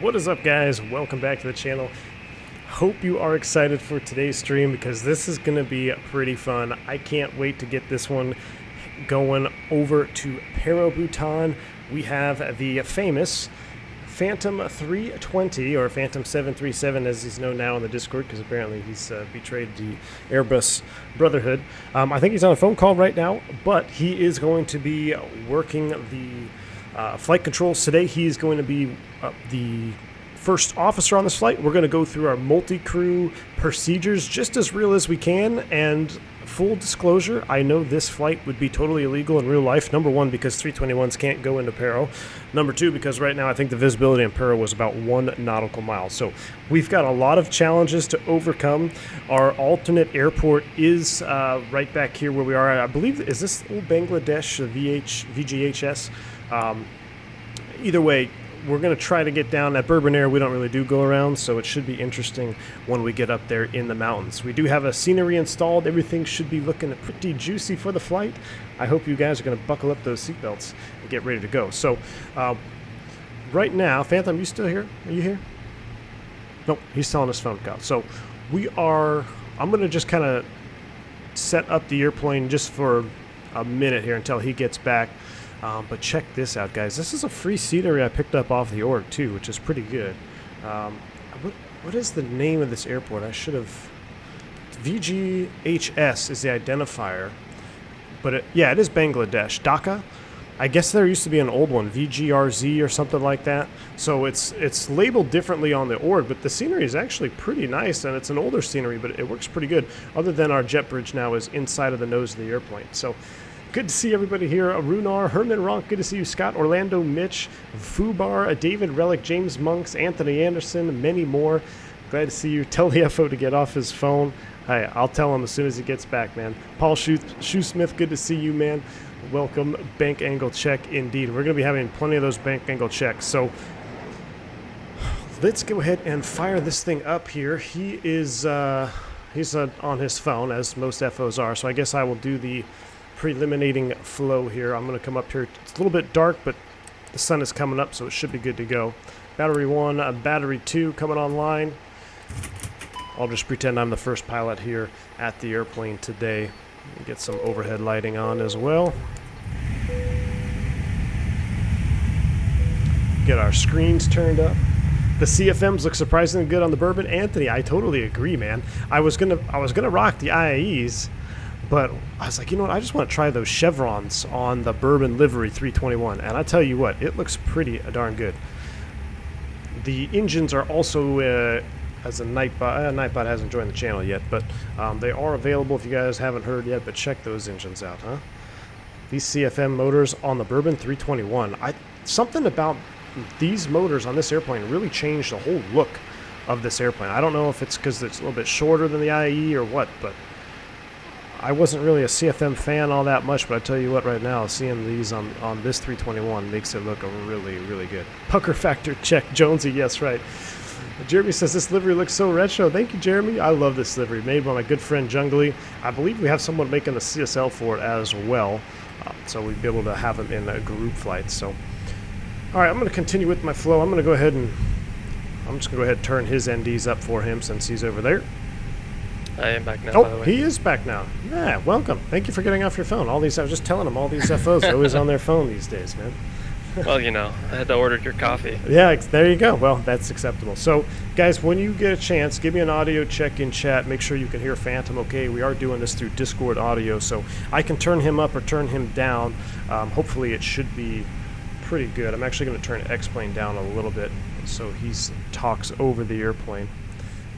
What is up, guys? Welcome back to the channel. Hope you are excited for today's stream because this is going to be pretty fun. I can't wait to get this one going over to Paro Bhutan. We have the famous Phantom 320, or Phantom 737 as he's known now in the Discord, because apparently he's betrayed the Airbus Brotherhood. I think he's on a phone call right now, but he is going to be working the flight controls today. He is going to be the first officer on this flight. We're going to go through our multi-crew procedures just as real as we can, and full disclosure, I know this flight would be totally illegal in real life. Number one, because 321s can't go into Paro. Number two, because right now I think the visibility in Paro was about 1 nautical mile. So we've got a lot of challenges to overcome. Our alternate airport is right back here where we are. I believe, is this old Bangladesh, VGHS? Either way, we're going to try to get down. At Bourbon Air, we don't really do go around, so it should be interesting when we get up there in the mountains. We do have a scenery installed. Everything should be looking pretty juicy for the flight. I hope you guys are going to buckle up those seatbelts and get ready to go. So right now, Phantom, you still here? Are you here? Nope, he's still on his phone call. So I'm going to just kind of set up the airplane just for a minute here until he gets back. But check this out, guys. This is a free scenery I picked up off the org, too, which is pretty good. What is the name of this airport? I should have... VGHS is the identifier. But, it is Bangladesh. Dhaka? I guess there used to be an old one, VGRZ or something like that. So it's labeled differently on the org, but the scenery is actually pretty nice, and it's an older scenery, but it works pretty good. Other than our jet bridge now is inside of the nose of the airplane. So... good to see everybody here. Runar, Herman Ronk, good to see you. Scott, Orlando, Mitch, Fubar, David, Relic, James Monks, Anthony Anderson, many more. Glad to see you. Tell the FO to get off his phone. Hey, I'll tell him as soon as he gets back, man. Paul Shoesmith, good to see you, man. Welcome. Bank angle check, indeed. We're going to be having plenty of those bank angle checks. So let's go ahead and fire this thing up here. He is he's on his phone, as most FOs are. So I guess I will do the preliminating flow here. I'm going to come up here. It's a little bit dark, but the sun is coming up, so it should be good to go. Battery 1, battery 2 coming online. I'll just pretend I'm the first pilot here at the airplane today. Get some overhead lighting on as well. Get our screens turned up. The CFMs look surprisingly good on the Bourbon. Anthony, I totally agree, man. I was gonna rock the IAEs, but I was like, you know what? I just want to try those chevrons on the Bourbon livery 321. And I tell you what, it looks pretty darn good. The engines are also, as a Nightbot hasn't joined the channel yet, but they are available if you guys haven't heard yet, but check those engines out, huh? These CFM motors on the Bourbon 321. Something about these motors on this airplane really changed the whole look of this airplane. I don't know if it's because it's a little bit shorter than the IAE or what, but I wasn't really a CFM fan all that much, but I tell you what, right now, seeing these on this 321 makes it look really, really good. Pucker factor check, Jonesy, yes, right. Jeremy says this livery looks so retro. Thank you, Jeremy. I love this livery, made by my good friend Jungly. I believe we have someone making the CSL for it as well, so we'd be able to have them in a group flight. So, all right, I'm going to continue with my flow. I'm just going to go ahead and turn his NDs up for him since he's over there. I am back now, by the way. He is back now. Yeah, welcome. Thank you for getting off your phone. I was just telling him, all these FOs are always on their phone these days, man. Well, you know, I had to order your coffee. Yeah, there you go. Well, that's acceptable. So, guys, when you get a chance, give me an audio check in chat. Make sure you can hear Phantom okay. We are doing this through Discord audio, so I can turn him up or turn him down. Hopefully it should be pretty good. I'm actually going to turn X-Plane down a little bit so he talks over the airplane.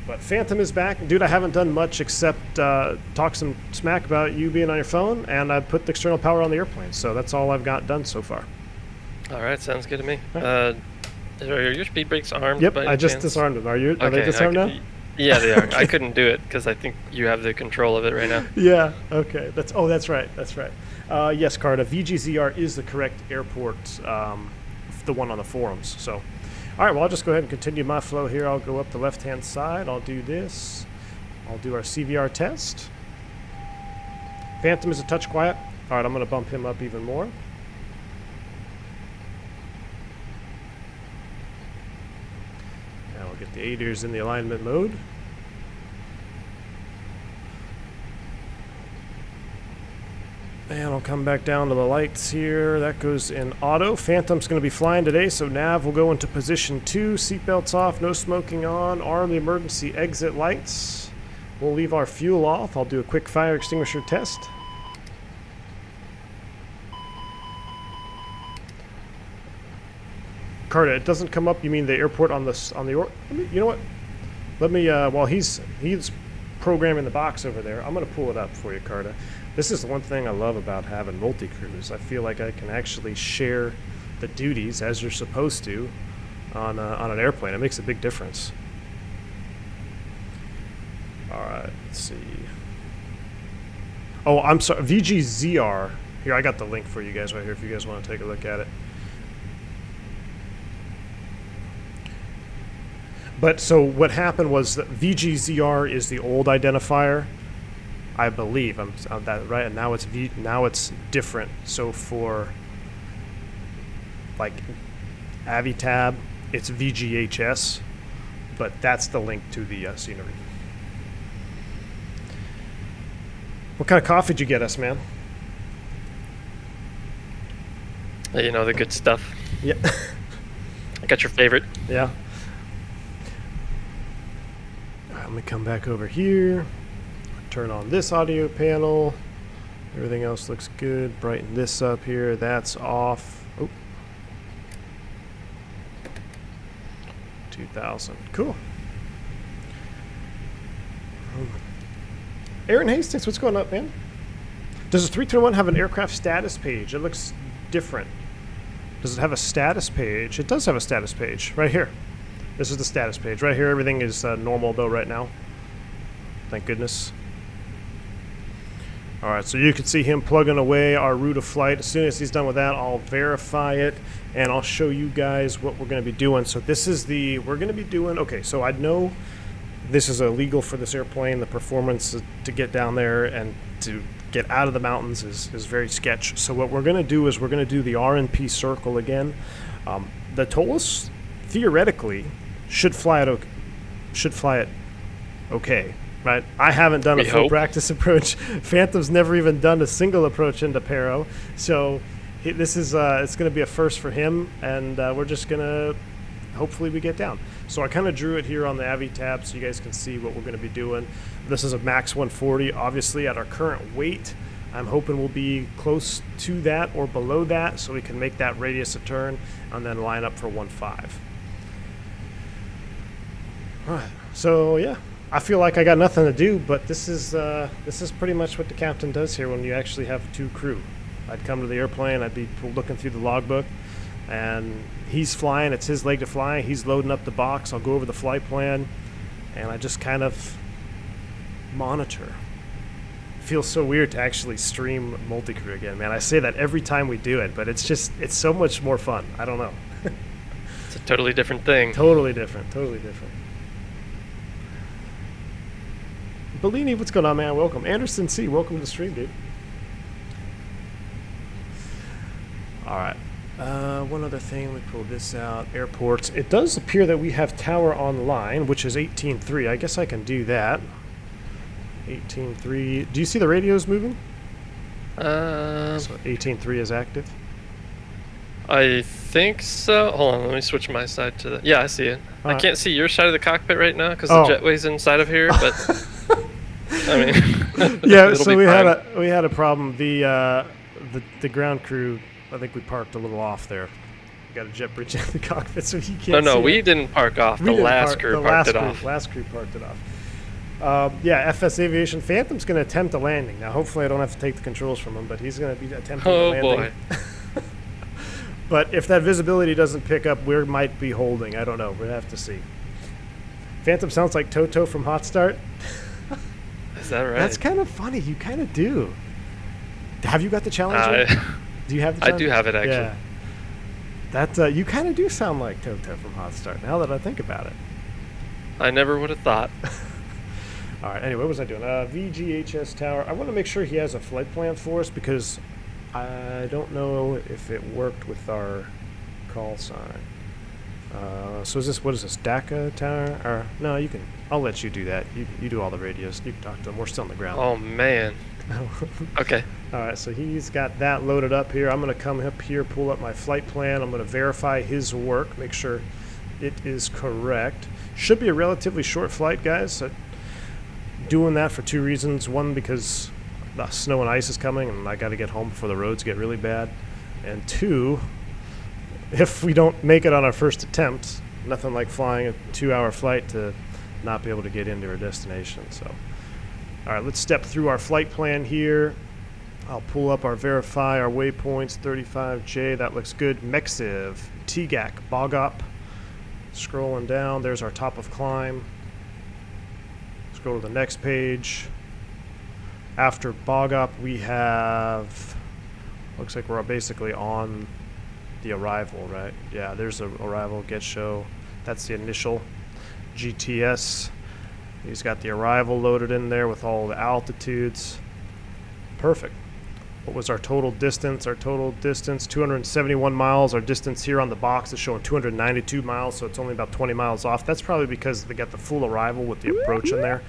But Phantom is back. Dude, I haven't done much except talk some smack about you being on your phone, and I put the external power on the airplane. So that's all I've got done so far. All right, sounds good to me. Right. Are your speed brakes armed? Yep, by I just chance? disarmed them. Are Okay, they disarmed now? Yeah, they are. I couldn't do it because I think you have the control of it right now. Yeah, okay. That's right. Yes, Carta, VGZR is the correct airport, the one on the forums. So, all right, well, I'll just go ahead and continue my flow here. I'll go up the left-hand side. I'll do this. I'll do our CVR test. Phantom is a touch quiet. All right, I'm going to bump him up even more. get the aiders in the alignment mode. And I'll come back down to the lights here. That goes in auto. Phantom's going to be flying today, so nav will go into position 2. Seatbelts off, no smoking on. Arm the emergency exit lights. We'll leave our fuel off. I'll do a quick fire extinguisher test. Carter, it doesn't come up. You mean the airport on the you know what? Let me while he's programming the box over there, I'm going to pull it up for you, Carter. This is the one thing I love about having multi-crews. I feel like I can actually share the duties as you're supposed to on an airplane. It makes a big difference. All right, let's see. Oh, I'm sorry, VGZR. Here, I got the link for you guys right here if you guys want to take a look at it. But so what happened was that VGZR is the old identifier, I believe. I'm that right, and now it's different. So for like AviTab, it's VGHS, but that's the link to the scenery. What kind of coffee did you get us, man? You know, the good stuff. Yeah. I got your favorite. Yeah. Let me come back over here, turn on this audio panel. Everything else looks good. Brighten this up here. That's off. Oh. 2000. Cool. Aaron Hastings, what's going up, man? Does the 321 have an aircraft status page? It looks different. Does it have a status page? It does have a status page right here. This is the status page. Right here, everything is normal, though, right now. Thank goodness. All right, so you can see him plugging away our route of flight. As soon as he's done with that, I'll verify it, and I'll show you guys what we're going to be doing. So this is we're going to be doing, okay, so I know this is illegal for this airplane. The performance to get down there and to get out of the mountains is very sketch. So what we're going to do is we're going to do the RNP circle again. The TOLUS, theoretically, should fly it okay, right? I haven't done a full practice approach. Phantom's never even done a single approach into Paro, so this is it's going to be a first for him, and we're just going to hopefully we get down. So I kind of drew it here on the AviTab so you guys can see what we're going to be doing. This is a max 140. Obviously, at our current weight, I'm hoping we'll be close to that or below that, so we can make that radius of turn and then line up for 1.5. So yeah, I feel like I got nothing to do, but this is pretty much what the captain does here when you actually have 2 crew. I'd come to the airplane, I'd be looking through the logbook, and he's flying, it's his leg to fly, he's loading up the box, I'll go over the flight plan, and I just kind of monitor. It feels so weird to actually stream multi-crew again, man. I say that every time we do it, but it's so much more fun. I don't know. It's a totally different thing. Totally different. Bellini, what's going on, man? Welcome. Anderson C., welcome to the stream, dude. All right. One other thing, let me pull this out. Airports. It does appear that we have tower online, which is 18.3. I guess I can do that. 18.3. Do you see the radios moving? So 18.3 is active. I think so. Hold on, let me switch my side to the... Yeah, I see it. I can't see your side of the cockpit right now because the jetway's inside of here, but... I mean... Yeah, so we had a problem. The ground crew, I think we parked a little off there. We got a jet bridge in the cockpit, so you can't No, see we it. didn't park off. The last crew parked it off. Last crew parked it off. Yeah, FS Aviation Phantom's going to attempt a landing. Now, hopefully I don't have to take the controls from him, but he's going to be attempting a landing. Oh, boy. But if that visibility doesn't pick up, we might be holding. I don't know. We'll have to see. Phantom sounds like Toto from Hot Start. Is that right? That's kind of funny. You kind of do. Have you got the Challenger? Do you have the Challenger? I do have it, actually. Yeah. That you kind of do sound like Toto from Hot Start, now that I think about it. I never would have thought. All right, anyway, what was I doing? VGHS Tower. I want to make sure he has a flight plan for us because I don't know if it worked with our call sign. So is this, what is this, DACA tower? Or, no, you can, I'll let you do that. You do all the radios. You can talk to them. We're still on the ground. Oh, man. Okay. All right, so he's got that loaded up here. I'm going to come up here, pull up my flight plan. I'm going to verify his work, make sure it is correct. Should be a relatively short flight, guys. Doing that for two reasons. One, because the snow and ice is coming, and I got to get home before the roads get really bad. And two, if we don't make it on our first attempt, nothing like flying a 2-hour flight to not be able to get into our destination. So, all right, let's step through our flight plan here. I'll pull up our verify, our waypoints, 35J, that looks good. Mexiv, TGAC, Bogop. Scrolling down, there's our top of climb. Scroll to the next page. After Bogop, we have, looks like we're basically on the arrival, right? Yeah, there's a arrival, get show. That's the initial GTS. He's got the arrival loaded in there with all the altitudes. Perfect. What was our total distance? Our total distance, 271 miles. Our distance here on the box is showing 292 miles, so it's only about 20 miles off. That's probably because they got the full arrival with the approach in there.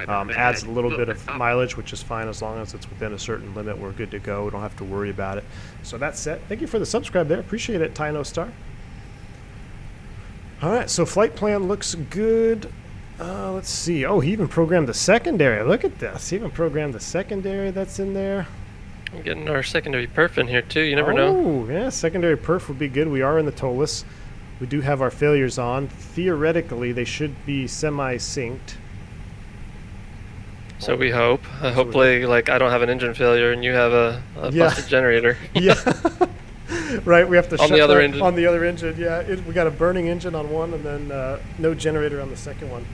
Adds a little bit of mileage, which is fine as long as it's within a certain limit. We're good to go. We don't have to worry about it. So that's set. Thank you for the subscribe there. Appreciate it, Tino Star. All right, so flight plan looks good. Let's see. Oh, he even programmed the secondary. Look at this. He even programmed the secondary that's in there. I'm getting our secondary perf in here, too. You never know. Oh, yeah, secondary perf would be good. We are in the TOLUS. We do have our failures on. Theoretically, they should be semi-synced. So we hope. Hopefully, like, I don't have an engine failure and you have a busted generator. Yeah. Right, we have to on shut the other that engine. On the other engine, yeah. We got a burning engine on one and then no generator on the second one.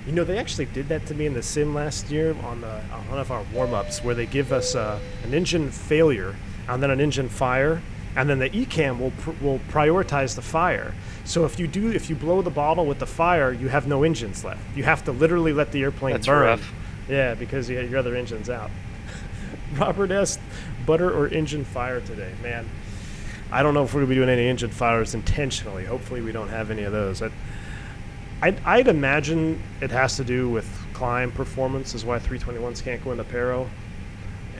You know, they actually did that to me in the sim last year on one of our warm-ups where they give us an engine failure and then an engine fire, and then the ECAM will prioritize the fire. So if you blow the bottle with the fire, you have no engines left. You have to literally let the airplane That's burn. rough. Yeah, because your other engine's out. Robert S., butter or engine fire today? Man, I don't know if we're going to be doing any engine fires intentionally. Hopefully we don't have any of those. I'd imagine it has to do with climb performance is why 321s can't go into Paro,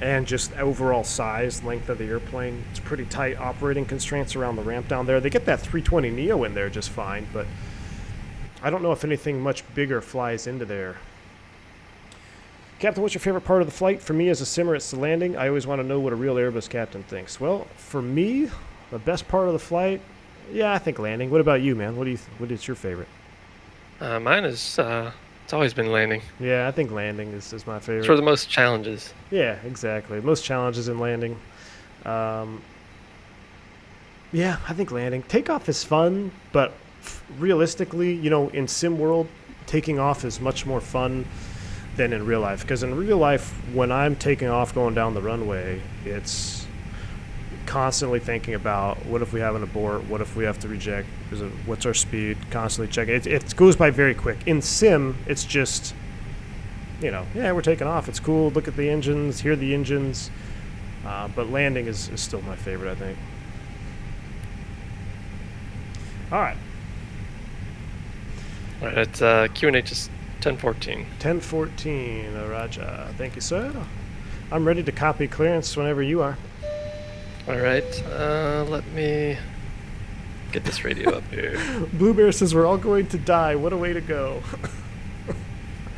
and just overall size, length of the airplane. It's pretty tight operating constraints around the ramp down there. They get that 320neo in there just fine, but I don't know if anything much bigger flies into there. Captain, what's your favorite part of the flight? For me as a simmer, it's the landing. I always want to know what a real Airbus captain thinks. Well, for me, the best part of the flight, yeah, I think landing. What about you, man? What is your favorite? Mine is, it's always been landing. Yeah, I think landing is my favorite. It's for the most challenges. Yeah, exactly. Most challenges in landing. Yeah, I think landing. Takeoff is fun, but realistically, you know, in sim world, taking off is much more fun than in real life. Because in real life, when I'm taking off going down the runway, it's constantly thinking about what if we have an abort, what if we have to reject, what's our speed, constantly checking. It goes by very quick. In sim, it's just, you know, yeah, we're taking off, it's cool, look at the engines, hear the engines, but landing is still my favorite, I think. All right, It's QNH is 1014. 1014, Raja. Thank you, sir. I'm ready to copy clearance whenever you are. All right, let me get this radio up here. Blue Bear says we're all going to die. What a way to go.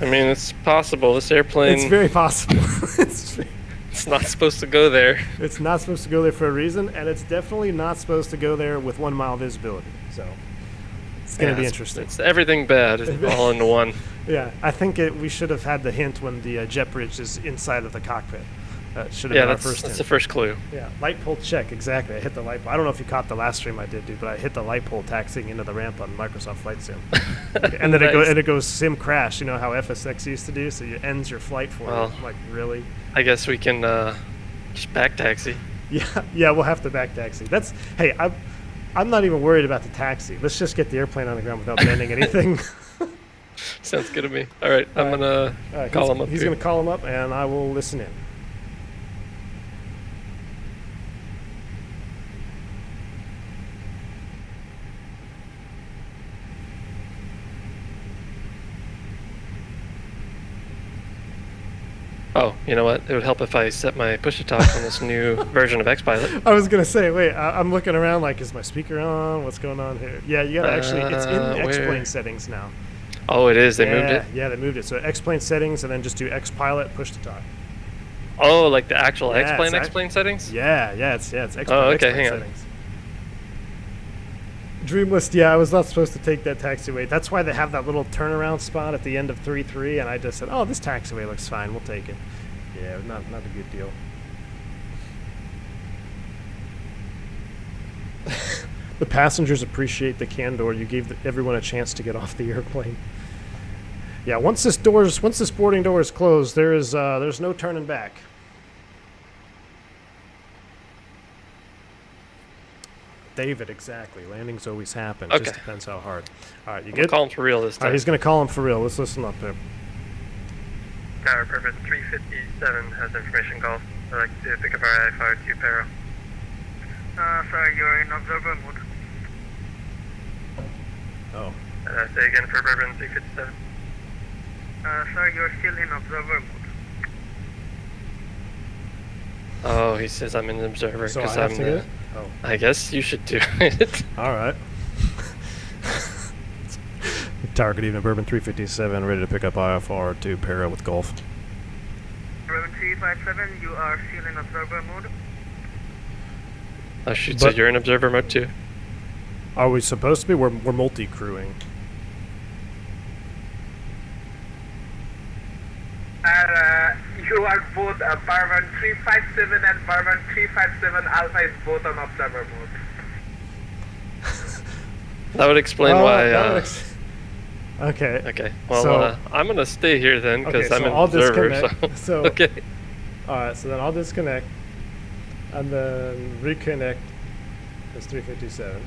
I mean, it's possible. This airplane... It's very possible. It's not supposed to go there. It's not supposed to go there for a reason, and it's definitely not supposed to go there with 1 mile visibility. So it's going to be interesting. It's everything bad all into one. Yeah, I think we should have had the hint when the jet bridge is inside of the cockpit. Should have been our first hint. That's the first clue. Yeah, light pole check, exactly. I hit the light pole. I don't know if you caught the last stream I did, dude, but I hit the light pole taxiing into the ramp on Microsoft Flight Sim. And then it goes sim crash, you know how FSX used to do, so it ends your flight for you. I'm like, really? I guess we can just back taxi. Yeah, we'll have to back taxi. Hey, I'm not even worried about the taxi. Let's just get the airplane on the ground without bending anything. Sounds good to me. All right, I'm going to call him up. He's going to call him up, and I will listen in. Oh, you know what? It would help if I set my push-to-talk on this new version of XPilot. I was gonna say, wait, I'm looking around like, is my speaker on? What's going on here? Yeah, you gotta actually, it's in X-Plane settings now. Oh, it is? They moved it? Yeah, they moved it. So X-Plane settings, and then just do XPilot push-to-talk. Oh, like the actual X-Plane settings? Yeah, it's X-Plane, okay, X-Plane hang settings. Dreamlist, yeah, I was not supposed to take that taxiway. That's why they have that little turnaround spot at the end of 3-3, and I just said, oh, this taxiway looks fine, we'll take it. Yeah, not a good deal. The passengers appreciate the candor. You gave everyone a chance to get off the airplane. Yeah, once this boarding door is closed, there's no turning back. David, exactly. Landings always happen. Okay. Just depends how hard. All right, you I'm good? call him for real this time. All right, he's going to call him for real. Let's listen up there. Tower Purpose 357 has information call. I'd like to pick up our I-Fire to Paro. Sir, you're in observer mode. Oh. Say again for Bourbon 357. Sir, you're still in observer mode. Oh, he says I'm in observer So because I have I'm to the... get it? Oh. I guess you should do it. All right. Tower, good evening. Bourbon 357, ready to pick up IFR to Paro with Gulf. Bourbon 357, you are still in observer mode. I should say you're in observer mode too. Are we supposed to be? We're multi-crewing. You are both Bourbon 357 and Bourbon 357 Alpha is both on observer mode. That would explain why. Okay. Okay. Well, so, I'm gonna stay here then because okay, I'm so an I'll observer. disconnect. So okay. All right. So then I'll disconnect, and then reconnect. It's 357.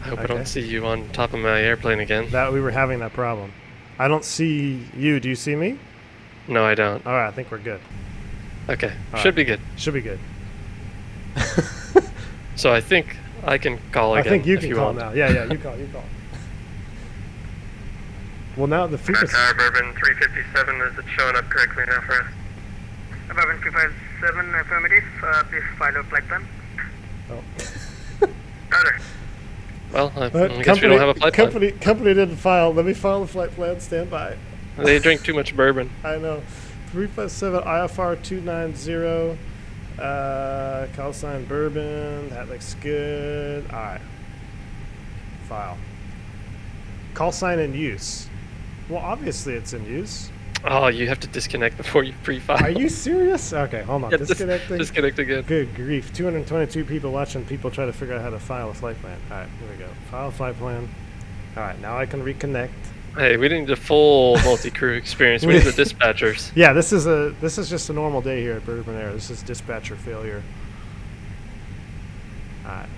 I hope I don't see you on top of my airplane again. That we were having that problem. I don't see you. Do you see me? No, I don't. All right. I think we're good. Okay. All Should right. be good. Should be good. So I think I can call again. I think you if can you call want. now. Yeah. You call. Well, now the frequency. Tower Bourbon 357, is it showing up correctly now for us? Bourbon 357, affirmative. Please file a flight plan. Oh. Better. Well, I guess we don't have a flight plan. Company didn't file. Let me file the flight plan. Stand by. They drink too much bourbon. I know. 357 IFR 290. Call sign Bourbon. That looks good. All right. File. Call sign in use. Well, obviously it's in use. Oh, you have to disconnect before you pre-file. Are you serious? Okay, hold on. Yeah, Disconnecting. Disconnect again. Good grief. 222 people watching people try to figure out how to file a flight plan. All right, here we go. File a flight plan. All right, now I can reconnect. Hey, we didn't need a full multi-crew experience. We need the dispatchers. Yeah, this is just a normal day here at Bourbon Air. This is dispatcher failure. All right.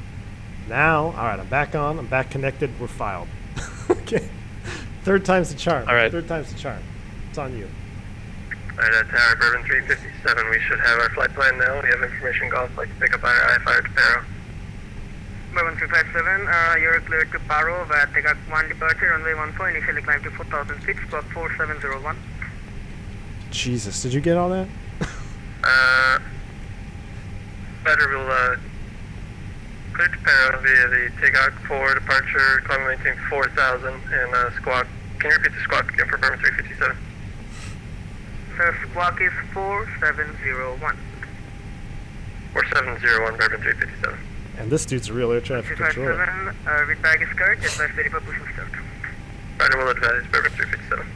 Now, all right, I'm back on. I'm back connected. We're filed. Okay. Third time's the charm. All right. Third time's the charm. It's on you. All right, Tower Bourbon 357, we should have our flight plan now. We have information golf, like to pick up our I-Fire to Paro. Bourbon 357, you're cleared to Paro via Takeoff 1 departure, runway 14, initially climb to 4,000 feet, squawk 4701. Jesus, did you get all that? Better, we'll clear to Paro via the Takeoff 4 departure, climb maintain 4,000, and squawk. Can you repeat the squawk again for Bourbon 357? Sir, squawk is 4701. 4701, Bourbon 357. And this dude's a real air traffic controller. 357, with bag is correct, advise ready for pushing start. Ryder will advise Bourbon 357.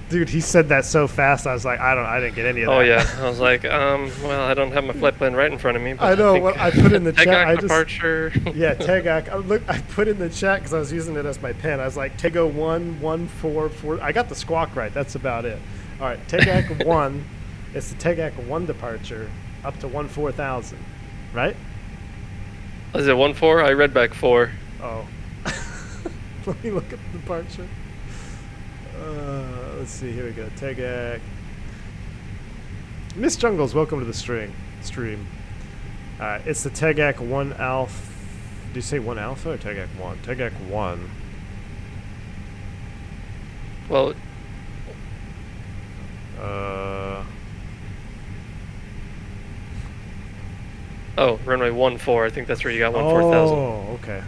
Dude, he said that so fast. I was like, I didn't get any of that. Oh yeah, I was like, well, I don't have my flight plan right in front of me. But I know. What I put in the chat. I departure. Yeah, Tagoc. Look, I put in the chat because I was using it as my pen. I was like, Tego 114. I got the squawk right. That's about it. All right, Tagoc 1. It's the Tagoc 1 departure up to 14,000, right? Is it 1-4? I read back 4. Oh. Let me look at the departure. Let's see. Here we go. Tagoc. Miss Jungles, welcome to the stream. All right, it's the Tagoc 1 Alpha. Do you say 1 Alpha or Tagoc 1? Tagoc 1. Well, Oh, runway 14. I think that's where you got 14,000. Oh, okay.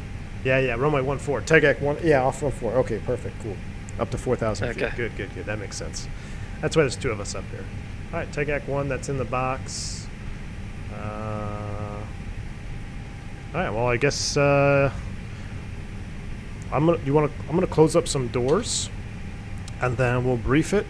Yeah, runway 14. Takeoff 1. Yeah, off 14. Okay, perfect, cool. Up to 4,000 feet. Okay. Good. That makes sense. That's why there's 2 of us up here. All right, Takeoff 1. That's in the box. All right. Well, I guess I'm gonna close up some doors, and then we'll brief it.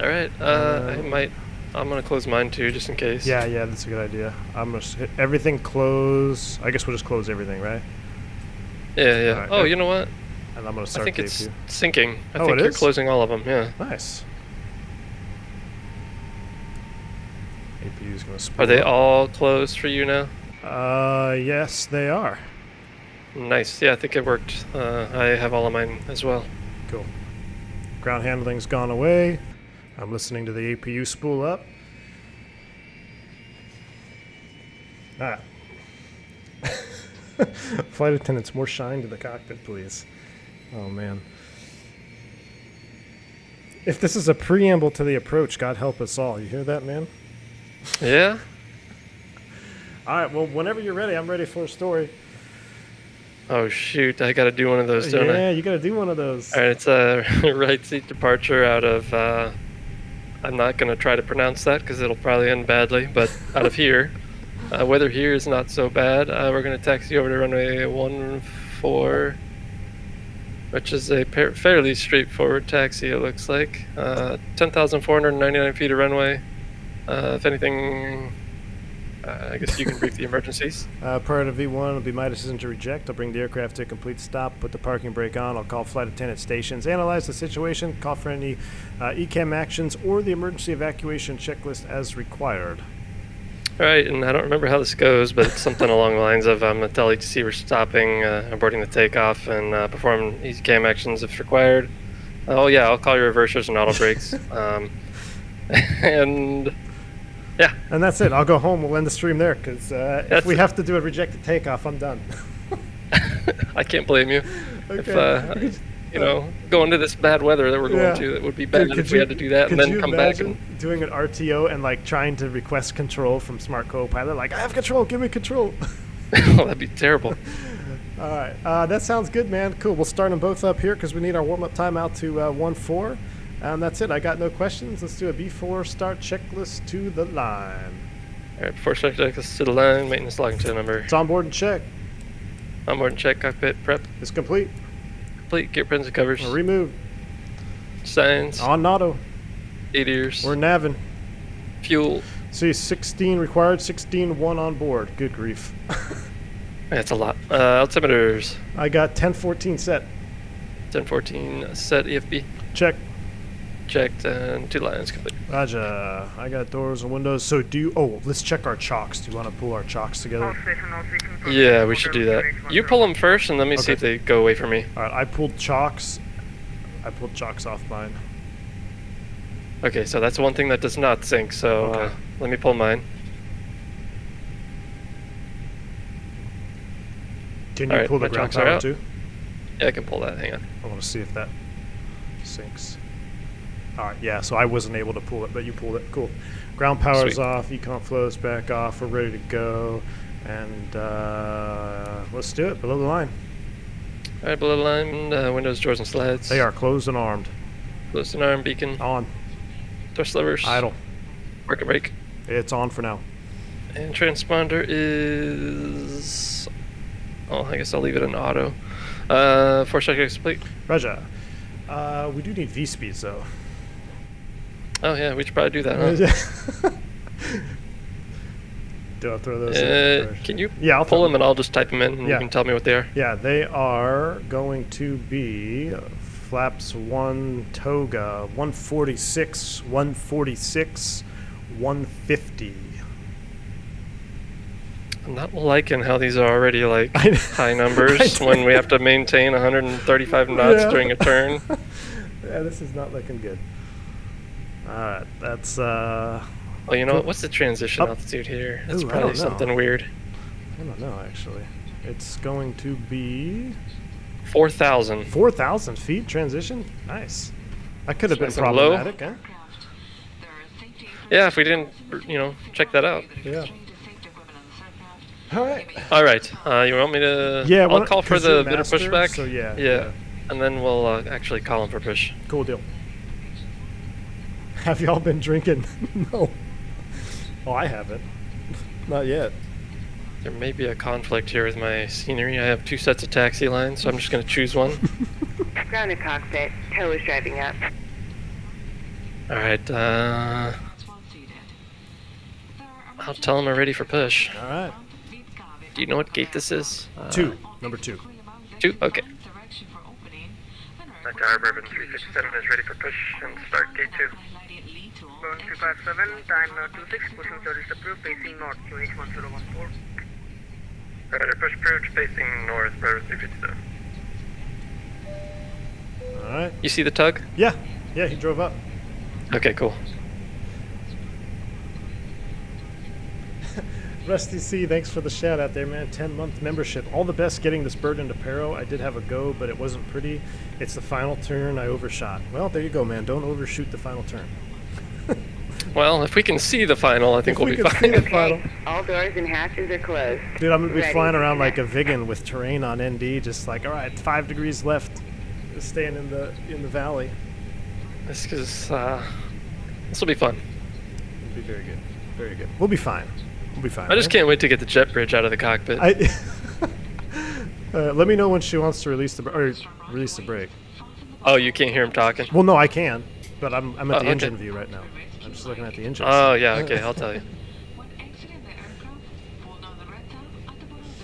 All right. I'm gonna close mine too, just in case. Yeah, that's a good idea. I'm gonna hit everything close. I guess we'll just close everything, right? Yeah. Right. Oh, you know what? And I'm gonna start. I think the it's APU. syncing. I Oh, think it you're is? closing all of them. Yeah. Nice. APU's gonna spool Are they up. all closed for you now? Yes, they are. Nice. Yeah, I think it worked. I have all of mine as well. Cool. Ground handling's gone away. I'm listening to the APU spool up. Ah. Flight attendants, more shine to the cockpit, please. Oh, man. If this is a preamble to the approach, God help us all. You hear that, man? Yeah. All right, well, whenever you're ready, I'm ready for a story. Oh shoot! I gotta do one of those, don't I? Yeah, you got to do one of those. All right, it's a right seat departure out of. I'm not gonna try to pronounce that because it'll probably end badly. But out of here, weather here is not so bad. We're gonna taxi over to runway 14, which is a fairly straightforward taxi. It looks like 10,499 feet of runway. If anything, I guess you can brief the emergencies. Prior to V1, it'll be my decision to reject. I'll bring the aircraft to a complete stop, put the parking brake on. I'll call flight attendant stations, analyze the situation, call for any ECAM actions or the emergency evacuation checklist as required. All right, and I don't remember how this goes, but it's something along the lines of I'm going to tell ATC we're stopping, aborting the takeoff, and perform ECAM actions if required. Oh yeah, I'll call your reversers and auto brakes. And yeah. And that's it. I'll go home. We'll end the stream there, because if we have to do a rejected takeoff, I'm done. I can't blame you. Okay. If, going to this bad weather that we're going to, that would be bad if we had to do that and then come back. Could you imagine doing an RTO and like trying to request control from Smart Co-Pilot? Like, I have control. Give me control. Oh, that'd be terrible. All right. That sounds good, man. Cool. We'll start them both up here because we need our warm-up time out to 1-4. And that's it. I got no questions. Let's do a B4 start checklist to the line. All right, before start checklist to the line, maintenance logging to the number. It's on board and check. On board and check, cockpit prep. It's complete. Complete, gear pins and covers. We're removed. Signs. On auto. 8 ears. We're navin. Fuel. See, 16 required, 16-1 on board. Good grief. That's a lot. Altimeters. I got 1014 set. 1014 set EFB. Check. Checked and 2 lines complete. Raja. I got doors and windows. So do you... Oh, let's check our chocks. Do you want to pull our chocks together? Yeah, we should do that. You pull them first and let me see if they go away from me. All right, I pulled chocks. I pulled chocks off mine. Okay, so that's one thing that does not sync, so let me pull mine. Can you pull the ground chocks are power out. too? Yeah, I can pull that. Hang on. I want to see if that syncs. All right, yeah, so I wasn't able to pull it, but you pulled it. Cool. Ground power's Sweet. off. Econ flow's back off. We're ready to go. And let's do it. Below the line. All right, below the line, windows, doors, and slides. They are closed and armed. Closed and arm beacon. On. Thrust levers. Idle. Working brake. It's on for now. And transponder is... Oh, I guess I'll leave it in auto. 4 seconds complete. Raja. We do need V-speeds, though. Oh, yeah, we should probably do that, huh? Do I throw those in? Can you Yeah, I'll pull throw them and I'll just type them in and you can tell me what they are? Yeah, they are going to be flaps 1 Toga, 146, 146, 150. I'm not liking how these are already like high numbers when we have to maintain 135 knots during a turn. Yeah, this is not looking good. Alright, that's Well, you know what? What's the transition altitude here? That's probably something weird. I don't know, actually. It's going to be 4,000. 4,000 feet transition? Nice. That could have been Nice and low. problematic, huh? Yeah, if we didn't, check that out. Yeah. All right. All right. You want me to? Yeah, I'll call for 'cause you're the bit of master, pushback. so yeah, Yeah. yeah. And then we'll actually call him for push. Cool deal. Have y'all been drinking? No. Oh, I haven't. Not yet. There may be a conflict here with my scenery. I have 2 sets of taxi lines, so I'm just going to choose one. Ground to cockpit. Tow is driving up. All right. I'll tell him we're ready for push. All right. Do you know what gate this is? 2. Number 2. 2? Okay. Tower Bourbon 357 is ready for push and start gate 2. Bourbon 357, time 26, pushing 30 approved, facing north, QH 1014. Roger, push approved, facing north, Bourbon 357. All right. You see the tug? Yeah. Yeah, he drove up. Okay, cool. Rusty C, thanks for the shout out there, man. 10-month membership. All the best getting this bird into Paro. I did have a go, but it wasn't pretty. It's the final turn I overshot. Well, there you go, man. Don't overshoot the final turn. Well, if we can see the final, I think we'll be can see fine. the final. All doors and hatches are closed. Dude, I'm going to be Ready flying to around like a connect. Vigan with terrain on ND, just like, all right, 5 degrees left. Just staying in the valley. This is this will be fun. It'll be very good. Very good. We'll be fine. We'll be fine. I just right? can't wait to get the jet bridge out of the cockpit. Let me know when she wants to release the brake. Oh, you can't hear him talking? Well, no, I can, but I'm at Oh, the okay. engine view right now. I'm just looking at the engine. Oh, yeah, okay, I'll tell you.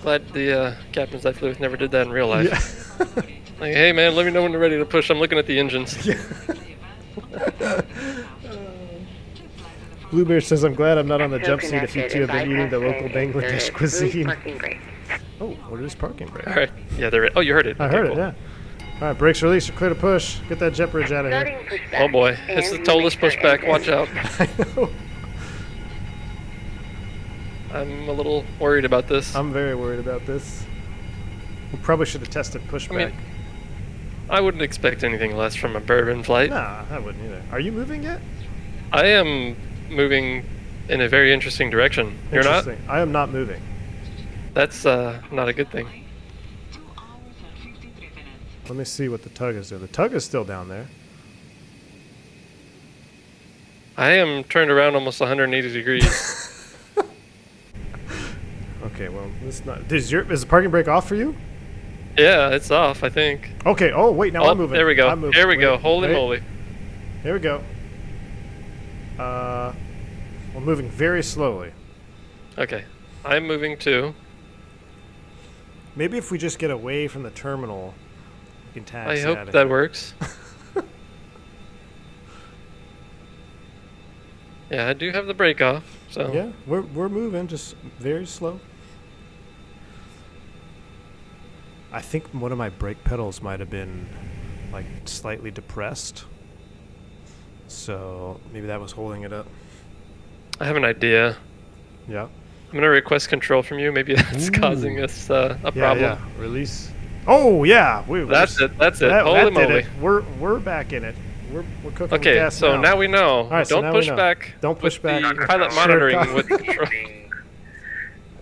Glad the captains I flew with never did that in real life. Yeah. Like, hey man, let me know when you're ready to push. I'm looking at the engines. Bluebear says, I'm glad I'm not on the Tow jump seat if you two have been eating the local bypass lane. There is Bangladesh cuisine. parking brake. Oh, what is parking brake? All right. Yeah, they're. Oh, you heard it. I Okay, heard cool. it, yeah. All right, brakes released. You're clear to push. Get that jet bridge out of Starting here. pushback. Oh boy, it's the and tolless moving for pushback. engine. Watch out. I know. I'm a little worried about this. I'm very worried about this. We probably should have tested pushback. I wouldn't expect anything less from a bourbon flight. Nah, I wouldn't either. Are you moving yet? I am moving in a very interesting direction. You're not? Interesting. I am not moving. That's not a good thing. Let me see what the tug is there. The tug is still down there. I am turned around almost 180 degrees. Okay, well, this not. Is the parking brake off for you? Yeah, it's off, I think. Okay. Oh, wait. Now Oh, I'm moving. there we go. I'm moving. There we go. Wait, Holy wait. moly. Here we go. We're moving very slowly. Okay. I'm moving too. Maybe if we just get away from the terminal, we can I taxi hope out of that here. works. Yeah, I do have the brake off, so. Yeah, we're moving, just very slow. I think one of my brake pedals might have been like slightly depressed, so maybe that was holding it up. I have an idea. Yeah. I'm gonna request control from you. Maybe that's causing us a Yeah, problem. yeah. Release. Oh yeah. That's it. That's it. That, Holy that did moly. it. We're back in it. We're cooking Okay, gas so now we know. All right, so Don't now we push know. back. Don't push with back. The pilot Sure, monitoring God. with control.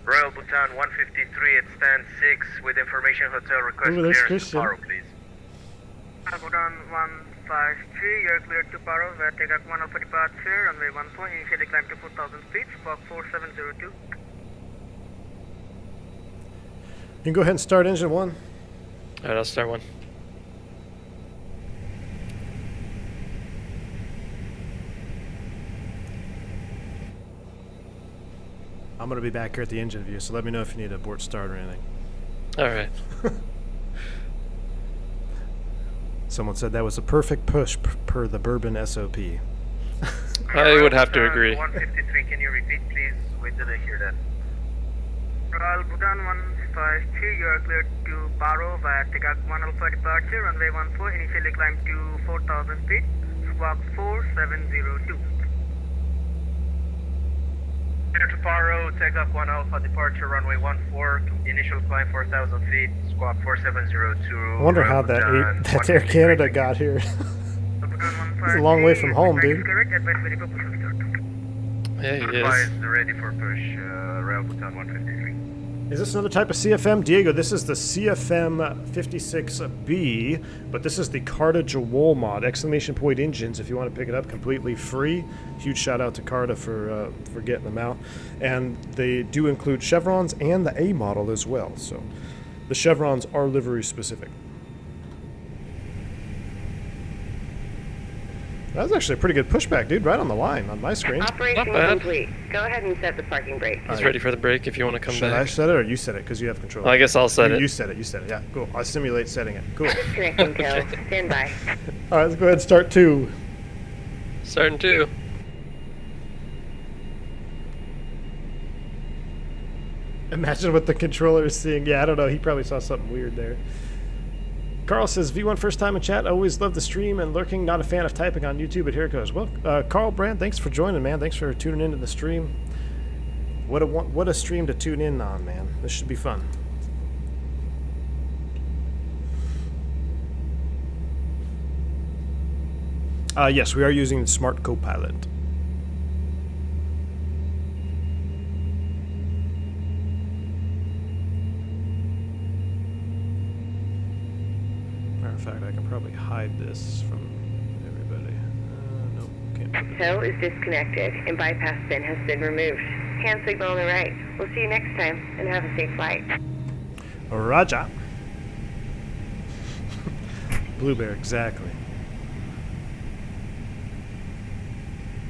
Royal Bhutan 153 at stand 6 with information hotel request Ooh, there's clearance to Christian. Paro, please. Bhutan 153, you're cleared to Paro, where takeoff 1 alpha departure, runway 14, initially climb to 4,000 feet, squawk 4702. You can go ahead and start engine 1. All right, I'll start one. I'm gonna be back here at the engine view, so let me know if you need a abort start or anything. All right. Someone said that was a perfect push per the bourbon SOP. I would have to agree. 153, can you repeat, please? We didn't hear that. Royal Bhutan 153, you are cleared to Paro via takeoff 1 alpha departure, runway 14, initially climb to 4,000 feet, squawk 4702. Clear to Paro, takeoff 1 alpha departure, runway 14, initial climb 4,000 feet, squawk 4702. I wonder how that Air Canada got here. It's a long way from home, dude. Yeah, he is. Advise ready for push, Royal Bhutan 153. Is this another type of CFM? Diego, this is the CFM 56B, but this is the Carta Jawol mod. Exclamation point engines, if you want to pick it up, completely free. Huge shout out to Carta for getting them out. And they do include chevrons and the A model as well. So the chevrons are livery specific. That was actually a pretty good pushback, dude. Right on the line on my screen. Operation Not bad. complete. Go ahead and set the parking brake. He's ready for the break if you want to come Should I back. set it or you set it? Because you have control. I guess I'll set it. You set it. You set it. Yeah, cool. I'll simulate setting it. Cool. Disconnecting tail. Stand by. All right, let's go ahead and start 2. Starting 2. Imagine what the controller is seeing. Yeah, I don't know. He probably saw something weird there. Carl says, V1 first time in chat. Always love the stream and lurking. Not a fan of typing on YouTube, but here it goes. Well, Carl Brand, thanks for joining, man. Thanks for tuning into the stream. What a stream to tune in on, man. This should be fun. Yes, we are using the Smart Copilot. Matter of fact, I can probably hide this from everybody. Nope, can't put it. Tow is disconnected and bypass bin has been removed. Hand signal on the right. We'll see you next time and have a safe flight. Raja. Blue Bear, exactly.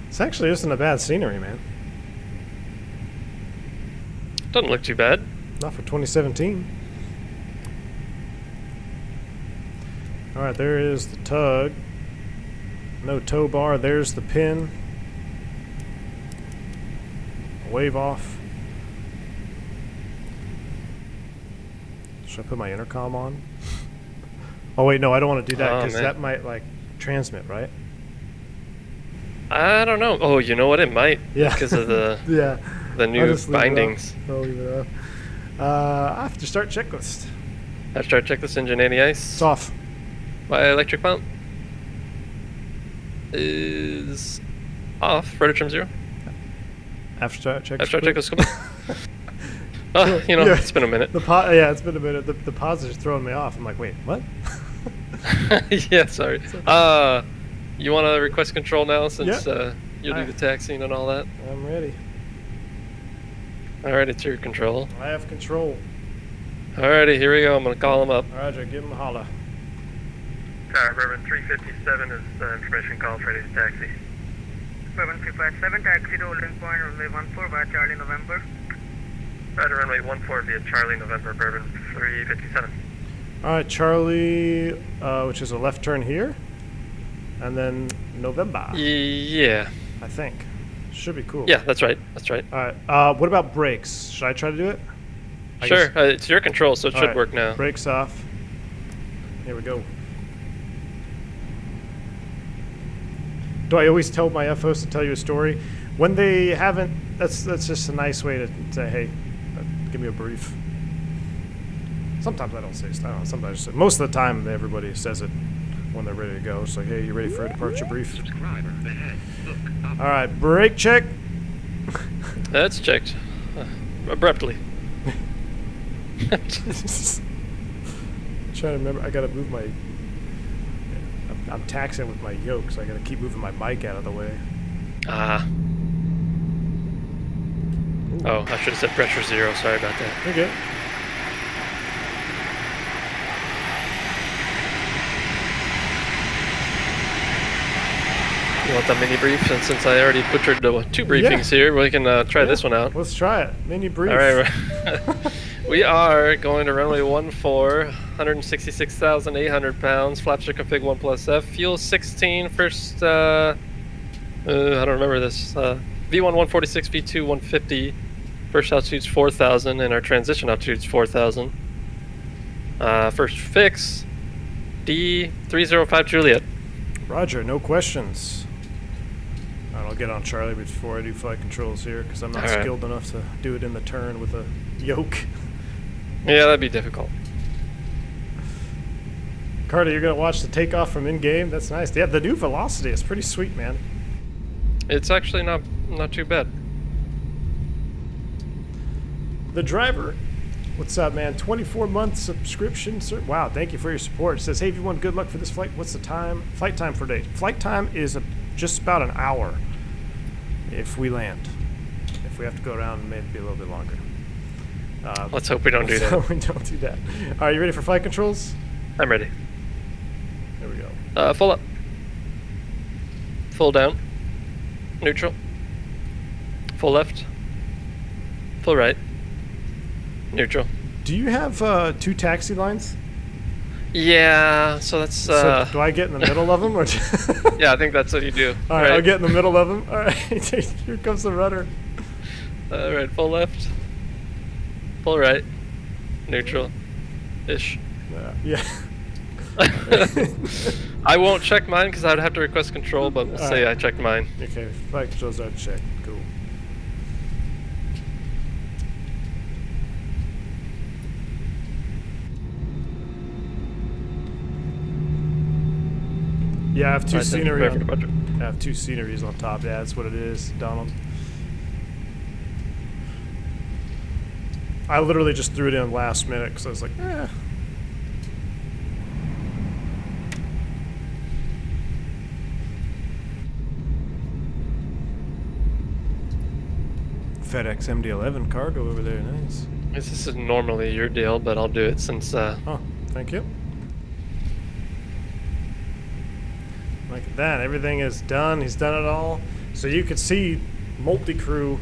This actually isn't a bad scenery, man. Doesn't look too bad. Not for 2017. Alright, there is the tug. No tow bar. There's the pin. Wave off. Should I put my intercom on? Oh wait, no, I don't want to do that Oh, because man. that might like transmit, right? I don't know. Oh, you know what? It might. Yeah. Because of the Yeah. the I'll new just leave it off. bindings. I'll leave it off. After start checklist. After I check this engine anti-ice. It's off. My electric pump is off. Rotor trim 0. After start checklist. After I check this complete. Oh, you know, Yeah. it's been a minute. Yeah, it's been a minute. The pause is throwing me off. I'm like, wait, what? Yeah, sorry. You want to request control now since you'll do Alright. the taxiing and all that? I'm ready. Alright, it's your control. I have control. Alrighty, here we go. I'm going to call him up. Roger, give him a holla. Bourbon 357 is the information call for ready to taxi. Bourbon 357, taxi to holding point, runway 14 via Charlie November. Right, runway 14 via Charlie November, Bourbon 357. All right, Charlie, which is a left turn here, and then November, Yeah. I think. Should be cool. Yeah, that's right. That's right. All right. What about brakes? Should I try to do it? I Sure. guess- It's your control, so it All should right, work now. Brakes off. Here we go. Do I always tell my FOs to tell you a story? When they haven't, that's just a nice way to say, hey, give me a brief. Sometimes I don't say stuff. I don't know, sometimes I say, most of the time everybody says it when they're ready to go. It's like, hey, you ready for a departure brief? All right, brake check. That's checked. Abruptly. Trying to remember, I gotta move my. I'm taxing with my yoke, so I gotta keep moving my mic out of the way. Ah. Oh, I should have said pressure 0. Sorry about that. You're good. You want the mini brief? And since I already butchered the 2 briefings here, we can try this one out. Let's try it. Mini brief. All right. We are going to runway 14, 166,800 pounds. Flaps are config 1+F. Fuel 16. First, I don't remember this. V1 146, V2 150. First altitude's 4,000, and our transition altitude's 4,000. First fix, D305 Juliet. Roger, no questions. All right, I'll get on Charlie before I do flight controls here, because I'm not All right. skilled enough to do it in the turn with a yoke. Yeah, that'd be difficult. Carter, you're gonna watch the takeoff from in-game? That's nice. Yeah, the new velocity is pretty sweet, man. It's actually not too bad. The driver What's up, man? 24-month subscription. Wow, thank you for your support. It says, hey, everyone, good luck for this flight. What's the time? Flight time for today. Flight time is just about an hour if we land. If we have to go around, maybe a little bit longer. Let's hope we don't do that. We don't do that. All right, you ready for flight controls? I'm ready. There we go. Full up. Full down. Neutral. Full left. Full right. Neutral. Do you have 2 taxi lines? Yeah, so that's... So do I get in the middle of them? Or yeah, I think that's what you do. All right, I'll get in the middle of them. All right, here comes the rudder. All right, full left. Full right. Neutral. Ish. Yeah. I won't check mine because I'd have to request control, but we'll say I checked mine. Okay, flight controls are checked. Cool. Yeah, I have 2 scenery. I have 2 sceneries on top. Yeah, that's what it is, Donald. I literally just threw it in last minute because I was like, eh. FedEx MD-11 cargo over there, nice. This is normally your deal, but I'll do it since... Oh, thank you. Look at that, everything is done. He's done it all. So you could see multi-crew,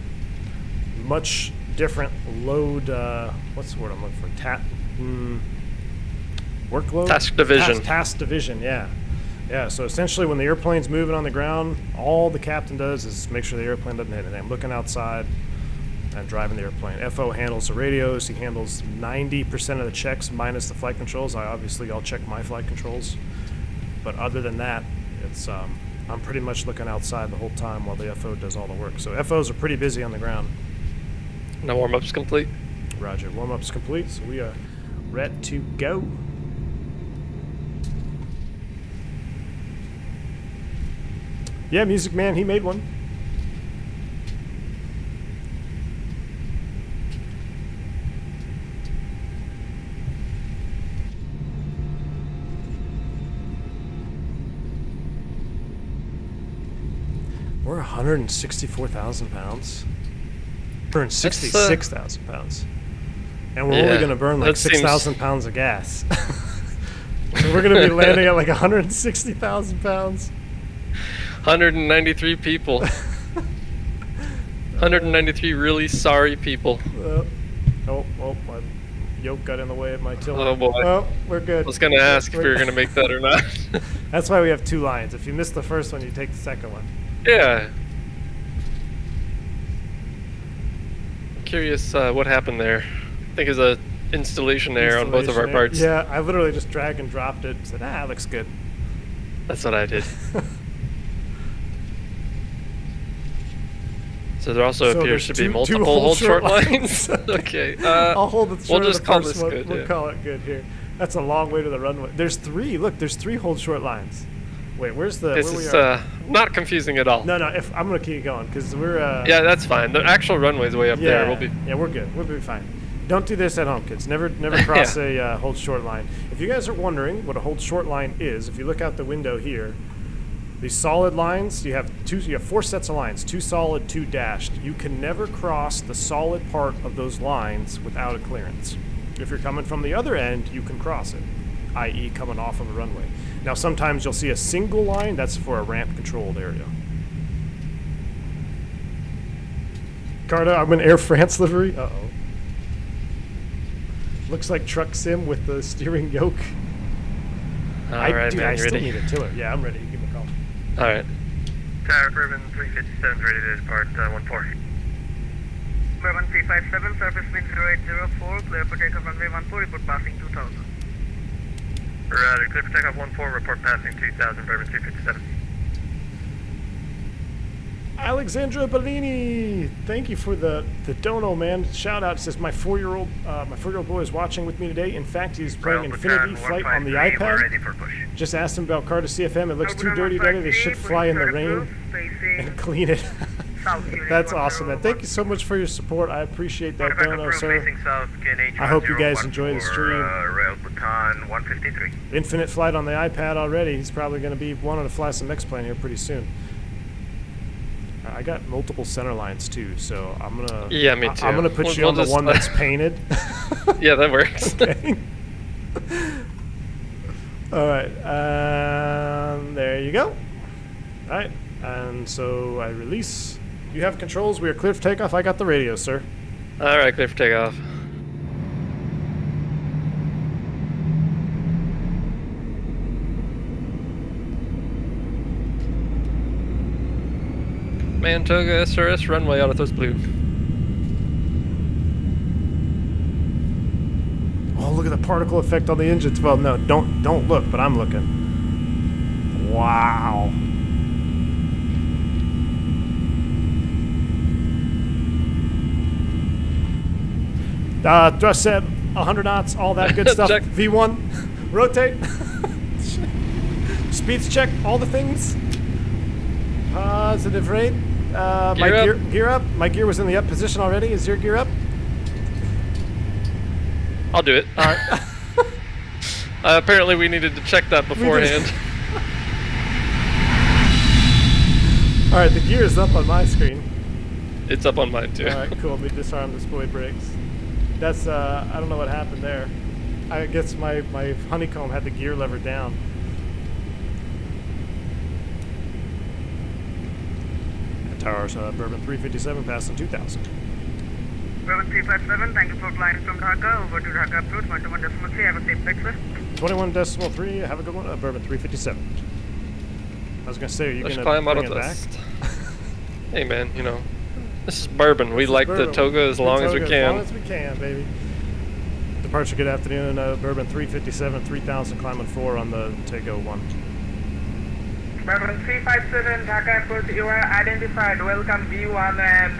much different load, what's the word I'm looking for? Workload? Task division. Task division, yeah. Yeah, so essentially when the airplane's moving on the ground, all the captain does is make sure the airplane doesn't hit anything. I'm looking outside and driving the airplane. FO handles the radios. He handles 90% of the checks minus the flight controls. I'll check my flight controls. But other than that, it's I'm pretty much looking outside the whole time while the FO does all the work. So FOs are pretty busy on the ground. No warm-up's complete. Roger. Warm-up's complete, so we are ready to go. Yeah, Music Man, he made one. We're 164,000 pounds. 166,000 pounds. And we're only going to burn like 6,000 pounds of gas. So we're going to be landing at like 160,000 pounds. 193 people. 193 really sorry people. Oh, my yoke got in the way of my tilt. Oh boy. Oh, we're good. I was going to ask if we were going to make that or not. That's why we have 2 lines. If you miss the first one, you take the second one. Yeah. I'm curious what happened there. I think it's a installation error on both of our parts. Yeah, I literally just drag and dropped it and said, it looks good. That's what I did. So there also appears to be multiple hold short lines. Okay. I'll hold it short. We'll just call this this good. We'll call it good here. That's a long way to the runway. There's 3. Look, there's 3 hold short lines. Wait, where's the? This is not confusing at all. No. If I'm gonna keep going because we're. Yeah, that's fine. The actual runway's way up there. We'll be. Yeah, we're good. We'll be fine. Don't do this at home, kids. Never cross a hold short line. If you guys are wondering what a hold short line is, if you look out the window here, these solid lines, you have 4 sets of lines, 2 solid, 2 dashed. You can never cross the solid part of those lines without a clearance. If you're coming from the other end, you can cross it, i.e. coming off of a runway. Now sometimes you'll see a single line, that's for a ramp controlled area. Carter, I'm in Air France livery. Uh-oh. Looks like Truck Sim with the steering yoke. All right, man, I still ready? need a tiller. Yeah, I'm ready. Give me a call. All right. Tower Urban 357 ready to depart 14. Urban 357, surface wind 0804, clear for takeoff runway 14, report passing 2000. Roger, clear for takeoff 14, report passing 2000, Urban 357. Alexandra Bellini, thank you for the dono, man. Shout out. It says my 4-year-old boy is watching with me today. In fact, he's playing Infinity Flight on the iPad. Just asked him about Carter CFM. It looks too dirty, daddy. They should fly in the rain and clean it. south. Herein That's awesome, man. Thank you so much for your support. I appreciate that, Dono, sir. Facing south, I hope you guys enjoy the stream. Rail Bhutan 153. Infinite flight on the iPad already. He's probably going to be wanting to fly some X-Plane here pretty soon. I got multiple center lines too, so I'm gonna. Yeah, me too. I'm gonna put you on the one that's painted. Yeah, that works. Okay. All right. There you go. All right. And so I release. You have controls. We are cleared for takeoff. I got the radio, sir. All right, clear for takeoff. Man, Toga, SRS, runway, autothos blue. Oh, look at the particle effect on the engines. Well, no, don't look, but I'm looking. Wow. Thrust set, 100 knots, all that good stuff. Check. V1, rotate. Speeds check, all the things. Positive rate. Gear up. My gear was in the up position already. Is your gear up? I'll do it. All right. Apparently we needed to check that beforehand. All right, the gear is up on my screen. It's up on mine too. All right, cool. Let me disarm the spoy brakes. That's I don't know what happened there. I guess my honeycomb had the gear lever down. Towers, Bourbon 357, passing 2000. Bourbon 357, thank you for flying from Dhaka over to Dhaka approach 121.3. Have a safe flight, sir. 21.3, have a good one. Bourbon 357. I was going to say, are you going to climb bring it back? Hey man, you know, this is bourbon. We like the Toga as long as we can. As long as we can, baby. Departure, good afternoon. Bourbon 357, 3000, climbing 4 on the Takeoff 1. Bourbon 357, Dhaka approach, you are identified. Welcome V1 and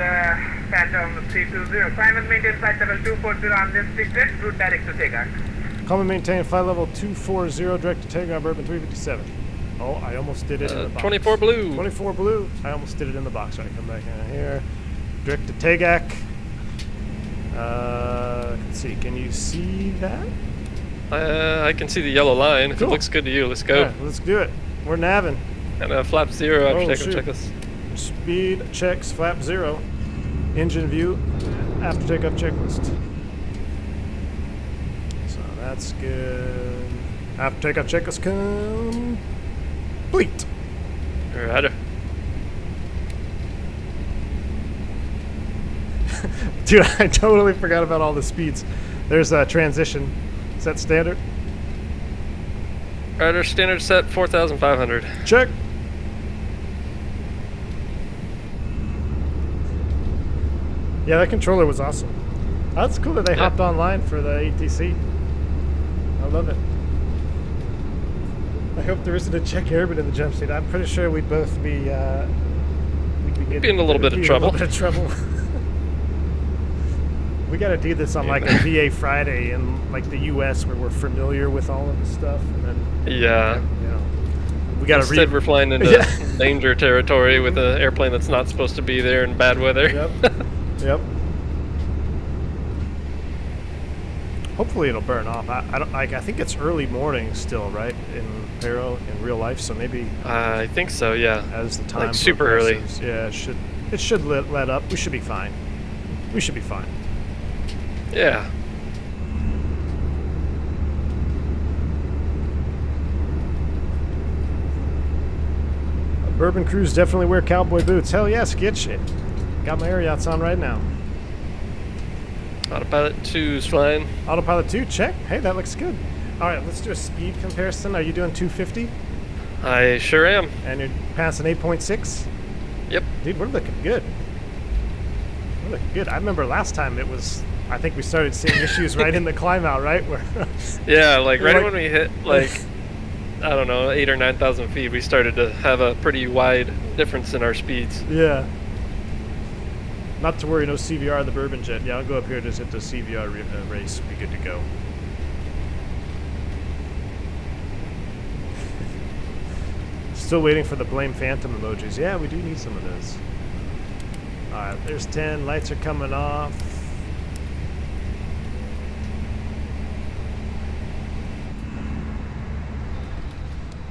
Phantom 320. Climb and maintain flight level 240 unrestricted, route direct to Takeoff. Climb and maintain flight level 240, direct to Takeoff, Bourbon 357. Oh, I almost did it in the box. 24 blue. 24 blue. I almost did it in the box. All right, come back in here. Direct to Tagak. Let's see. Can you see that? I can see the yellow line. If Cool. it looks good to you, let's go. Yeah, let's do it. We're navving. And flap 0 after takeoff shoot. checklist. Speed checks, flap 0. Engine view, after takeoff checklist. So that's good. After takeoff checklist complete. Righto. Dude, I totally forgot about all the speeds. There's a transition. Is that standard? Rider standard set 4,500. Check. Yeah, that controller was awesome. That's cool that they hopped online for the ATC. I love it. I hope there isn't a Czech airman in the jump seat. I'm pretty sure we'd both be We'd be in a little bit of trouble. We got to do this on like a VA Friday in like the U.S. where we're familiar with all of the stuff, and then Yeah. you know, we got to Instead, we're flying into danger territory with an airplane that's not supposed to be there in bad weather. Yep. Yep. Hopefully it'll burn off. I think it's early morning still, right, in Paro in real life. So maybe I think so. Yeah. as the time Like super early. progresses, yeah, it should let up. We should be fine. We should be fine. Yeah. Bourbon crews definitely wear cowboy boots. Hell yes, get shit. Got my air yachts on right now. Autopilot 2's flying. Autopilot 2, check. Hey, that looks good. All right, let's do a speed comparison. Are you doing 250? I sure am. And you're passing 8.6? Yep. Dude, we're looking good. We're looking good. I remember last time it was, I think we started seeing issues right in the climb out, right? Where Yeah, like right Like- when we hit like I don't know 8,000 or 9,000 feet, we started to have a pretty wide difference in our speeds. Yeah. Not to worry, no CVR the Bourbon jet. Yeah, I'll go up here, just hit the CVR race. Be good to go. Still waiting for the blame phantom emojis. Yeah, we do need some of those. Alright, there's 10. Lights are coming off.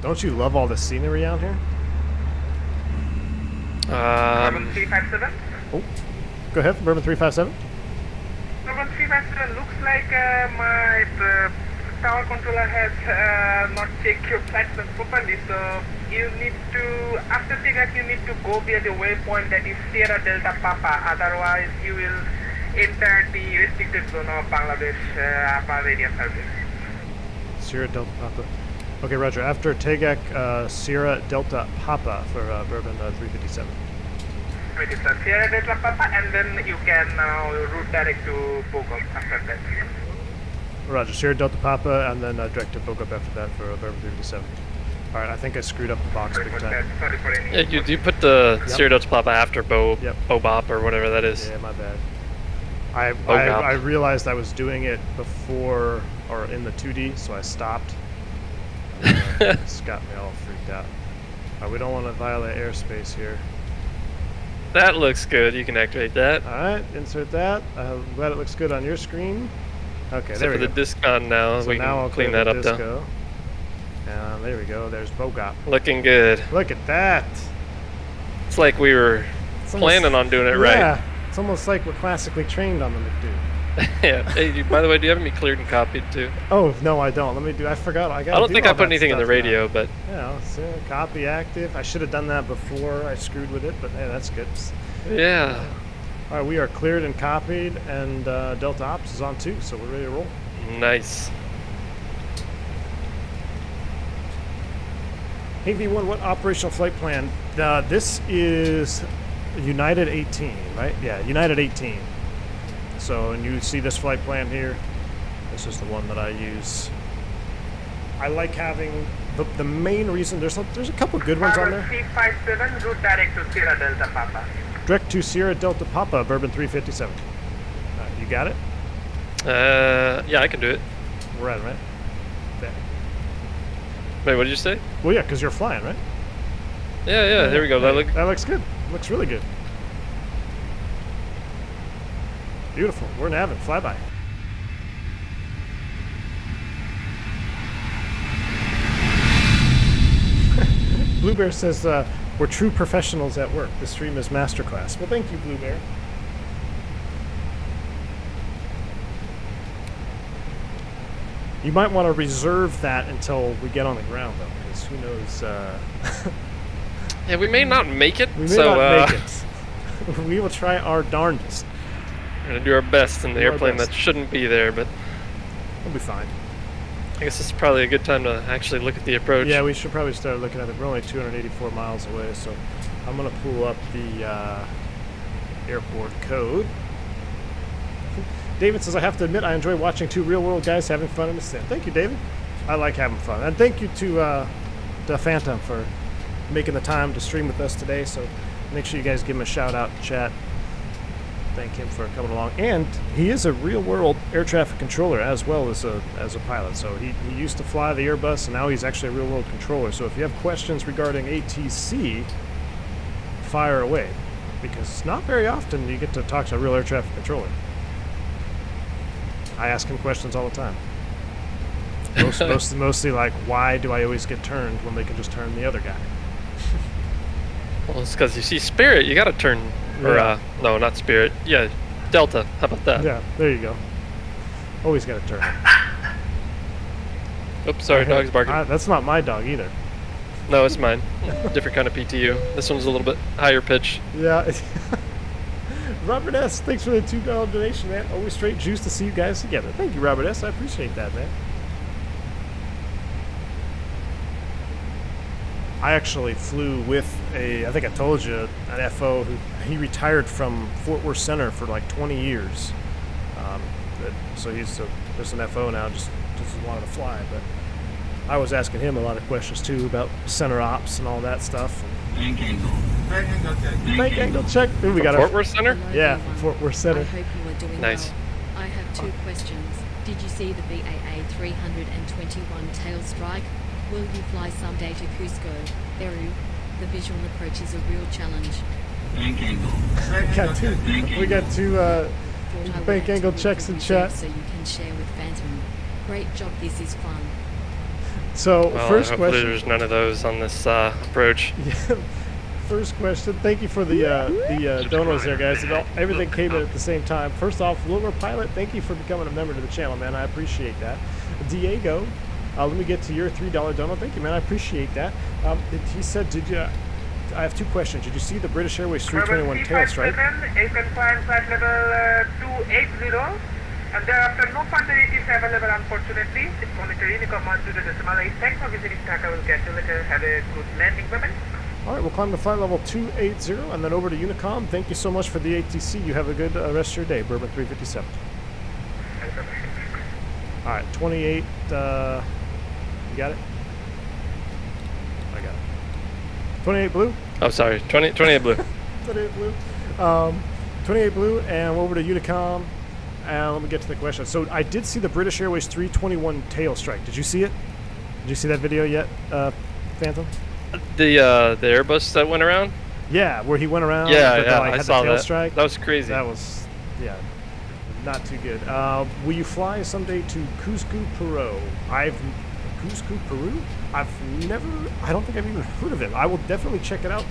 Don't you love all the scenery out here? Bourbon 357. Oh, go ahead, Bourbon 357. Bourbon 357 looks like my tower controller has not checked your flight plan properly, so you need to, after takeoff, you need to go via the waypoint that is Sierra Delta Papa, otherwise you will enter the restricted zone of Bangladesh upper area service. Sierra Delta Papa. Okay, Roger. After Takeoff, Sierra Delta Papa for Bourbon 357. It is Sierra Delta Papa, and then you can now route direct to Bogom after that. Roger. Sierra Delta Papa, and then direct to Bogop after that for Bourbon 357. All right, I think I screwed up the box big time. Sorry for any. Yeah, you put the Sierra Delta Papa after Bobop or whatever that is. Yeah, my bad. I realized I was doing it before or in the 2D, so I stopped. It's got me all freaked out. We don't want to violate airspace here. That looks good. You can activate that. All right, insert that. I'm glad it looks good on your screen. Okay, Except there we for go. the disc on now. So We now I'll can clean clear that the up though. disco. And there we go. There's Bogop. Looking good. Look at that. It's like we were It's almost- planning on doing it Yeah, it's almost like we're classically trained on the McDo. right. Yeah. Hey, by the way, do you have me cleared and copied too? Oh no, I don't. Let me do. I forgot. I got. I don't think I put anything in the radio, but Yeah, so copy active. I should have done that before I screwed with it, but hey, that's good. yeah. All right, we are cleared and copied, and Delta Ops is on too, so we're ready to roll. Nice. Hey V1, what operational flight plan? This is United 18, right? Yeah, United 18. So, and you see this flight plan here. This is the one that I use. I like having the main reason. There's a couple good ones on there. 357 route direct to Sierra Delta Papa. Direct to Sierra Delta Papa, Bourbon 357. You got it? Yeah, I can do it. We're at it, right? There. Wait, what did you say? Well, yeah, because you're flying, right? Yeah, there we go. That looks good. Looks really good. Beautiful. We're navin'. Flyby. Blue Bear says, we're true professionals at work. The stream is masterclass. Well, thank you, Blue Bear. You might want to reserve that until we get on the ground, though, because who knows... Yeah, we may not make it. we may so, not make it. We will try our darndest. We're gonna do our best in the Do our airplane best. that shouldn't be there, but We'll be fine. I guess this is probably a good time to actually look at the approach. Yeah, we should probably start looking at it. We're only 284 miles away, so I'm going to pull up the airport code. David says, I have to admit, I enjoy watching two real-world guys having fun in the sim. Thank you, David. I like having fun. And thank you to Phantom for making the time to stream with us today, so make sure you guys give him a shout-out in chat. Thank him for coming along. And he is a real-world air traffic controller as well as a pilot. So he used to fly the Airbus, and now he's actually a real-world controller. So if you have questions regarding ATC, fire away, because not very often you get to talk to a real air traffic controller. I ask him questions all the time. Mostly like, why do I always get turned when they can just turn the other guy? Well, it's because you see Spirit, you gotta turn. Or, Yeah. no, not Spirit. Yeah, Delta. How about that? Yeah, there you go. Always got to turn it. Oops, sorry, dog's barking. That's not my dog either. No, it's mine. Different kind of PTU. This one's a little bit higher pitch. Yeah. Robert S., thanks for the $2 donation, man. Always straight juice to see you guys together. Thank you, Robert S. I appreciate that, man. I actually flew with I think I told you, an FO he retired from Fort Worth Center for like 20 years. So he's just an FO now, just wanted to fly. But I was asking him a lot of questions too about center ops and all that stuff. Bank angle. Bank angle check. Ooh, we got Fort Worth Center? Yeah, from Fort Worth Center. I hope you are doing Nice. well. I have two questions. Did you see the BAA 321 tail strike? Will you fly someday to Cusco, Peru? The visual approach is a real challenge. Bank angle. We got two Thought I would bank add angle to the checks in reserve chat. so you can share with Phantom. Great job, this is fun. So Well, first hopefully question. there's none of those on this approach. Yeah, first question. Thank you for the donos there, guys. Everything came in at the same time. First off, Lower Pilot, thank you for becoming a member to the channel, man. I appreciate that. Diego, let me get to your $3 dono. Thank you, man. I appreciate that. He said, did you? I have two questions. Did you see the British Airways 321 tail strike? You can find flight level 280, and thereafter no facilities available, unfortunately. It's monitoring, command to the decimal 8. Thanks for visiting TACA. We'll catch you later. Have a good landing, women. All right, we'll climb to flight level 280 and then over to Unicom. Thank you so much for the ATC. You have a good rest of your day, Bourbon 357. All right, 28. You got it? I got it. 28 blue. Oh, sorry, 28 blue. 28 blue. 28 blue, and we're over to Unicom. And let me get to the question. So I did see the British Airways 321 tail strike. Did you see it? Did you see that video yet, Phantom? The Airbus that went around? Yeah, where he went around. Yeah, but yeah, like, I had saw the tail that. strike. That was crazy. That was, yeah, not too good. Will you fly someday to Cusco, Peru? Cusco, Peru? I don't think I've even heard of it. I will definitely check it out.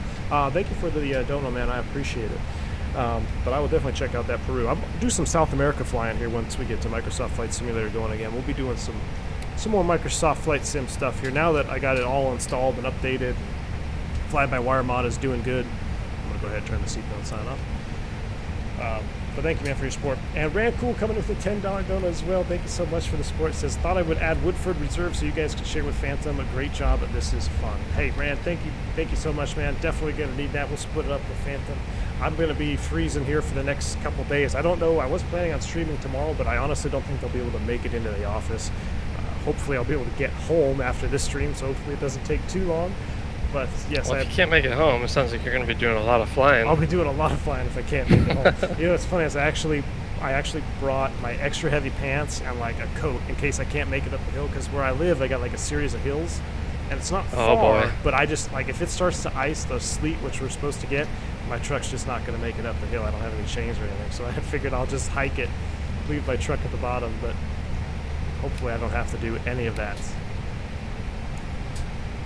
Thank you for the dono, man. I appreciate it. But I will definitely check out that Peru. I'll do some South America flying here once we get to Microsoft Flight Simulator going again. We'll be doing some more Microsoft Flight Sim stuff here. Now that I got it all installed and updated, fly-by-wire mod is doing good. I'm going to go ahead and turn the seatbelt sign off. But thank you, man, for your support. And Rancool coming with a $10 dono as well. Thank you so much for the support. It says, thought I would add Woodford Reserve so you guys could share with Phantom. A great job, but this is fun. Hey, Rand, thank you so much, man. Definitely going to need that. We'll split it up with Phantom. I'm going to be freezing here for the next couple days. I don't know. I was planning on streaming tomorrow, but I honestly don't think they'll be able to make it into the office. Hopefully, I'll be able to get home after this stream, so hopefully it doesn't take too long. But yes, well, if you can't make it home, it sounds like you're going to be doing a lot of flying. I'll be doing a lot of flying if I can't make it home. You know, what's funny is I actually brought my extra heavy pants and like a coat in case I can't make it up the hill, because where I live, I got like a series of hills, and it's not far. Boy. But I just like if it starts to ice, the sleet, which we're supposed to get, my truck's just not going to make it up the hill. I don't have any chains or anything, so I figured I'll just hike it, leave my truck at the bottom. But hopefully, I don't have to do any of that.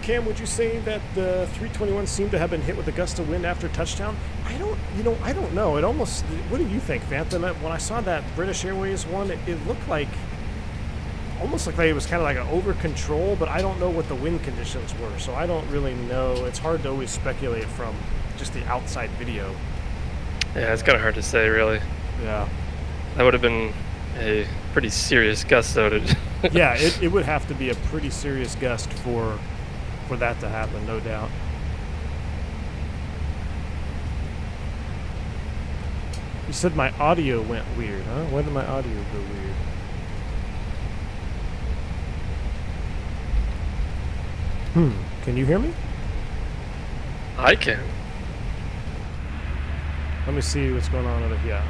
Cam, would you say that the 321 seemed to have been hit with a gust of wind after touchdown? I don't know. It almost. What do you think, Phantom? When I saw that British Airways one, it looked like almost like it was kind of like an over control, but I don't know what the wind conditions were, so I don't really know. It's hard to always speculate from just the outside video. Yeah, it's kind of hard to say, really. Yeah. That would have been a pretty serious gust, though. Yeah, it would have to be a pretty serious gust for that to happen, no doubt. You said my audio went weird, huh? When did my audio go weird? Can you hear me? I can. Let me see what's going on over here.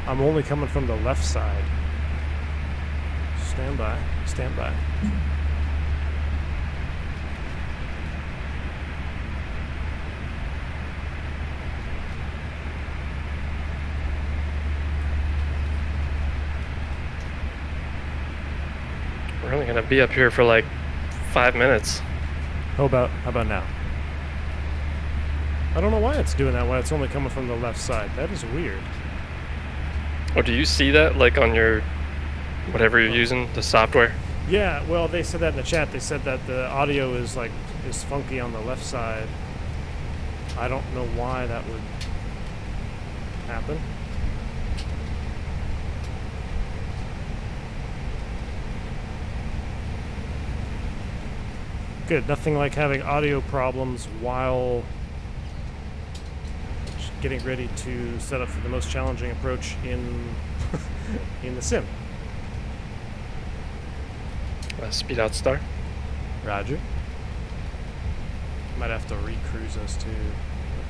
I'm only coming from the left side. Stand by. Stand by. We're only going to be up here for like 5 minutes. How about now? I don't know why it's doing that, why it's only coming from the left side. That is weird. Or do you see that, like, on your, whatever you're using, the software? Yeah, well, they said that in the chat. They said that the audio is funky on the left side. I don't know why that would happen. Good, nothing like having audio problems while getting ready to set up for the most challenging approach in in the sim. Speed out star. Roger. Might have to re-cruise us to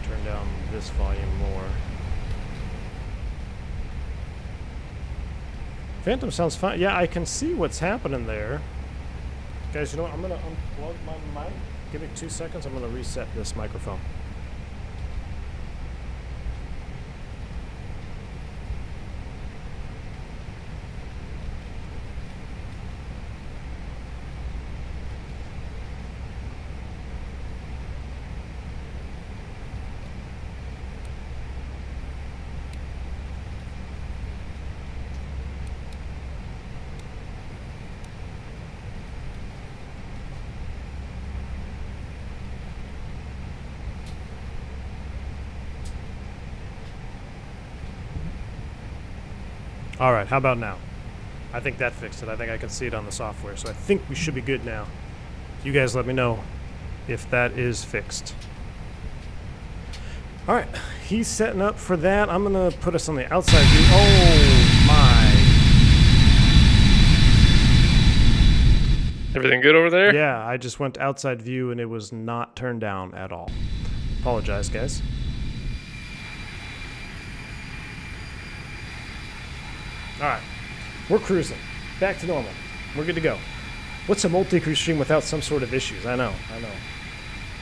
turn down this volume more. Phantom sounds fine. Yeah, I can see what's happening there. Guys, you know what? I'm going to unplug my mic. Give me 2 seconds. I'm going to reset this microphone. All right, how about now? I think that fixed it. I think I can see it on the software, so I think we should be good now. You guys let me know if that is fixed. All right, he's setting up for that. I'm gonna put us on the outside view. Oh my. Everything good over there? Yeah, I just went to outside view and it was not turned down at all. Apologize, guys. All right, we're cruising. Back to normal. We're good to go. What's a multi-cruise stream without some sort of issues? I know.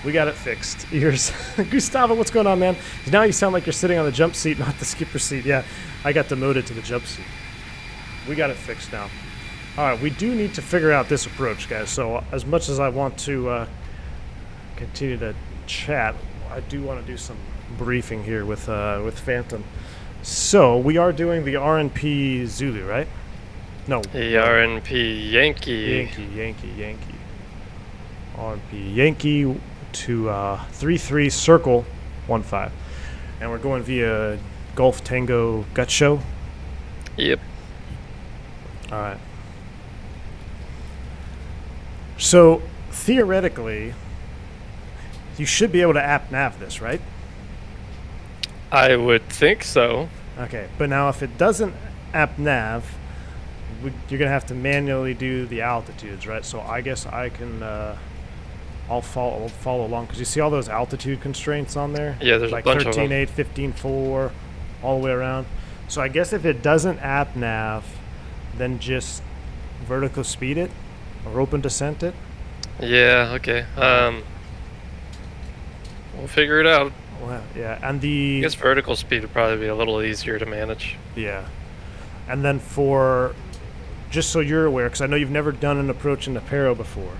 We got it fixed. Ears. Gustavo, what's going on, man? Now you sound like you're sitting on the jump seat, not the skipper seat. Yeah, I got demoted to the jump seat. We got it fixed now. All right, we do need to figure out this approach, guys. So as much as I want to continue to chat, I do want to do some briefing here with Phantom. So we are doing the RNP Zulu, right? No. The RNP Yankee. Yankee. RNP Yankee to 33 Circle 15. And we're going via Golf Tango Gut Show. Yep. All right. So theoretically, you should be able to app nav this, right? I would think so. Okay, but now if it doesn't app nav, you're gonna have to manually do the altitudes, right? So I guess I can, I'll follow along because you see all those altitude constraints on there. Yeah, there's like a bunch of them. 13.8, 15.4, all the way around. So I guess if it doesn't app nav, then just vertical speed it or open descent it. Yeah. Okay. We'll figure it out. Well, yeah, and I guess vertical speed would probably be a little easier to manage. Yeah, and then for, just so you're aware, because I know you've never done an approach in the Paro before.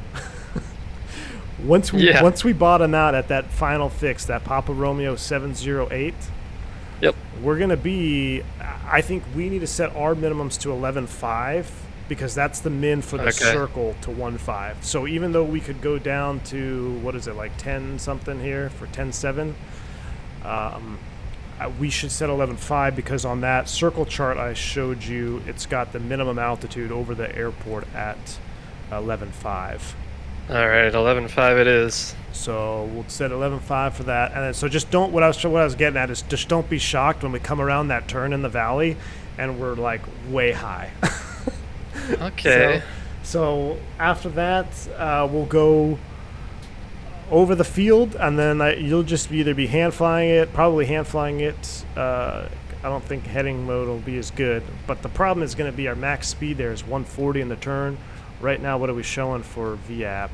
Once we bottom out at that final fix, that Papa Romeo 708. Yep. We're gonna be. I think we need to set our minimums to 11.5 because that's the min for the circle to 1.5. So even though we could go down to what is it, like 10 something here for 10.7. We should set 11.5 because on that circle chart I showed you, it's got the minimum altitude over the airport at 11.5. All right, 11.5 it is. So we'll set 11.5 for that, and then, so just don't. What I was getting at is just don't be shocked when we come around that turn in the valley, and we're like way high. Okay. So after that, we'll go over the field, and then you'll just either be hand flying it, probably hand flying it. I don't think heading mode will be as good, but the problem is going to be our max speed there is 140 in the turn. Right now, what are we showing for VAP?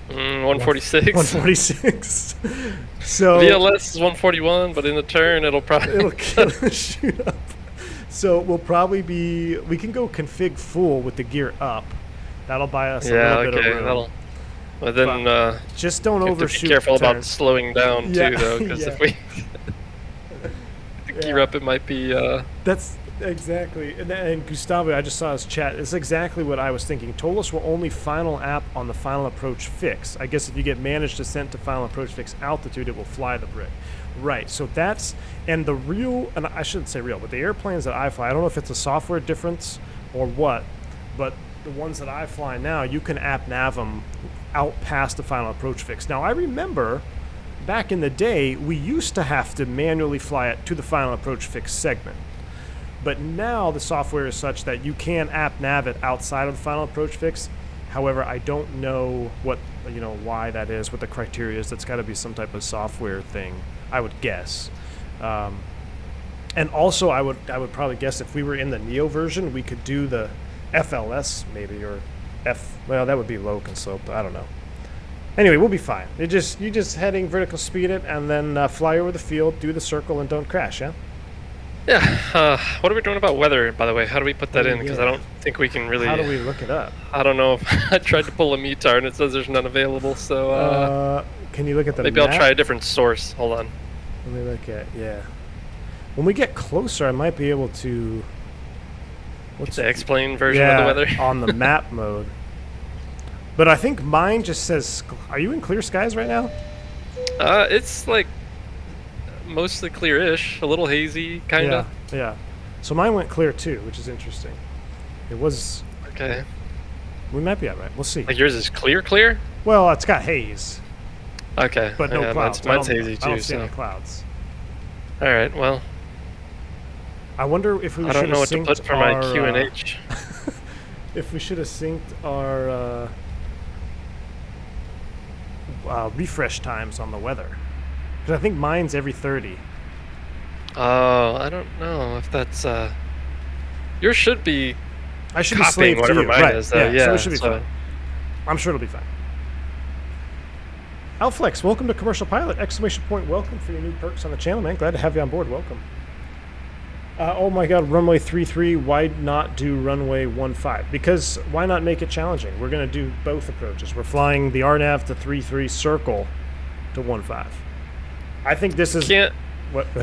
146. 146. So VLS is 141, but in the turn it'll probably shoot up. So we'll probably be. We can go config full with the gear up. That'll buy us a little bit of room. But then just don't overshoot. Be careful the turn. about slowing down too, though, because if we the gear up, it might be. That's exactly. And Gustavo, I just saw his chat. It's exactly what I was thinking. Tolos will only final app on the final approach fix. I guess if you get managed descent to final approach fix altitude, it will fly the brick. Right. So that's and the real. And I shouldn't say real, but the airplanes that I fly, I don't know if it's a software difference or what, but the ones that I fly now, you can app nav them out past the final approach fix. Now I remember back in the day we used to have to manually fly it to the final approach fix segment, but now the software is such that you can app nav it outside of the final approach fix. However, I don't know what why that is, what the criteria is. That's got to be some type of software thing, I would guess. And also, I would probably guess if we were in the Neo version, we could do the FLS maybe, or well, that would be low conslope. I don't know. Anyway, we'll be fine. You just heading vertical speed it, and then fly over the field, do the circle, and don't crash. Yeah. Yeah. What are we doing about weather, by the way? How do we put that in? Because yeah. I don't think we can really. How do we look it up? I don't know. I tried to pull a METAR and it says there's none available. So can you look at the maybe map? I'll try a different source. Hold on. Let me look at When we get closer, I might be able to. What's the explain version of the weather? On the map mode. But I think mine just says. Are you in clear skies right now? It's like mostly clearish, a little hazy, kind of. Yeah. So mine went clear too, which is interesting. It was. Okay. We might be all right. We'll see. Like yours is clear? Well, it's got haze. Okay. But no clouds. Mine's hazy too. I don't see any clouds. All right. Well. I wonder if we should have synced I don't know what to put for my QNH. If we should have synced our refresh times on the weather. Because I think mine's every 30. Oh, I don't know if that's... Yours should be I should be copying slave whatever to you. mine Right. is. So it should be so fine. I'm sure it'll be fine. Alflex, welcome to Commercial Pilot! ! Welcome for your new perks on the channel, man. Glad to have you on board. Welcome. Oh my god, runway 33, why not do runway 15? Because why not make it challenging? We're going to do both approaches. We're flying the RNAV to 33 circle to 15. I think this is... You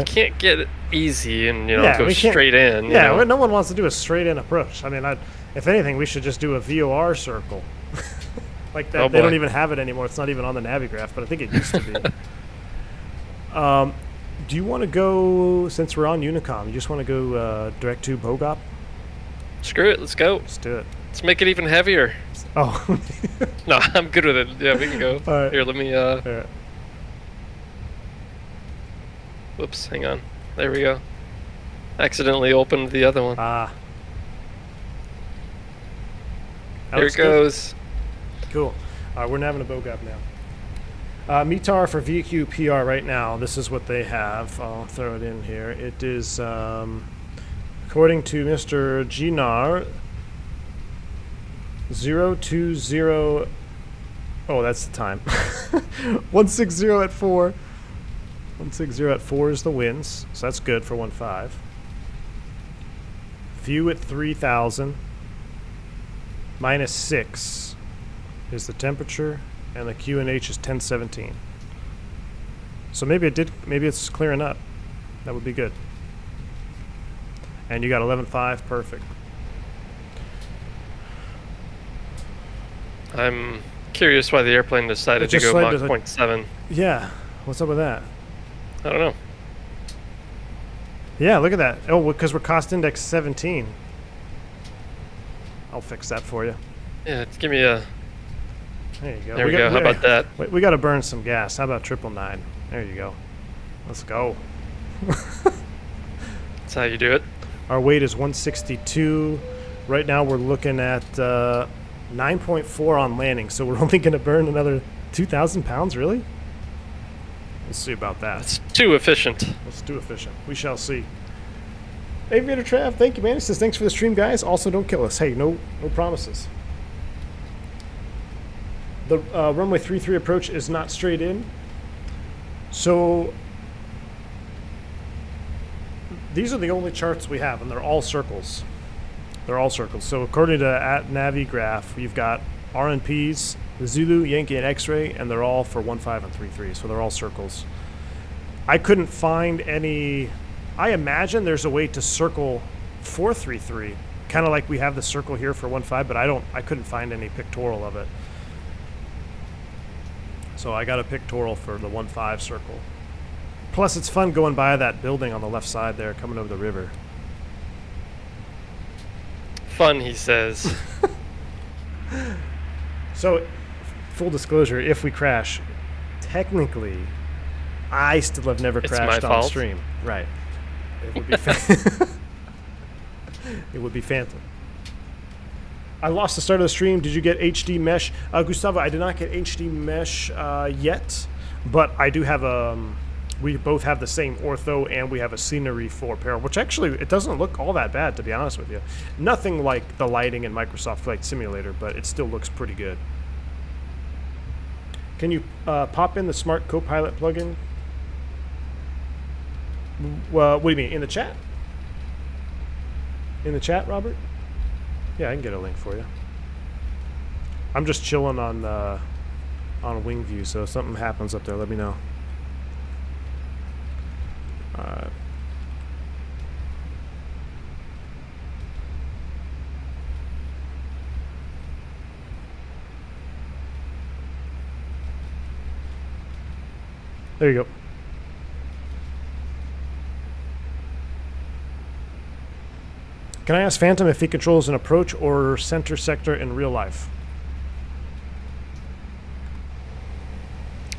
can't get it easy and, go straight in. Yeah, no one wants to do a straight in approach. I mean, if anything, we should just do a VOR circle. Like that. They don't even have it anymore. It's not even on the Navigraph, but I think it used to be. Do you want to go, since we're on Unicom, you just want to go direct to Bogop? Screw it, let's go. Let's do it. Let's make it even heavier. Oh. No, I'm good with it. Yeah, we can go. All right. Here, let me... All right. Whoops, hang on. There we go. Accidentally opened the other one. Ah. Here it goes. Cool. We're naviging to Bogop now. METAR for VQ PR right now. This is what they have. I'll throw it in here. It is, according to Mr. Ginar, 020. Oh, that's the time. 160 at 4. 160 at 4 is the winds, so that's good for 15. View at 3,000. -6 is the temperature, and the QNH is 1017. So maybe it's clearing up. That would be good. And you got 11.5, perfect. I'm curious why the airplane decided to go Mach 0.7. Yeah, what's up with that? I don't know. Yeah, look at that. Oh, because we're cost index 17. I'll fix that for you. Yeah, give me a... There you go. There we go. How about that? We got to burn some gas. How about 999? There you go. Let's go. That's how you do it. Our weight is 162. Right now we're looking at 9.4 on landing, so we're only going to burn another 2,000 pounds, really? We'll see about that. It's too efficient. It's too efficient. We shall see. Aviator Trav, thank you, man. He says, thanks for the stream, guys. Also, don't kill us. Hey, no promises. The runway 33 approach is not straight in. So these are the only charts we have, and they're all circles. They're all circles. So according to @Navigraph, we've got RNPs, the Zulu, Yankee, and X-ray, and they're all for 15 and 33. So they're all circles. I couldn't find any. I imagine there's a way to circle 433, kind of like we have the circle here for 15, but I couldn't find any pictorial of it. So I got a pictorial for the 15 circle. Plus, it's fun going by that building on the left side there, coming over the river. Fun, he says. So, full disclosure, if we crash, technically, I still have never crashed on stream. Right. It would be it would be phantom. I lost the start of the stream. Did you get HD mesh? Gustavo, I did not get HD mesh yet, but I do have we both have the same ortho and we have a scenery for Paro, which actually it doesn't look all that bad, to be honest with you. Nothing like the lighting in Microsoft Flight Simulator, but it still looks pretty good. Can you pop in the Smart Copilot plugin? What do you mean, in the chat? In the chat, Robert? Yeah, I can get a link for you. I'm just chilling on WingView, so if something happens up there, let me know. There you go. Can I ask Phantom if he controls an approach or center sector in real life?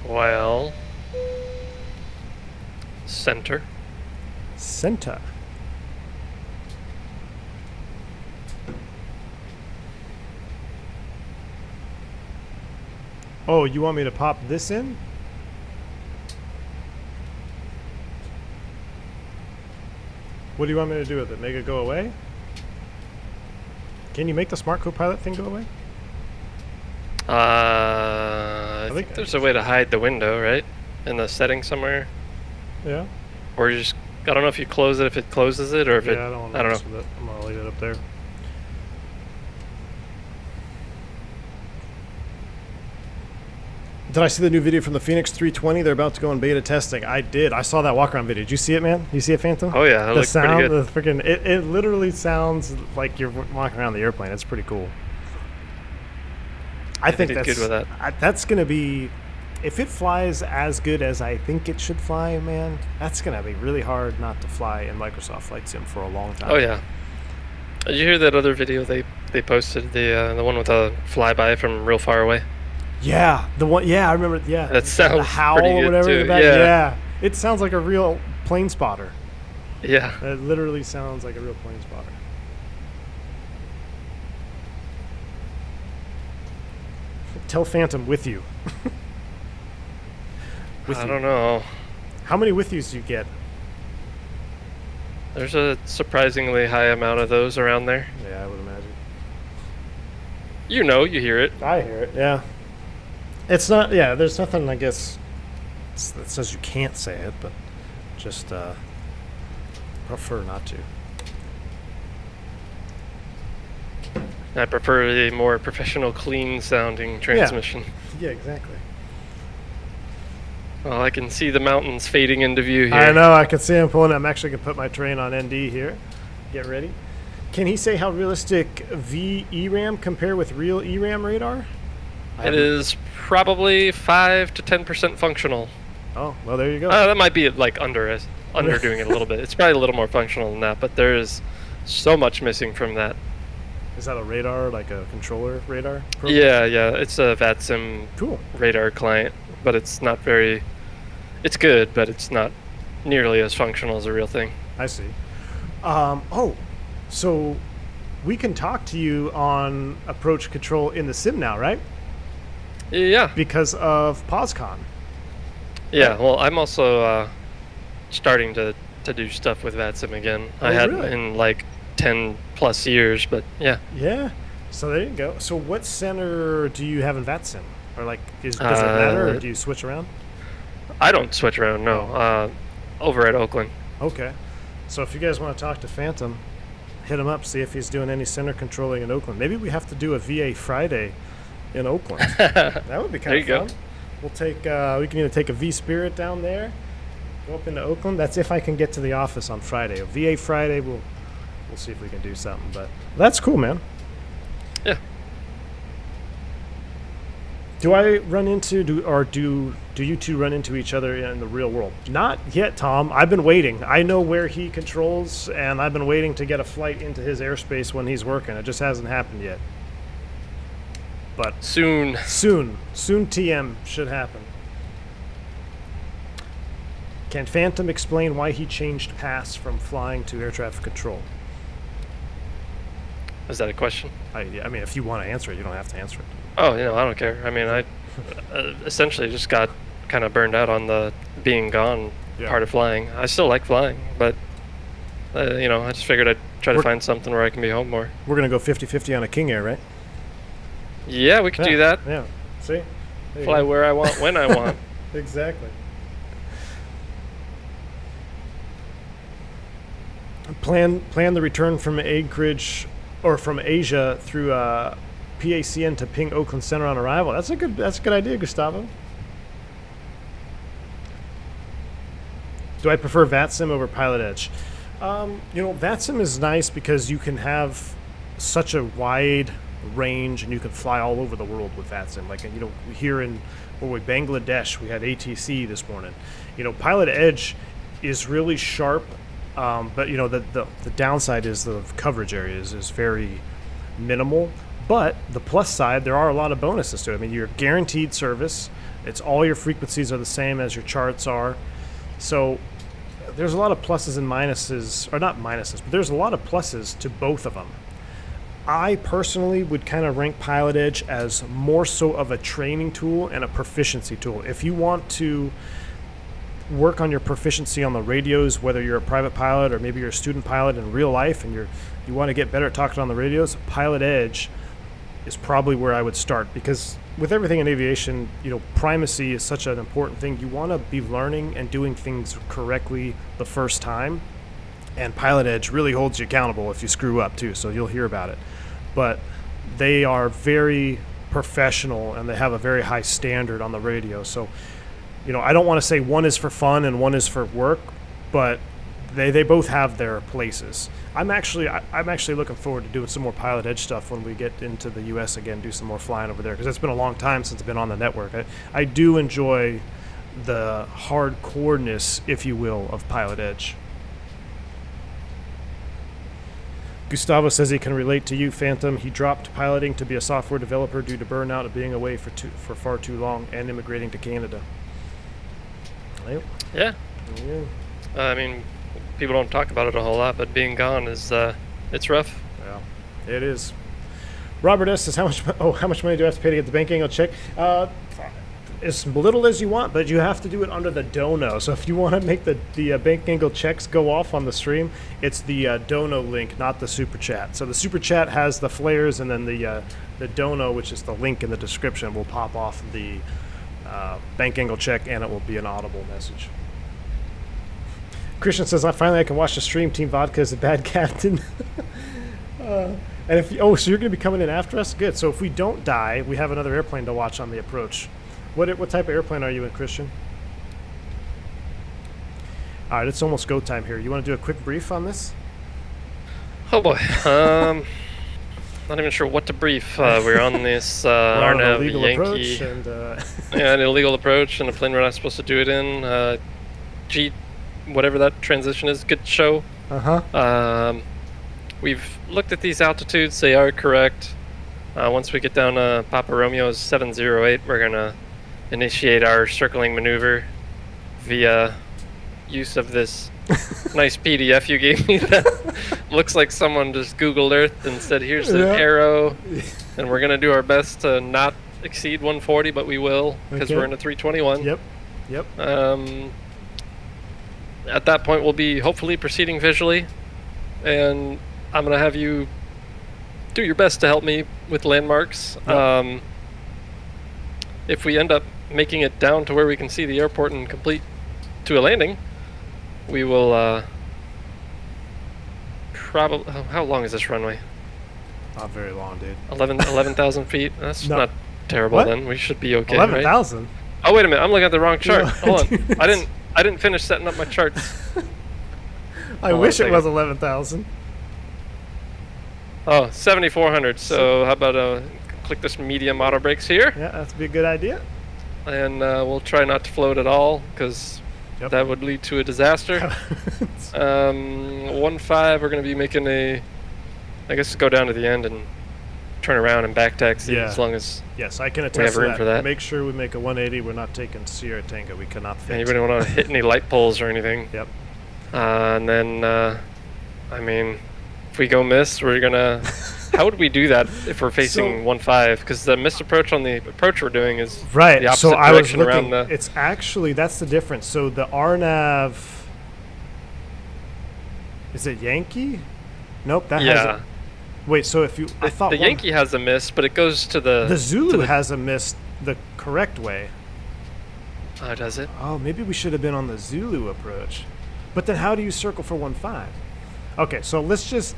Well, center. Center. Oh, you want me to pop this in? What do you want me to do with it? Make it go away? Can you make the Smart Copilot thing go away? I think there's a way to hide the window, right? In the settings somewhere. Yeah. Or you just, I don't know if you close it, if it closes it, or if Yeah, it, I don't want I to don't mess know. with it. I'm gonna leave it up there. Did I see the new video from the Phoenix 320? They're about to go in beta testing. I did. I saw that walk-around video. Did you see it, man? You see it, Phantom? Oh yeah, it The looks pretty sound, good. the freaking, it literally sounds like you're walking around the airplane. It's pretty cool. I think did that's good with that. That's gonna be, if it flies as good as I think it should fly, man, that's gonna be really hard not to fly in Microsoft Flight Sim for a long time. Oh yeah. Did you hear that other video they posted, the one with a flyby from real far away? Yeah, the one. Yeah, I remember. Yeah, That sounds the howl pretty or good, whatever. too. In the back. Yeah. Yeah, it sounds like a real plane spotter. Yeah. It literally sounds like a real plane spotter. Tell Phantom with you. I don't know. How many with yous do you get? There's a surprisingly high amount of those around there. Yeah, I would imagine. You know, you hear it. I hear it. Yeah. It's not. Yeah, there's nothing. I guess that says you can't say it, but just prefer not to. I prefer the more professional, clean-sounding transmission. Yeah, exactly. Well, I can see the mountains fading into view here. I know. I can see him pulling. I'm actually gonna put my train on ND here. Get ready. Can he say how realistic VERAM compare with real ERAM radar? It is probably 5 to 10% functional. Oh, well, there you go. That might be like underdoing it a little bit. It's probably a little more functional than that, but there is so much missing from that. Is that a radar, like a controller radar program? Yeah, it's a VATSIM Cool. radar client, but it's not very. It's good, but it's not nearly as functional as a real thing. I see. Oh, so we can talk to you on approach control in the sim now, right? Yeah, Because of POSCON. yeah. Well, I'm also starting to do stuff with VATSIM again. Oh, I hadn't really? in like 10 plus years, but yeah. Yeah. So there you go. So what center do you have in VATSIM? Or like, does it matter, or do you switch around? I don't switch around. No, over at Oakland. Okay. So if you guys want to talk to Phantom, hit him up, see if he's doing any center controlling in Oakland. Maybe we have to do a VA Friday in Oakland. That would be kind of There fun. you go. We'll take, we can either take a V Spirit down there, go up into Oakland. That's if I can get to the office on Friday. A VA Friday, we'll see if we can do something. But that's cool, man. Yeah. Do I run into, do you two run into each other in the real world? Not yet, Tom. I've been waiting. I know where he controls, and I've been waiting to get a flight into his airspace when he's working. It just hasn't happened yet. But Soon. soon TM should happen. Can Phantom explain why he changed paths from flying to air traffic control? Is that a question? I mean, if you want to answer it, you don't have to answer it. Oh, I don't care. I mean, I essentially just got kind of burned out on the being gone part of flying. I still like flying, but you know, I just figured I'd try to find something where I can be home more. We're gonna go 50-50 on a King Air, right? Yeah, we could do that. Yeah. See? Fly where I want, when I want. Exactly. Plan the return from Anchorage or from Asia through PACN to ping Oakland Center on arrival. That's a good idea, Gustavo. Do I prefer VATSIM over PilotS? You know, VATSIM is nice because you can have such a wide range and you can fly all over the world with VATSIM. Like, you know, here in Bangladesh, we had ATC this morning. You know, PilotS is really sharp, but you know the downside is the coverage areas is very minimal. But the plus side, there are a lot of bonuses to it. I mean, you're guaranteed service. It's all your frequencies are the same as your charts are. So there's a lot of pluses and minuses, or not minuses, but there's a lot of pluses to both of them. I personally would kind of rank PilotS as more so of a training tool and a proficiency tool. If you want to work on your proficiency on the radios, whether you're a private pilot or maybe you're a student pilot in real life and you want to get better at talking on the radios, PilotS is probably where I would start, because with everything in aviation, you know, primacy is such an important thing. You want to be learning and doing things correctly the first time, and PilotS really holds you accountable if you screw up too, so you'll hear about it. But they are very professional and they have a very high standard on the radio. So, you know, I don't want to say one is for fun and one is for work, but they both have their places. I'm actually looking forward to doing some more PilotS stuff when we get into the U.S. again, do some more flying over there, because it's been a long time since I've been on the network. I do enjoy the hardcoreness, if you will, of PilotS. Gustavo says he can relate to you, Phantom. He dropped piloting to be a software developer due to burnout of being away for far too long and immigrating to Canada. Yeah. I mean, people don't talk about it a whole lot, but being gone is it's rough. Yeah, it is. Robert S says, how much money do I have to pay to get the bank angle check? As little as you want, but you have to do it under the dono. So if you want to make the bank angle checks go off on the stream, it's the dono link, not the super chat. So the super chat has the flares, and then the dono, which is the link in the description, will pop off the bank angle check, and it will be an audible message. Christian says, finally I can watch the stream. Team Vodka is a bad captain. And so you're going to be coming in after us? Good. So if we don't die, we have another airplane to watch on the approach. What type of airplane are you in, Christian? All right, it's almost go time here. You want to do a quick brief on this? Oh boy. Not even sure what to brief. We're on this RNAV Yankee. And, yeah, an illegal approach and a plane we're not supposed to do it in. G, whatever that transition is, good show. We've looked at these altitudes. They are correct. Once we get down to Papa Romeo's 708, we're going to initiate our circling maneuver via use of this nice PDF you gave me that looks like someone just Googled Earth and said, here's the arrow, and we're going to do our best to not exceed 140, but we will, because we're in a 321. Yep. At that point, we'll be hopefully proceeding visually, and I'm going to have you do your best to help me with landmarks. If we end up making it down to where we can see the airport and complete to a landing, we will probably... How long is this runway? Not very long, dude. 11,000 feet? That's not terrible. What? Then. We should be okay, 11,000? right? Oh, wait a minute. I'm looking at the wrong chart. Hold on. I didn't finish setting up my charts. I wish it was 11,000. Oh, 7,400. So how about click this medium auto brakes here? Yeah, that'd be a good idea. And we'll try not to float at all, because that would lead to a disaster. 1.5, we're going to be making I guess go down to the end and turn around and back taxi as long as yes, I can attest we have room to for that. Make sure we make a 180. We're not taking Sierra Tango. We cannot fit. And you wouldn't want to hit any light poles or anything. Yep. And then, I mean, if we go miss, we're going to How would we do that if we're facing 1.5? Because the missed approach on the approach we're doing is Right. the opposite So I was direction looking. around the. It's actually that's the difference. So the RNAV. Is it Yankee? Nope. That has. Yeah. Wait. So if you, I thought The one- Yankee has a miss, but it goes to the. the Zulu to the- has a miss the correct way. Oh, does it? Oh, maybe we should have been on the Zulu approach. But then how do you circle for 1.5? Okay, so let's just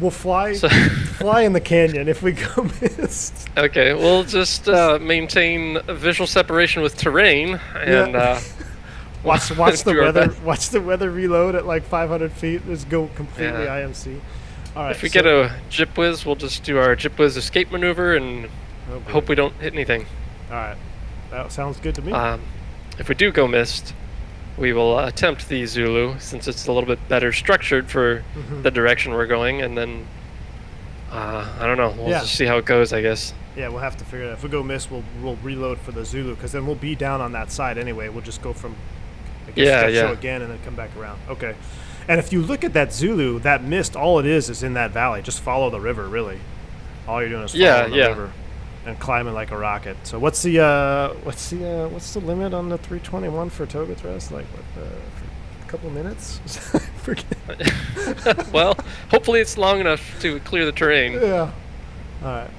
we'll fly fly in the canyon if we go missed. Okay, we'll just maintain visual separation with terrain and Watch the do our weather. best. Watch the weather reload at like 500 feet. Just go completely Yeah. IMC. All right. If we get a Jip Whiz, we'll just do our Jip Whiz escape maneuver and hope we don't hit anything. All right. That sounds good to me. If we do go missed, we will attempt the Zulu since it's a little bit better structured for the direction we're going, and then I don't know. We'll just see how it goes, I guess. Yeah, we'll have to figure it out. If we go miss, we'll reload for the Zulu because then we'll be down on that side anyway. We'll just go from I guess step show again and then come back around. Okay. And if you look at that Zulu, that mist, all it is in that valley. Just follow the river, really. All you're doing is following the river and climbing like a rocket. So what's the limit on the 321 for Toga thrust? Like what, a couple minutes? Forget. Well, hopefully it's long enough to clear the terrain. Yeah. All right.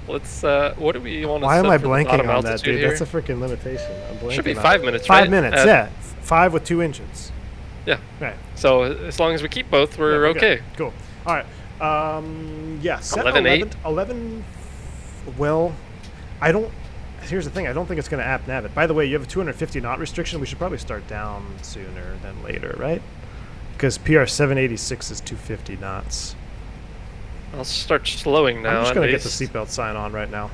Let's. What do we want to? Why am I set for the blanking bottom on that, altitude dude? here? That's a freaking limitation. I'm blanking. Should be on 5 it. minutes. 5 right? minutes. Yeah. 5 with 2 engines. Yeah. Right. So as long as we keep both, we're Yeah, okay. good. Cool. All right. Yeah. Set 11.8? 11. Well, I don't. Here's the thing. I don't think it's going to app nav it. By the way, you have a 250 knot restriction. We should probably start down sooner than later, right? Because PR 786 is 250 knots. I'll start slowing now. I'm just at going to get least. the seatbelt sign on right now.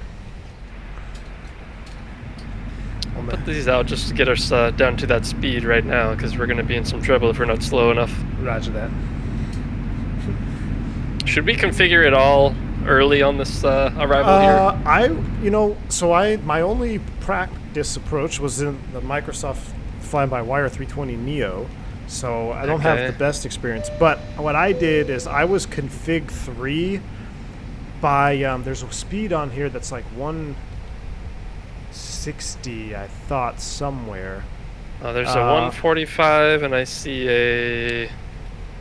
Put these out just to get us down to that speed right now, because we're going to be in some trouble if we're not slow enough. Roger that. Should we configure it all early on this arrival here? My only practice approach was in the Microsoft fly-by-wire 320 Neo, so I don't have the best experience. But what I did is I was config 3 by, there's a speed on here that's like 160, I thought, somewhere. Oh, there's a 145, and I see a...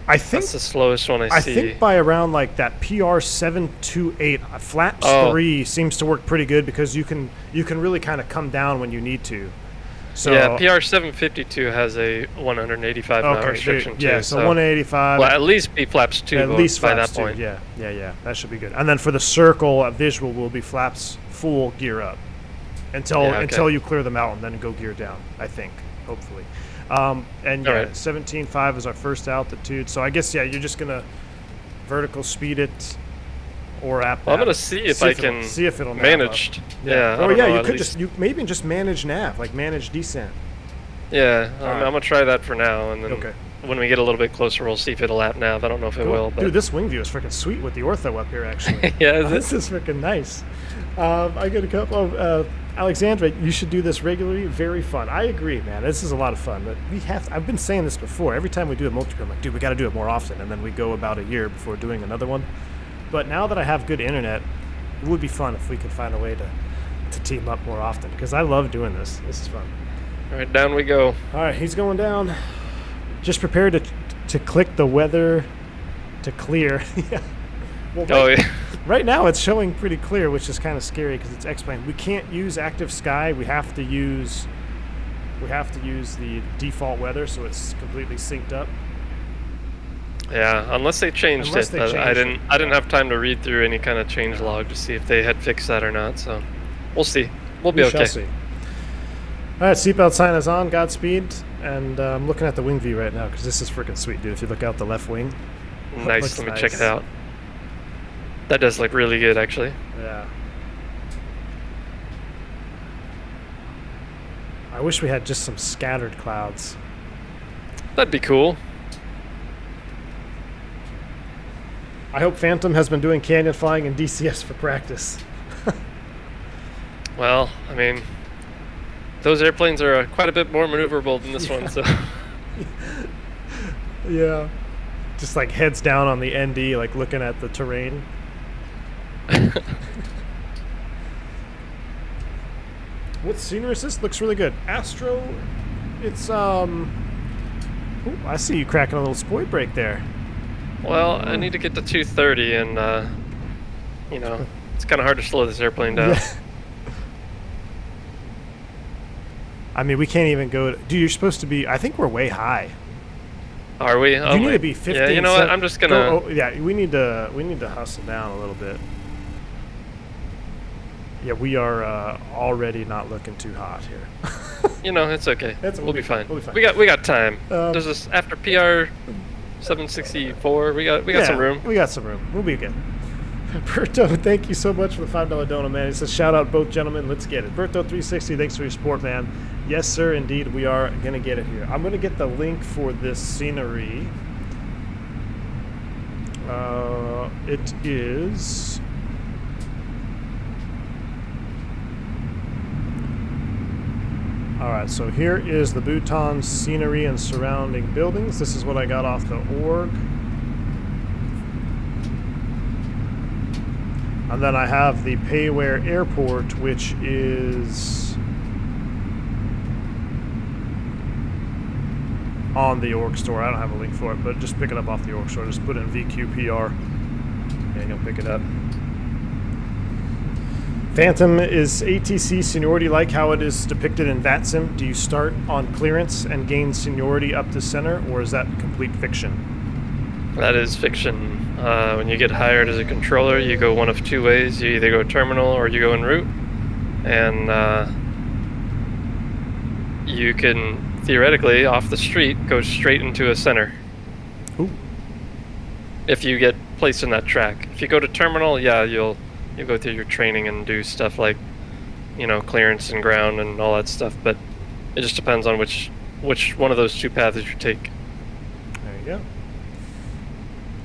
I think that's the slowest one I see. I think by around like that PR 728, flaps 3 seems to work pretty good because you can really kind of come down when you need to. So yeah, PR 752 has a 185 knot restriction too. Yeah, so 185. Well, at least be flaps 2 at least by flaps that point. 2. Yeah, that should be good. And then for the circle, visual will be flaps full gear up until you clear the mountain, then go gear down. I think, hopefully. And 17.5 is our first altitude. So I guess you're just gonna vertical speed it or app. Well, I'm gonna see if I can manage. You could just manage nav, like manage descent. Yeah, I'm gonna try that for now, and then when we get a little bit closer, we'll see if it'll app nav. I don't know if it will. But dude, this wing view is freaking sweet with the ortho up here, actually. Yeah, this is freaking nice. I got a couple of. Alexandra, you should do this regularly. Very fun. I agree, man. This is a lot of fun. But I've been saying this before. Every time we do a multi-crew, I'm like, dude, we got to do it more often. And then we go about a year before doing another one. But now that I have good internet, it would be fun if we could find a way to team up more often. Because I love doing this. This is fun. All right, down we go. All right, he's going down. Just prepare to click the weather to clear. Yeah. Well, right now it's showing pretty clear, which is kind of scary because it's X-plane. We can't use active sky. We have to use the default weather, so it's completely synced up. Yeah, unless they changed it. I didn't have time to read through any kind of change log to see if they had fixed that or not. So we'll see. We'll be okay. Shall see. All right, seatbelt sign is on. Godspeed. And I'm looking at the wing view right now because this is freaking sweet, dude. If you look out the left wing. Nice. Let me check it out. That does look really good, actually. Yeah. I wish we had just some scattered clouds. That'd be cool. I hope Phantom has been doing canyon flying in DCS for practice. Well, I mean, those airplanes are quite a bit more maneuverable than this one, so. Yeah. Just like heads down on the ND, like looking at the terrain. What scenery is this? Looks really good. Astro, it's ooh, I see you cracking a little spoil break there. Well, I need to get to 230, and you know, it's kind of hard to slow this airplane down. Yeah. I mean, we can't even go. Dude, you're supposed to be. I think we're way high. Are we? Oh, You need to be 15. Yeah, you know what? I'm just gonna. Yeah, we need to hustle down a little bit. Yeah, we are already not looking too hot here. You know, it's okay. We'll be fine. We'll be fine. We got time. Um, There's this after PR 764. We got some room. We got some room. We'll be good. Berto, thank you so much for the $5 donut, man. He says, shout out both gentlemen. Let's get it. Berto360, thanks for your support, man. Yes, sir, indeed. We are going to get it here. I'm going to get the link for this scenery. It is... Alright, so here is the Bhutan scenery and surrounding buildings. This is what I got off the org. And then I have the Payware Airport, which is on the org store. I don't have a link for it, but just pick it up off the org store. Just put in VQPR and you'll pick it up. Phantom, is ATC seniority like how it is depicted in VATSIM? Do you start on clearance and gain seniority up to center, or is that complete fiction? That is fiction. When you get hired as a controller, you go one of two ways. You either go terminal or you go en route. And you can, theoretically, off the street, go straight into a center. Ooh. If you get placed in that track. If you go to terminal, yeah, you'll go through your training and do stuff like, you know, clearance and ground and all that stuff. But it just depends on which one of those two paths you take. There you go.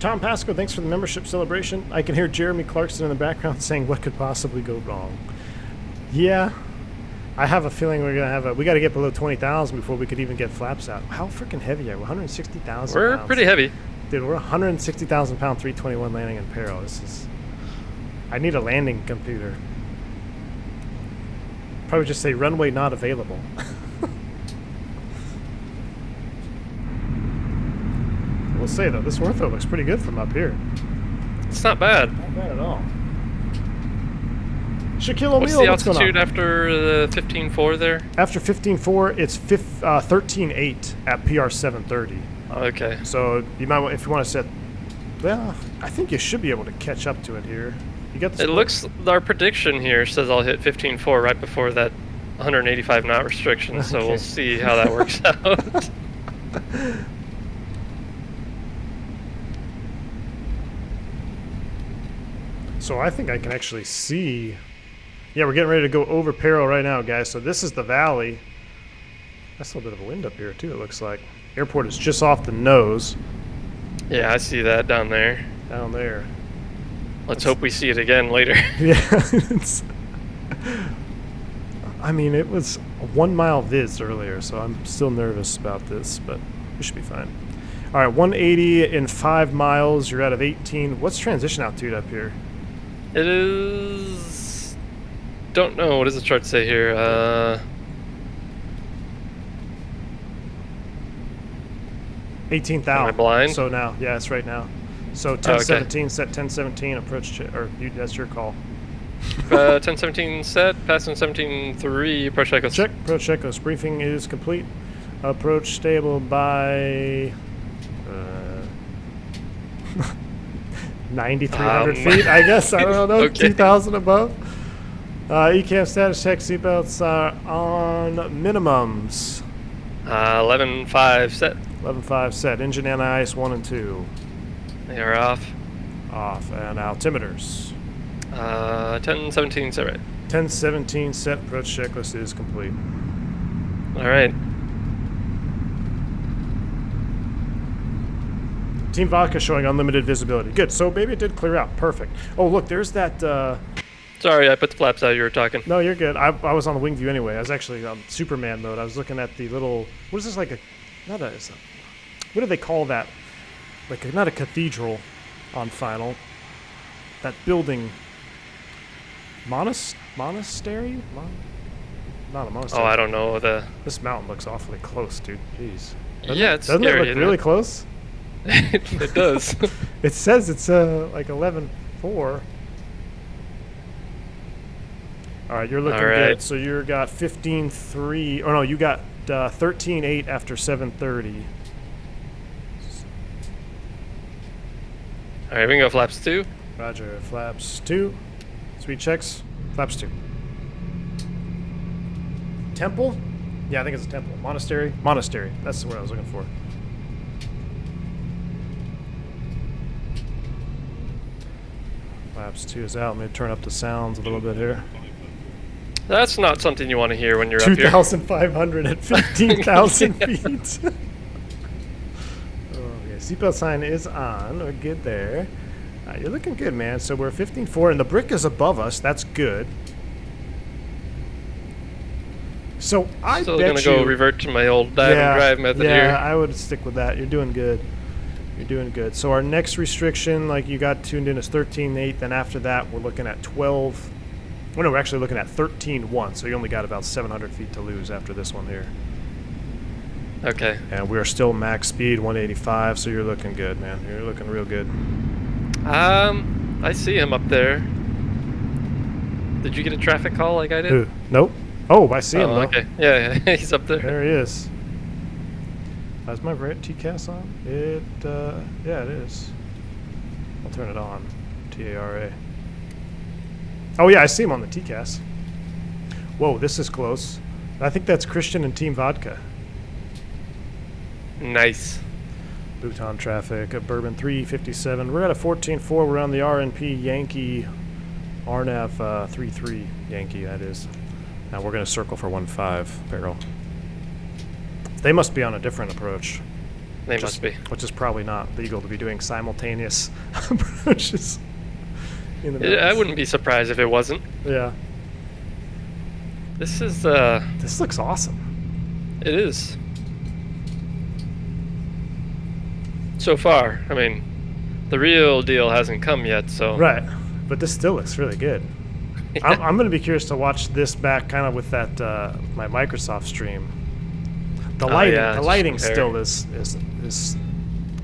Tom Pasco, thanks for the membership celebration. I can hear Jeremy Clarkson in the background saying, what could possibly go wrong? Yeah, I have a feeling we're going to have we got to get below 20,000 before we could even get flaps out. How freaking heavy are we? 160,000 We're pounds. pretty heavy. Dude, we're 160,000 pound 321 landing in Paro. This is... I need a landing computer. Probably just say runway not available. We'll say though, this ortho looks pretty good from up here. It's not bad. Not bad at all. Shaquille What's O'Neal, the what's going altitude on? after the 15.4 there? After 15.4, it's 13.8 at PR 730. Okay. So you might, if you want to set, well, I think you should be able to catch up to it here. You got the It looks, our prediction here says I'll hit 15.4 right before that 185 knot restriction, so Okay. we'll see how that works out. So I think I can actually see. Yeah, we're getting ready to go over Paro right now, guys. So this is the valley. That's a little bit of a wind up here too, it looks like. Airport is just off the nose Yeah, I see that down there. down there. Let's hope we see it again later. Yeah. I mean, it was a 1 mile viz earlier, so I'm still nervous about this, but we should be fine. All right, 180 in 5 miles. You're out of 18. What's transition altitude up here? It is... Don't know. What does the chart say here? 18,000. Am I blind? So now, yeah, it's right now. So Oh, 1017, set 1017, approach, or that's your call. 1017 set, passing 17.3, approach cycles. Check, approach checklist. Briefing is complete. Approach stable by 9,300 feet, I guess. I don't know, Okay. 2,000 above. ECAM status check, seatbelts are on minimums. 11.5 set. 11.5 set. Engine anti-ice 1 and 2. They are off. Off. And altimeters. 1017 set right. 1017 set. Approach checklist is complete. All right. Team Vodka showing unlimited visibility. Good. So maybe it did clear out. Perfect. Oh, look, there's that... Sorry, I put the flaps out. You were talking. No, you're good. I was on the wing view anyway. I was actually on Superman mode. I was looking at the little... What is this like a... Not a... What do they call that? like not a cathedral on final. That building, monastery? Not a monastery. Oh, I don't know. This mountain looks awfully close, dude. Jeez. It's Doesn't scary, it look isn't really it? close? It does. It says it's like 11.4. All right, you're looking All right. good. So you got 15.3. Oh no, you got 13.8 after 7:30. All right, we can go flaps 2. Roger. Flaps 2. Sweet checks. Flaps 2. Temple? Yeah, I think it's a temple. Monastery? Monastery. That's the word I was looking for. Flaps 2 is out. Let me turn up the sounds a little bit here. That's not something you want to hear when you're up here. 2,500 at 15,000 feet. Okay, seatbelt sign is on. We're good there. You're looking good, man. So we're 15.4, and the brick is above us. That's good. So I Still bet gonna go revert to my old dive and drive method here. Yeah, I would stick with that. You're doing good. You're doing good. So our next restriction, like you got tuned in, is 13.8. Then after that, we're looking at 12. Oh, no, we're actually looking at 13.1. So you only got about 700 feet to lose after this one here. Okay. And we're still max speed 185. So you're looking good, man. You're looking real good. I see him up there. Did you get a traffic call like I did? Who? Nope. Oh, I see him though. Okay. Yeah, he's up there. There he is. Is my TCAS on? Yeah, it is. I'll turn it on. TARA. Oh yeah, I see him on the TCAS. Whoa, this is close. I think that's Christian and Team Vodka. Nice. Bhutan traffic at Bourbon 357. We're at a 14.4. We're on the RNP Yankee RNAV 33 Yankee, that is. Now we're going to circle for 1.5 barrel. They must be on a different approach. They must be. Which is probably not legal to be doing simultaneous approaches. In the I wouldn't be surprised if it wasn't. Yeah. This is, This looks awesome. it is. So far, I mean, the real deal hasn't come yet, so. Right. But this still looks really good. I'm going to be curious to watch this back kind of with that my Microsoft stream. The lighting still is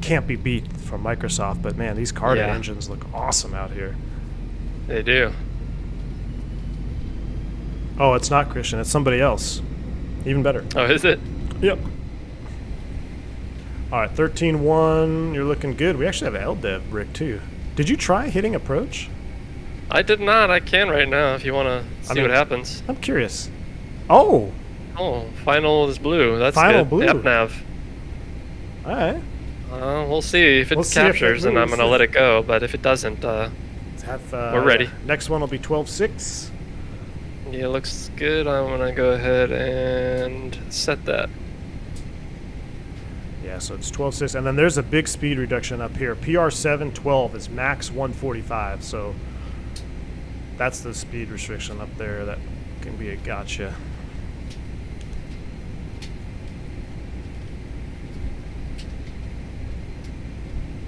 can't be beat from Microsoft, but man, these carded engines look awesome out here. They do. Oh, it's not Christian, it's somebody else. Even better. Oh, is it? Yep. All right, 13.1, you're looking good. We actually have an LDEV brick too. Did you try hitting approach? I did not. I can right now if you want to see what happens. I'm curious. Oh! Oh, final is blue. That's Final good. blue. Yep, nav. All right. We'll see if it captures, and I'm going to let it go. But if it doesn't, we're ready. Next one will be 12.6. Yeah, looks good. I'm going to go ahead and set that. Yeah, so it's 12.6. And then there's a big speed reduction up here. PR 712 is max 145. So that's the speed restriction up there. That can be a gotcha.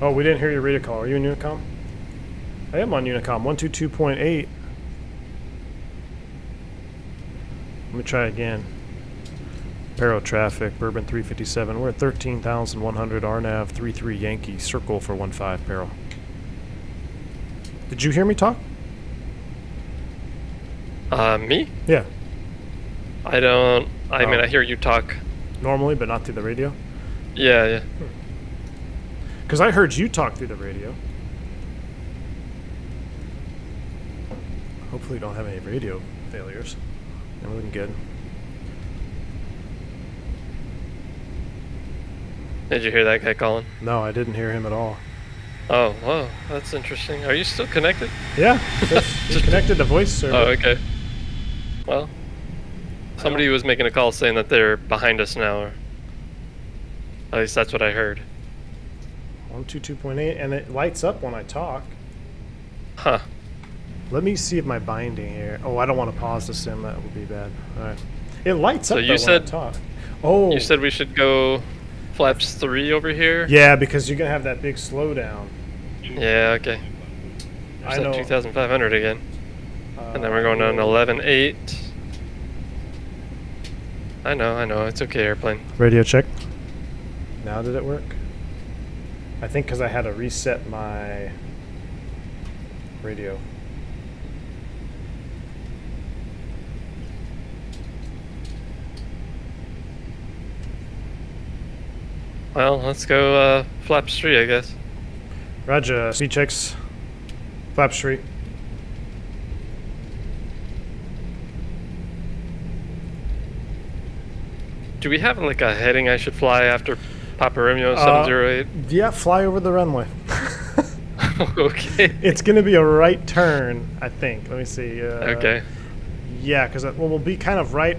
Oh, we didn't hear your radio call. Are you in Unicom? I am on Unicom, 122.8. Let me try again. Paro traffic, Bourbon 357. We're at 13,100 RNAV 33 Yankee. Circle for 1.5 Paro. Did you hear me talk? Me? Yeah. I don't. I mean, I hear you talk. Normally, but not through the radio? Yeah, yeah. Because I heard you talk through the radio. Hopefully you don't have any radio failures. I'm looking good. Did you hear that guy calling? No, I didn't hear him at all. Oh, wow. That's interesting. Are you still connected? Yeah. Just connected to voice server. Oh, okay. Well, somebody was making a call saying that they're behind us now. Or at least that's what I heard. 122.8, and it lights up when I talk. Huh. Let me see if my binding here. Oh, I don't want to pause the sim. That would be bad. All right. It lights up So you though said when I talk. Oh. You said we should go flaps 3 over here? Yeah, because you're gonna have that big slowdown. Yeah, okay. I There's know. that 2,500 again. And then we're going on 11.8. I know. It's okay, airplane. Radio check. Now did it work? I think because I had to reset my radio. Well, let's go flaps 3, I guess. Roger. Speed checks. Flaps 3. Do we have like a heading I should fly after Papa Romeo 708? Yeah, fly over the runway. Okay. It's going to be a right turn, I think. Let me see. Okay. Yeah, because we'll be kind of right.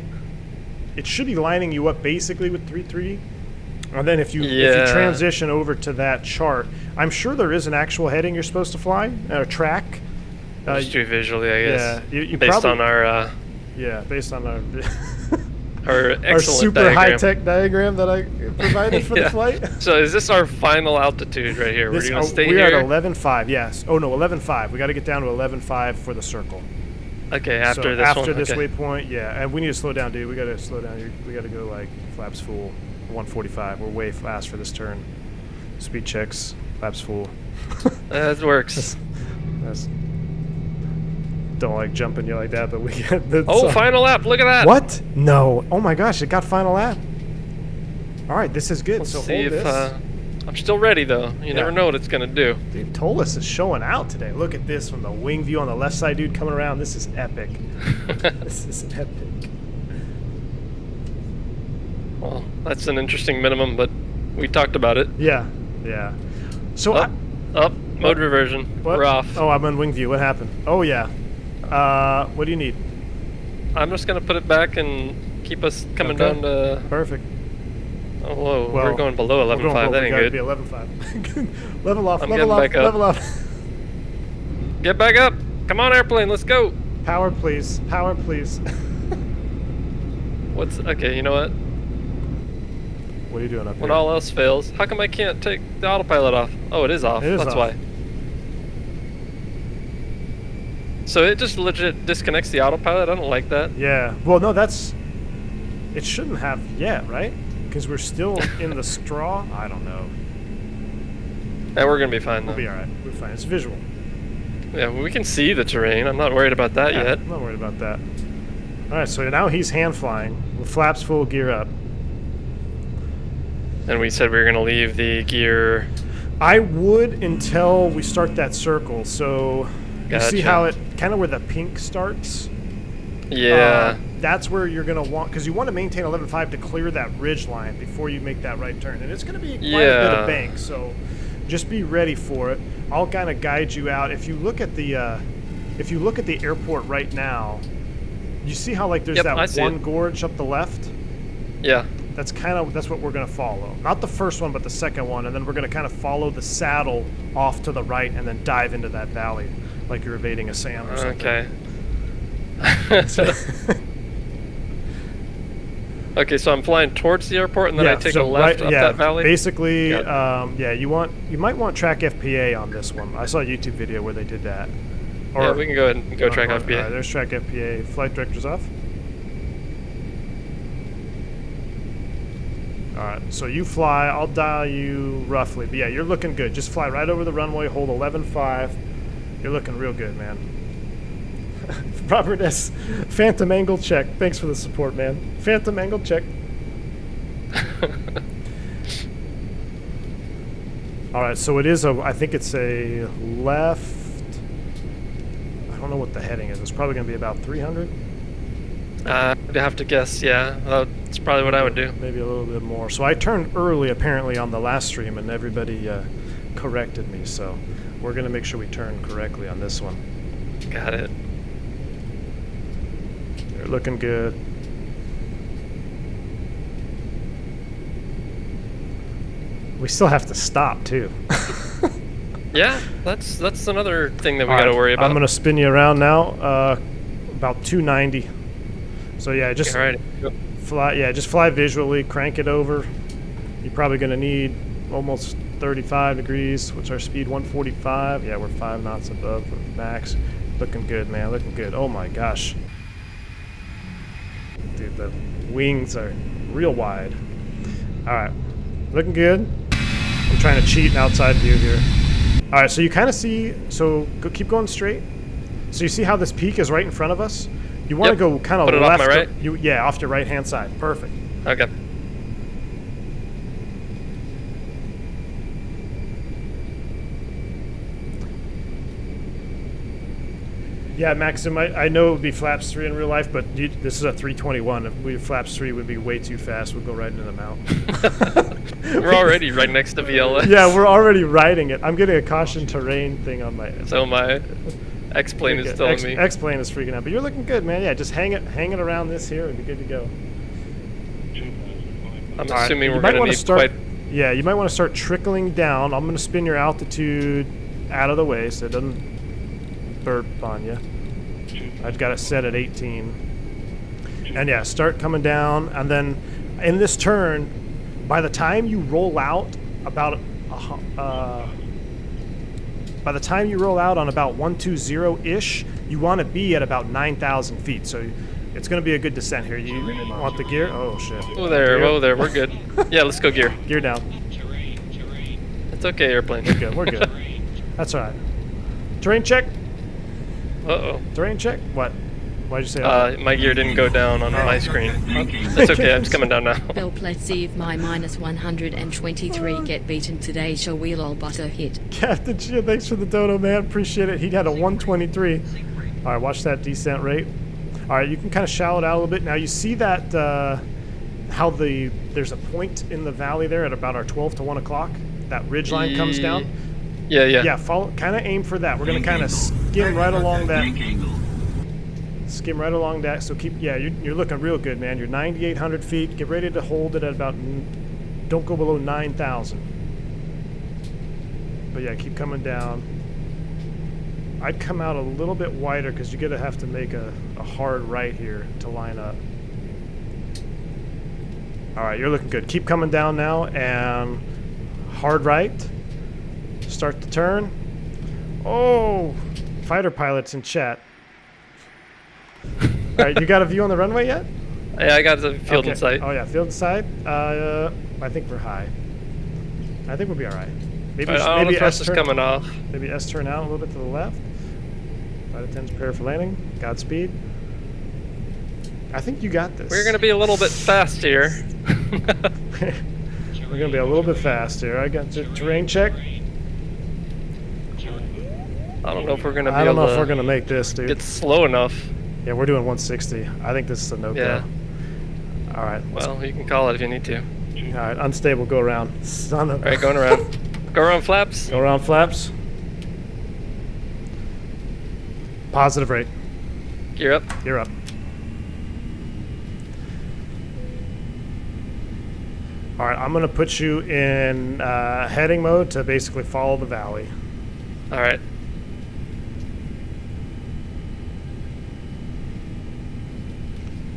It should be lining you up basically with 330. And then if you transition over to that chart, I'm sure there is an actual heading you're supposed to fly, a track. Just do visually, I guess. Yeah, you based probably, on our based on our our excellent our super diagram. high-tech diagram that I provided for the flight. So is this our final altitude right here? We're going to stay we're here? at 11.5, yes. Oh, no, 11.5. We got to get down to 11.5 for the circle. Okay, after this after one? this Okay. waypoint, yeah. And we need to slow down, dude. We got to slow down. We got to go, like, flaps full, 145. We're way fast for this turn. Speed checks, flaps full. That works. That's, don't like jumping you like that, but we get the. Oh, final lap. Look at that. What? No. Oh, my gosh. It got final lap. All right, this is good. Let's so see hold if this. I'm still ready, though. You never know what it's going to do. Dude, Tolis is showing out today. Look at this from the wing view on the left side, dude, coming around. This is epic. This is epic. Well, that's an interesting minimum, but we talked about it. Yeah, yeah. So Up, mode reversion. what? We're off. Oh, I'm on wing view. What happened? Oh, yeah. What do you need? I'm just going to put it back and keep us coming Okay. down to... Perfect. Oh, whoa, Well, we're going below 11.5. That ain't good. Be 11.5. Level off. I'm level getting off. back up. Level off. Get back up. Come on, airplane. Let's go. Power, please. Power, please. What's... Okay, you know what? What are you doing up When here? all else fails, how come I can't take the autopilot off? Oh, it is off. It is That's off. why. So it just legit disconnects the autopilot? I don't like that. Yeah. Well, no, that's... It shouldn't have yet, right? Because we're still in the straw. I don't know. Yeah, we're going to be fine, though. We'll be all right. We're fine. It's visual. Yeah, we can see the terrain. I'm not worried about that Yeah, yet. I'm not worried about that. All right, so now he's hand flying with flaps full, gear up. And we said we were going to leave the gear... I would until we start that circle. So you see Gotcha. how it kind of where the pink starts? Yeah. That's where you're going to want, because you want to maintain 11.5 to clear that ridge line before you make that right turn. And it's going to be quite a bit of bank, so just be ready for it. I'll kind of guide you out. If you look at the airport right now, you see how like there's Yep, I that see one it. gorge up the left? Yeah. That's what we're going to follow. Not the first one, but the second one. And then we're going to kind of follow the saddle off to the right and then dive into that valley like you're evading a SAM or something. Okay. Okay, so I'm flying towards the airport and then I take a left up that valley? Basically, Got you might want track FPA on this one. I saw a YouTube video where they did that. Yeah, we can go ahead and go track All FBA. right, there's track FPA. Flight director's off. All right, so you fly. I'll dial you roughly. But yeah, you're looking good. Just fly right over the runway. Hold 11.5. You're looking real good, man. Robert S. Phantom angle check. Thanks for the support, man. Phantom angle check. All right, so it is I think it's a left. I don't know what the heading is. It's probably going to be about 300. I'd have to guess, yeah. That's probably what I would do. Maybe a little bit more. So I turned early apparently on the last stream, and everybody corrected me. So we're going to make sure we turn correctly on this one. Got it. You're looking good. We still have to stop too. Yeah, that's another thing that we All got to right, worry about. I'm going to spin you around now. About 290. So yeah, just All right. fly. Yeah, just fly visually. Crank it over. You're probably going to need almost 35 degrees. What's our speed? 145. Yeah, we're 5 knots above max. Looking good, man. Looking good. Oh my gosh. Dude, the wings are real wide. All right. Looking good. I'm trying to cheat an outside view here. All right, so you kind of see, so keep going straight. So you see how this peak is right in front of us? You want to go kind of left. Off my right? Yeah, off your right-hand side. Perfect. Okay. Yeah, Maxim, I know it would be flaps 3 in real life, but this is a 321. If we flaps 3 would be way too fast. We'd go right into the mountain. We're already right next to VLS. Yeah, we're already riding it. I'm getting a caution terrain thing on my... So my X-plane is telling me. X-plane is freaking out, but you're looking good, man. Yeah, just hang it around this here and be good to go. I'm assuming we're going to need quite... Yeah, you might want to start trickling down. I'm going to spin your altitude out of the way so it doesn't burp on you. I've got it set at 18. And yeah, start coming down, and then in this turn, by the time you roll out about by the time you roll out on about 120-ish, you want to be at about 9,000 feet. So it's going to be a good descent here. You want the gear? Oh shit. Oh there, whoa there, we're good. Yeah, let's go gear. Gear down. It's okay, airplane. We're good, we're good. That's all right. Terrain check. Uh-oh. Terrain check? What? Why'd you say that? My gear didn't go down on my screen. That's okay, I'm just coming down now. Well, let's see if my minus 123 get beaten today. Shall we lol butter hit? Captain Chia, thanks for the dono, man. Appreciate it. He had a 123. All right, watch that descent rate. All right, you can kind of shallow it out a little bit. Now you see that how there's a point in the valley there at about our 12 to 1 o'clock. That ridge line comes down. Yeah. Yeah, kind of aim for that. We're going to kind of skim right along that. Skim right along that. So you're looking real good, man. You're 9,800 feet. Get ready to hold it at about, don't go below 9,000. But yeah, keep coming down. I'd come out a little bit wider because you're going to have to make a hard right here to line up. All right, you're looking good. Keep coming down now and hard right. Start the turn. Oh, fighter pilots in chat. All right, you got a view on the runway yet? Yeah, I got the field in sight. Oh yeah, field in sight. I think we're high. I think we'll be all right. Maybe the thrust is coming off. Maybe S turn out a little bit to the left. 5 to 10's prepare for landing. Godspeed. I think you got this. We're gonna be a little bit fast here. We're gonna be a little bit fast here. I got the terrain check. I don't know if we're gonna. I don't know if we're gonna make this, dude. It's slow enough. Yeah, we're doing 160. I think this is a no-go. Yeah. All right. Well, you can call it if you need to. All right, unstable. Go around. Son of. All right, going around. Go around flaps. Go around flaps. Positive rate. Gear up. Gear up. All right, I'm gonna put you in heading mode to basically follow the valley. All right.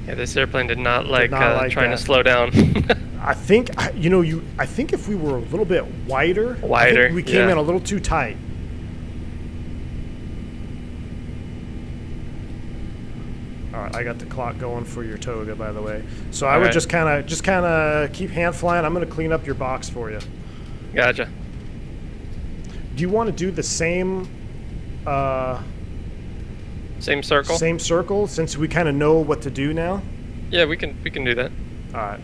Yeah, this airplane did not like trying to slow down. I think I think if we were a little bit wider, I think we came in a little too tight. All right, I got the clock going for your Toga, by the way. So I would just kind of keep hand flying. I'm going to clean up your box for you. Gotcha. Do you want to do the same? Same circle. Same circle, since we kind of know what to do now. Yeah, we can do that. All right.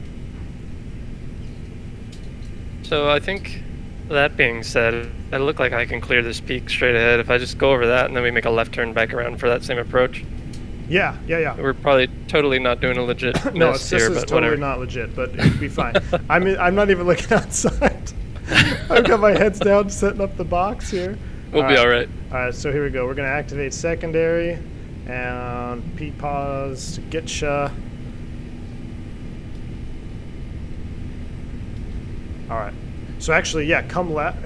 So I think, that being said, I look like I can clear this peak straight ahead if I just go over that and then we make a left turn back around for that same approach. Yeah. We're probably totally not doing a legit no, mess this here, is but totally whatever. not legit, but it'll be fine. I'm not even looking outside. I've got my heads down setting up the box here. We'll be all right. All right, so here we go. We're going to activate secondary and P pause to get ya. All right. So actually, yeah, come left.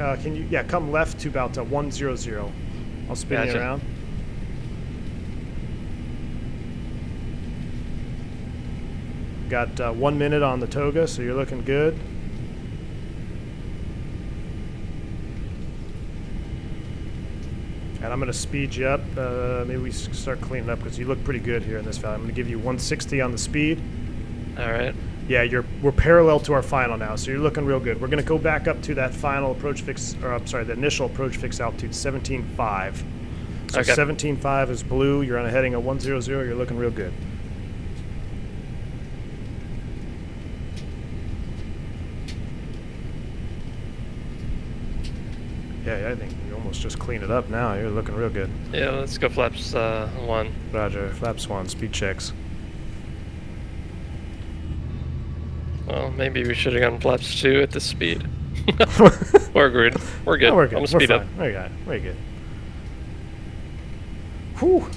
Come left to about 100. I'll spin you around. Got 1 minute on the Toga, so you're looking good. And I'm going to speed you up. Maybe we start cleaning up because you look pretty good here in this valley. I'm going to give you 160 on the speed. All right. Yeah, we're parallel to our final now, so you're looking real good. We're going to go back up to that final approach fix, or I'm sorry, the initial approach fix altitude, 17.5. So Okay. 17.5 is blue. You're on a heading of 100. You're looking real good. Yeah, I think you almost just clean it up now. You're looking real good. Yeah, let's go flaps 1. Roger. Flaps 1, speed checks. Well, maybe we should have gone flaps 2 at this speed. We're good. We're good. No, we're good. I'm We're gonna speed fine. up. Very good. Very good. Whew.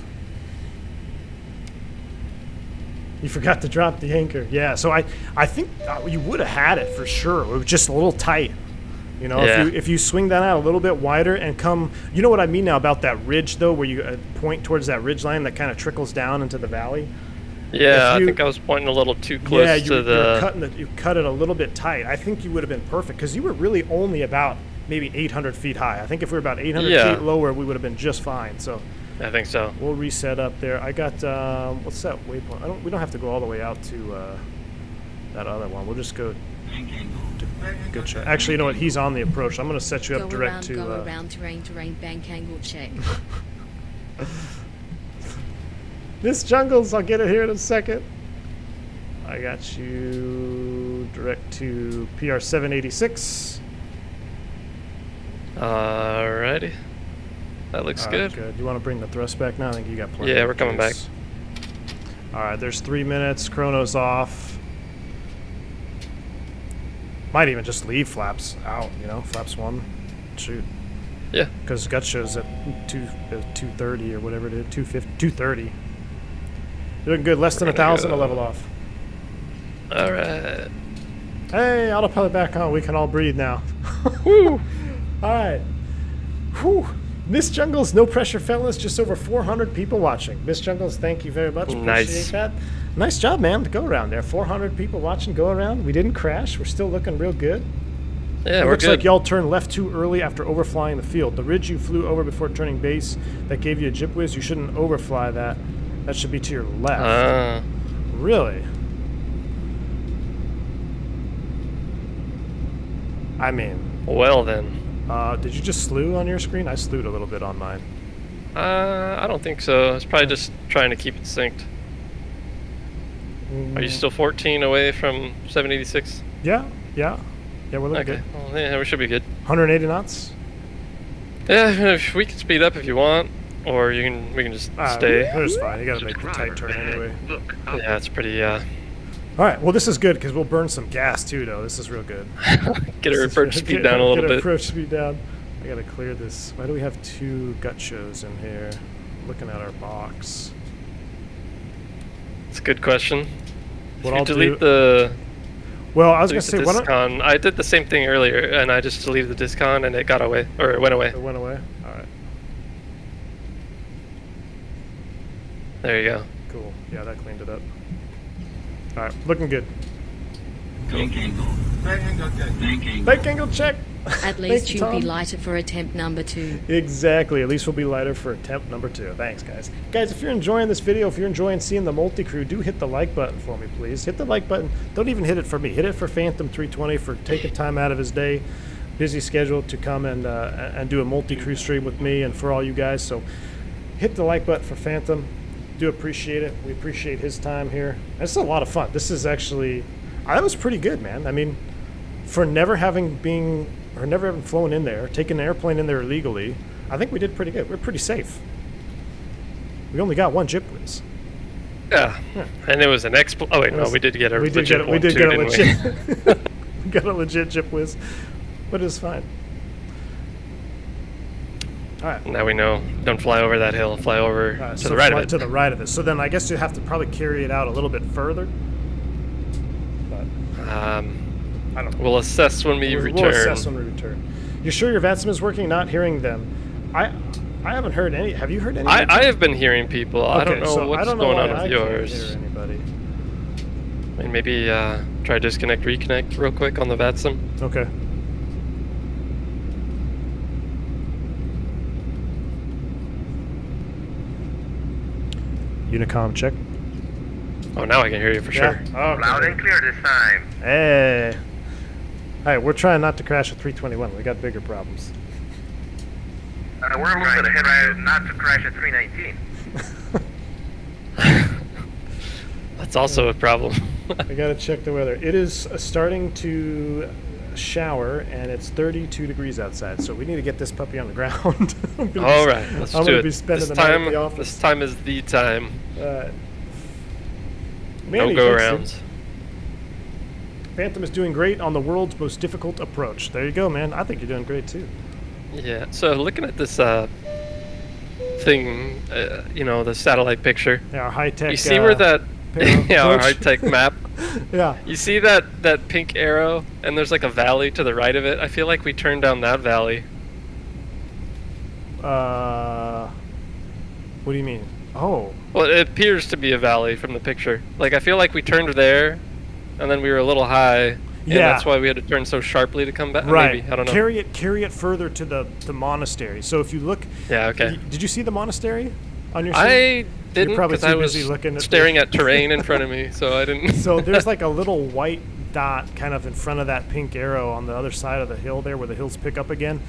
You forgot to drop the anchor. Yeah, so I think you would have had it for sure. It was just a little tight. You know, Yeah. if you swing that out a little bit wider and come, you know what I mean now about that ridge though, where you point towards that ridge line that kind of trickles down into the valley. Yeah, If you- I think I was pointing a little too close Yeah, to you cut it a little bit tight. I think you would have been perfect because you were really only about maybe 800 feet high. I think if we were about 800 Yeah. feet lower, we would have been just fine. So I think so. we'll reset up there. I got what's that waypoint? We don't have to go all the way out to that other one. We'll just go. Good shot. Actually, you know what? He's on the approach. I'm going to set you up direct to. Go around, terrain, bank angle check. This Jungles. I'll get it here in a second. I got you direct to PR 786. Alrighty. That looks All right, good. good. You want to bring the thrust back now? I think you got plenty. Yeah, of we're coming back. juice. All right, there's 3 minutes. Chrono's off. Might even just leave flaps out. You know, flaps 1. Shoot. Yeah. Because gut shows at 230 or whatever it is, 250, 230. You're looking good. Less than We're gonna 1,000 to go. level off. All right. Hey, autopilot back on. We can all breathe now. Woo! All right. Whew. Miss Jungles, no pressure, fellas. Just over 400 people watching. Miss Jungles, thank you very much. Appreciate Nice. that. Nice job, man. Go around there. 400 people watching. Go around. We didn't crash. We're still looking real good. Yeah, It we're looks good. like y'all turned left too early after overflying the field. The ridge you flew over before turning base that gave you a jip whiz, you shouldn't overfly that. That should be to your left. Really? I mean, Well then. did you just slew on your screen? I slewed a little bit on mine. I don't think so. It's probably just trying to keep it synced. Are you still 14 away from 786? Yeah, yeah. Yeah, we're looking Okay. good. Well, yeah, we should be good. 180 knots? Yeah, if we can speed up if you want, or we can just stay. That's fine. You gotta make the tight turn anyway. Yeah, it's pretty. All right, well, this is good because we'll burn some gas too, though. This is real good. Get our This is approach good. speed down a little Get our bit. approach speed down. I gotta clear this. Why do we have 2 gut shows in here? Looking at our box. It's a good question. What if I'll you delete do- the Well, I was gonna delete the say, why don't discon, I did the same thing earlier, and I just deleted the discon, and it got away, or it went away. it went away? All right, There you go. cool. Yeah, that cleaned it up. All right, looking good. Bank angle. Bank angle check. Bank angle. Bank angle check. At least Thank you, you'll be Tom. lighter for attempt number 2. Exactly. At least we'll be lighter for attempt number 2. Thanks, guys. Guys, if you're enjoying this video, if you're enjoying seeing the multi-crew, do hit the like button for me, please. Hit the like button. Don't even hit it for me. Hit it for Phantom 320 for taking time out of his day, busy schedule to come and do a multi-crew stream with me and for all you guys. So hit the like button for Phantom. Do appreciate it. We appreciate his time here. It's a lot of fun. This is actually, that was pretty good, man. I mean, for never having flown in there, taken an airplane in there illegally, I think we did pretty good. We're pretty safe. We only got 1 jip whiz. Yeah. And it was an Oh wait, no, we did get a We did legit get one a too, didn't we? legit. We got a legit jip whiz, but it's fine. All right. Now we know. Don't fly over that hill. Fly over to So the right fly of it. to the right of it. So then I guess you have to probably carry it out a little bit further. But I don't know. We'll assess when we return. We'll assess when we return. You sure your VATSIM is working? Not hearing them. I haven't heard any. Have you heard any? I have been hearing people. I don't Okay, know so what's I don't know going why on I with can't yours. hear anybody. I mean, maybe try disconnect, reconnect real quick on the VATSIM. Okay. Unicom check. Oh, now I can hear you for sure. Oh, Loud and clear this time. Hey. All right, we're trying not to crash a 321. We got bigger problems. We're trying to try not to crash a 319. That's also a problem. I gotta check the weather. It is starting to shower, and it's 32 degrees outside. So we need to get this puppy on the ground. All right, let's I'm do gonna it. be spending This the night at time, the office. this time is the time. Manny, No go thanks, arounds. dude. Phantom is doing great on the world's most difficult approach. There you go, man. I think you're doing great too. Yeah. So looking at this thing, you know, the satellite picture. Yeah, our high tech. You see where that? Yeah, our high tech map. Yeah. You see that pink arrow, and there's like a valley to the right of it. I feel like we turned down that valley. What do you mean? Oh. Well, it appears to be a valley from the picture. Like, I feel like we turned there, and then we were a little high, and Yeah. that's why we had to turn so sharply to come back. Right. Maybe, I don't know. Carry it further to the monastery. So if you look. Yeah, okay. Did you see the monastery on your scene? I didn't, probably because too I was busy looking at staring at terrain in front of me, so I didn't. So there's like a little white dot kind of in front of that pink arrow on the other side of the hill there where the hills pick up again.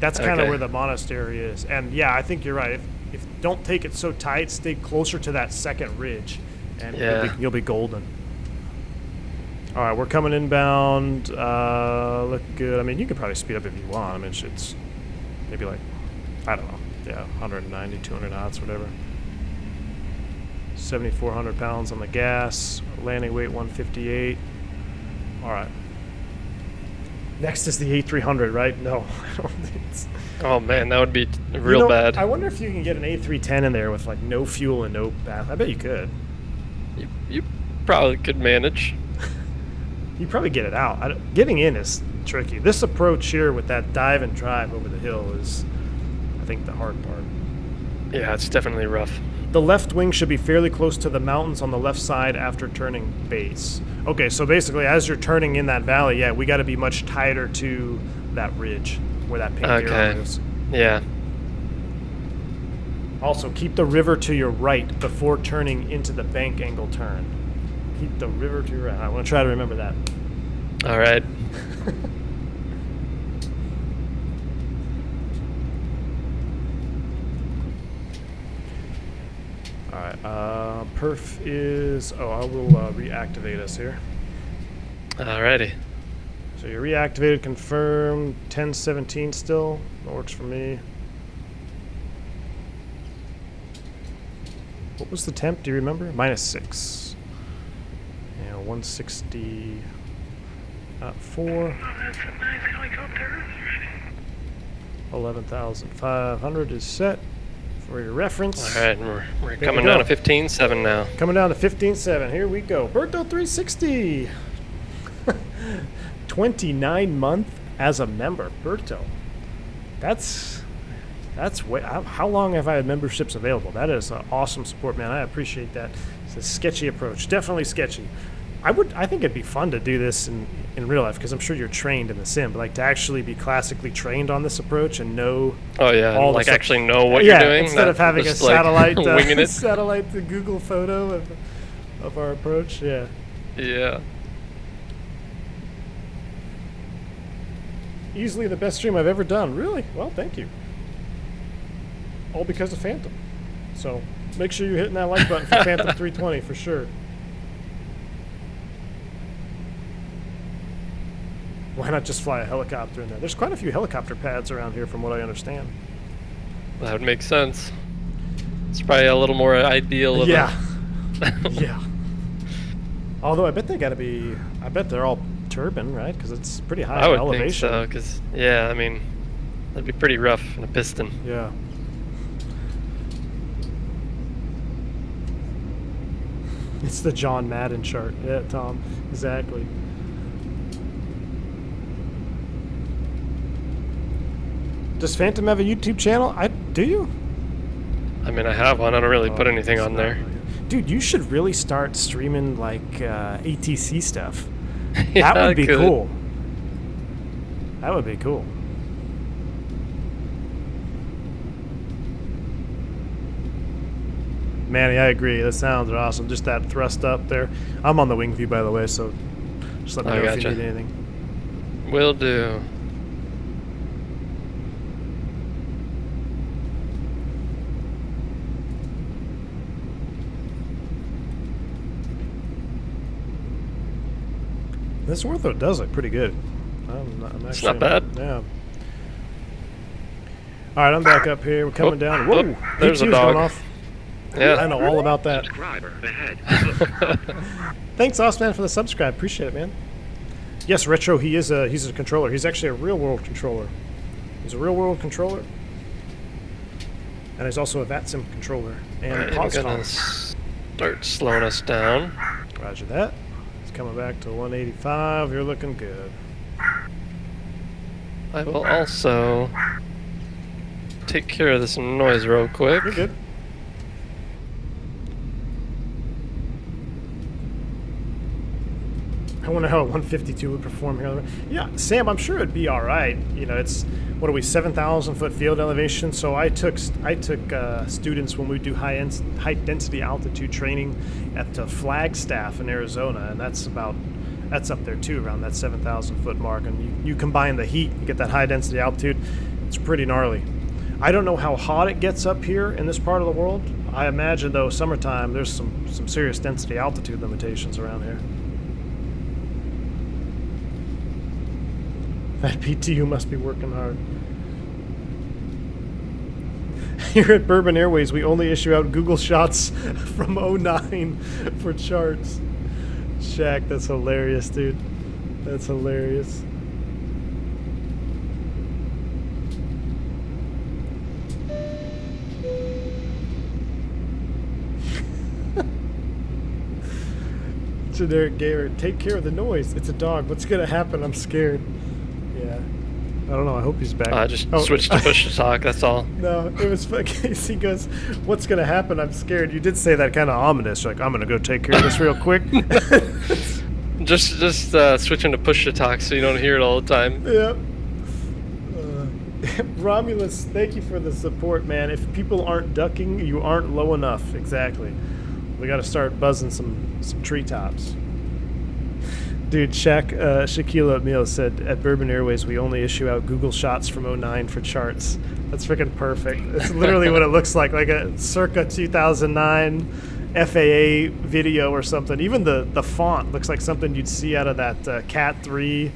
That's kind of Okay. where the monastery is. And yeah, I think you're right. If don't take it so tight, stay closer to that second ridge, and Yeah. you'll be golden. All right, we're coming inbound. Look good. I mean, you could probably speed up if you want. I mean, it's maybe like, I don't know. Yeah, 190, 200 knots, whatever. 7,400 pounds on the gas. Landing weight 158. All right. Next is the A300, right? No, I don't think it's. Oh man, that would be real bad. I wonder if you can get an A310 in there with like no fuel and no bath. I bet you could. You probably could manage. You probably get it out. Getting in is tricky. This approach here with that dive and drive over the hill is, I think, the hard part. Yeah, it's definitely rough. The left wing should be fairly close to the mountains on the left side after turning base. Okay, so basically as you're turning in that valley, yeah, we got to be much tighter to that ridge where that pink arrow is. Yeah. Also, keep the river to your right before turning into the bank angle turn. Keep the river to your right. I want to try to remember that. All right. All right. Perf is. Oh, I will reactivate us here. Alrighty. So you're reactivated, confirmed. 1017 still. That works for me. What was the temp? Do you remember? -6. Yeah, 160. 4. Oh, that's a nice helicopter. 11,500 is set for your reference. All right, and we're There coming we down go. to 15.7 now. Coming down to 15.7. Here we go. Berto 360. 29 month as a member. Berto. That's way. How long have I had memberships available? That is awesome support, man. I appreciate that. It's a sketchy approach. Definitely sketchy. I think it'd be fun to do this in real life because I'm sure you're trained in the sim, but like to actually be classically trained on this approach and know Oh yeah, all and the like stuff. actually know what yeah, you're doing. instead of not having a just, like, satellite winging it. satellite Google photo of our approach. Yeah. Yeah. Easily the best stream I've ever done. Really? Well, thank you. All because of Phantom. So make sure you're hitting that like button for Phantom 320 for sure. Why not just fly a helicopter in there? There's quite a few helicopter pads around here from what I understand. That would make sense. It's probably a little more ideal of Yeah. Yeah. Although I bet they gotta be, I bet they're all turbine, right? Because it's pretty high I would elevation. think so, because, yeah, I mean, that'd be pretty rough in a piston. Yeah. It's the John Madden chart. Yeah, Tom. Exactly. Does Phantom have a YouTube channel? Do you? I mean, I have one. I don't really put Oh, anything it's on not there. really- Dude, you should really start streaming like ATC stuff. Yeah, That would be I could. cool. That would be cool. Manny, I agree. The sounds are awesome. Just that thrust up there. I'm on the wing view, by the way, so just let me know if you need anything. Will do. This ortho does look pretty good. It's not bad. Yeah. All right, I'm back up here. We're coming down. Whoa! There's a P2's dog. going off. Yeah. I know all about that. Thanks, Osman, for the subscribe. Appreciate it, man. Yes, Retro, he's a controller. He's actually a real-world controller. He's a real-world controller. And he's also a VATSIM controller. And Alright, I'm gonna start slowing us down. Roger that. It's coming back to 185. You're looking good. I will also take care of this noise real quick. You're good. I wonder how a 152 would perform here. Yeah, Sam, I'm sure it'd be all right. You know, it's, what are we, 7,000 foot field elevation? So I took students when we do high density altitude training at Flagstaff in Arizona, and that's up there too, around that 7,000 foot mark. And you combine the heat, you get that high density altitude. It's pretty gnarly. I don't know how hot it gets up here in this part of the world. I imagine though, summertime, there's some serious density altitude limitations around here. That PTU must be working hard. Here at Bourbon Airways, we only issue out Google Shots from 09 for charts. Shaq, that's hilarious, dude. That's hilarious. Generic gamer, take care of the noise. It's a dog. What's gonna happen? I'm scared. Yeah. I don't know. I hope he's back. I just switched to push to talk, that's all. No, it was he goes, what's going to happen? I'm scared. You did say that kind of ominous. Like, I'm going to go take care of this real quick. just switching to push to talk so you don't hear it all the time. Yep. Romulus, thank you for the support, man. If people aren't ducking, you aren't low enough. Exactly. We got to start buzzing some treetops. Dude, Shaquille O'Neal said, at Bourbon Airways, we only issue out Google Shots from 09 for charts. That's freaking perfect. It's literally what it looks like a circa 2009 FAA video or something. Even the font looks like something you'd see out of that Cat 3,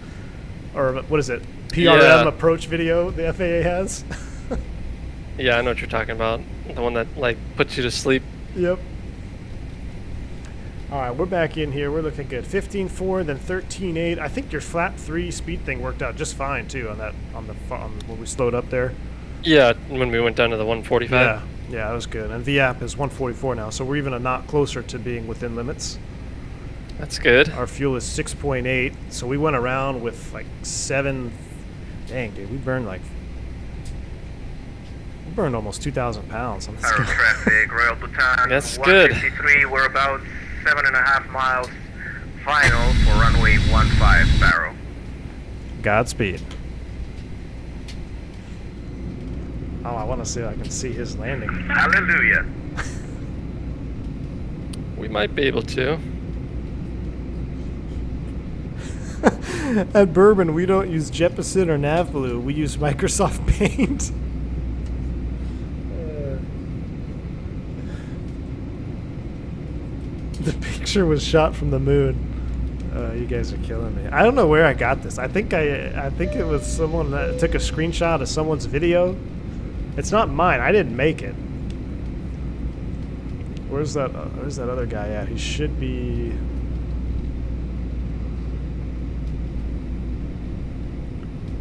or what is it, PRM approach video the FAA has. Yeah, I know what you're talking about. The one that, like, puts you to sleep. Yep. All right, we're back in here. We're looking good. 15.4, then 13.8. I think your flap 3 speed thing worked out just fine too on when we slowed up there. Yeah, when we went down to the 145. Yeah, that was good. And VAP is 144 now, so we're even a knot closer to being within limits. That's good. Our fuel is 6.8, so we went around with like 7. Dang, dude, we burned almost 2,000 pounds on this guy. Traffic, Royal Bhutan. That's good. 153, we're about 7.5 miles final for runway 15, Paro. Godspeed. Oh, I want to see if I can see his landing. Hallelujah. We might be able to. At Bourbon, we don't use Jeppesen or NavBlue. We use Microsoft Paint. The picture was shot from the moon. You guys are killing me. I don't know where I got this. I think it was someone that took a screenshot of someone's video. It's not mine. I didn't make it. Where's that other guy at? He should be.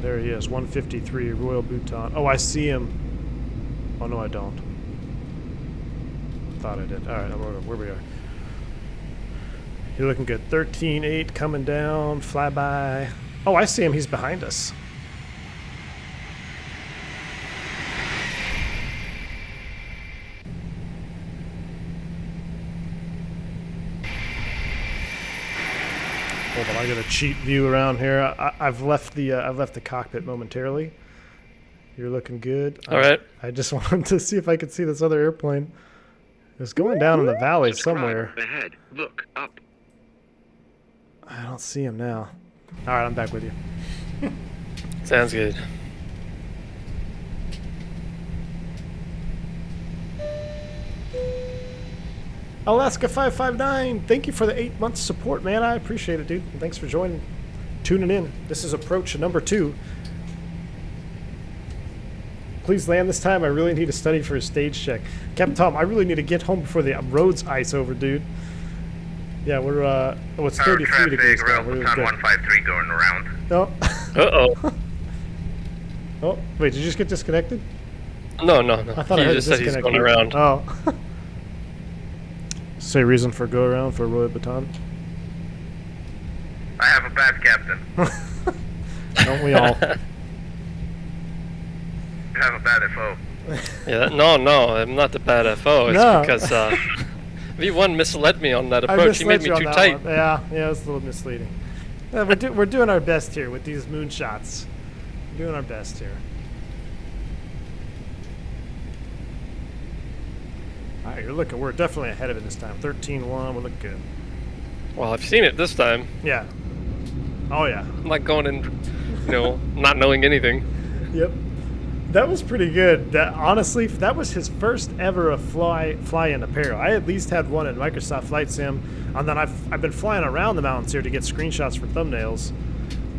There he is, 153, Royal Bhutan. Oh, I see him. Oh no, I don't. Thought I did. All right, where we are. You're looking good. 13.8 coming down, flyby. Oh, I see him. He's behind us. Hold on, I got a cheap view around here. I've left the cockpit momentarily. You're looking good. All right. I just wanted to see if I could see this other airplane. It's going down in the valley somewhere. Ahead. Look up. I don't see him now. All right, I'm back with you. Sounds good. Alaska 559, thank you for the 8 months support, man. I appreciate it, dude. Thanks for joining, tuning in. This is approach number 2. Please land this time. I really need to study for a stage check. Captain Tom, I really need to get home before the roads ice over, dude. Yeah, we're it's 33 degrees now. Paro Bhutan 153 going around. Oh. Uh-oh. Oh, wait, did you just get disconnected? No. I thought He I heard just a said he's disconnect. going around. Oh. Say reason for go around for Royal Bhutan. I have a bad captain. Don't we all? I have a bad FO. Yeah, no, I'm not the bad FO. It's No. because V1 misled me on that I approach. He made misled me you on too that tight. one. Yeah, it's a little misleading. We're doing our best here with these moonshots. We're doing our best here. All right, we're definitely ahead of it this time. 13-1, we're looking good. Well, I've seen it this time. Yeah. Oh yeah. I'm not going in, not knowing anything. Yep. That was pretty good. That honestly, that was his first ever fly in a Paro. I at least had one in Microsoft Flight Sim, and then I've been flying around the mountains here to get screenshots for thumbnails.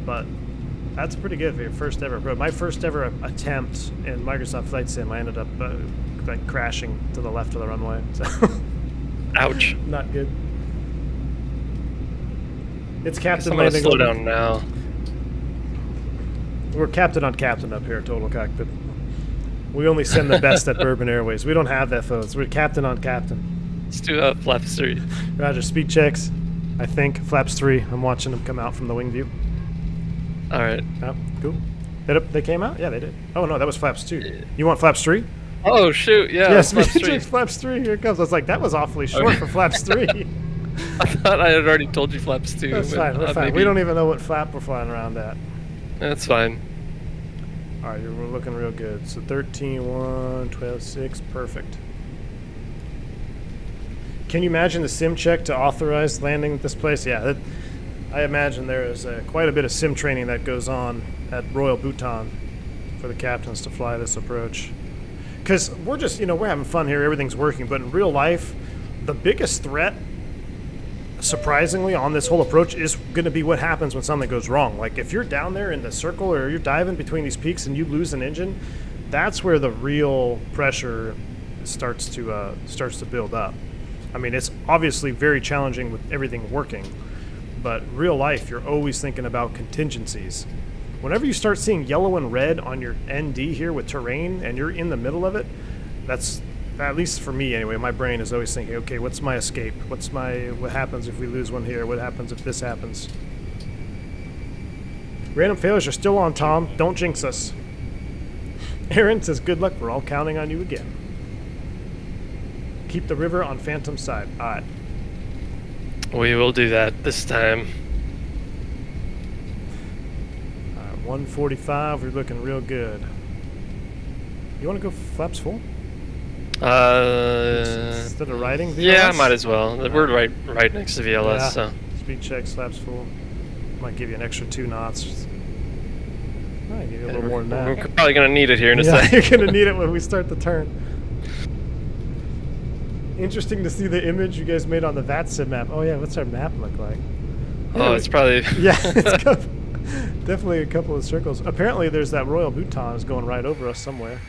But that's pretty good for your first ever Pro. My first ever attempt in Microsoft Flight Sim, I ended up like crashing to the left of the runway. So Ouch. not good. It's captain I'm gonna landing. slow down now. We're captain on captain up here at Total Cockpit. We only send the best at Bourbon Airways. We don't have FOs. We're captain on captain. Let's do flaps 3. Roger. Speed checks. I think flaps 3. I'm watching them come out from the wing view. All right. Oh, cool. They came out? Yeah, they did. Oh no, that was flaps 2. You want flaps 3? Oh shoot! Yeah. Yeah, flaps speed 3. checks flaps 3. Here it comes. I was like, that was awfully short Okay. for flaps 3. I thought I had already told you flaps 2. That's but, fine. We're fine. maybe- We don't even know what flap we're flying around at. That's fine. All right, we're looking real good. So 13-1, 12-6, perfect. Can you imagine the sim check to authorize landing at this place? Yeah, I imagine there is quite a bit of sim training that goes on at Royal Bhutan for the captains to fly this approach. Because we're just, we're having fun here, everything's working, but in real life, the biggest threat, surprisingly, on this whole approach is going to be what happens when something goes wrong. Like if you're down there in the circle or you're diving between these peaks and you lose an engine, that's where the real pressure starts to build up. I mean, it's obviously very challenging with everything working, but real life, you're always thinking about contingencies. Whenever you start seeing yellow and red on your ND here with terrain and you're in the middle of it, that's, at least for me anyway, my brain is always thinking, okay, what's my escape? What happens if we lose one here? What happens if this happens? Random failures are still on, Tom. Don't jinx us. Aaron says, good luck. We're all counting on you again. Keep the river on Phantom's side. All right. We will do that this time. 145, we're looking real good. You want to go flaps full? Instead of riding VLS? Yeah, might as well. We're right next to VLS, Yeah. so. Speed check, flaps full. Might give you an extra 2 knots. Might give you a little more than We're that. probably gonna need it here in a Yeah, sec. you're going to need it when we start the turn. Interesting to see the image you guys made on the VATSIM map. Oh yeah, what's our map look like? Oh, it's probably. Yeah, it's definitely a couple of circles. Apparently there's that Royal Bhutan is going right over us somewhere.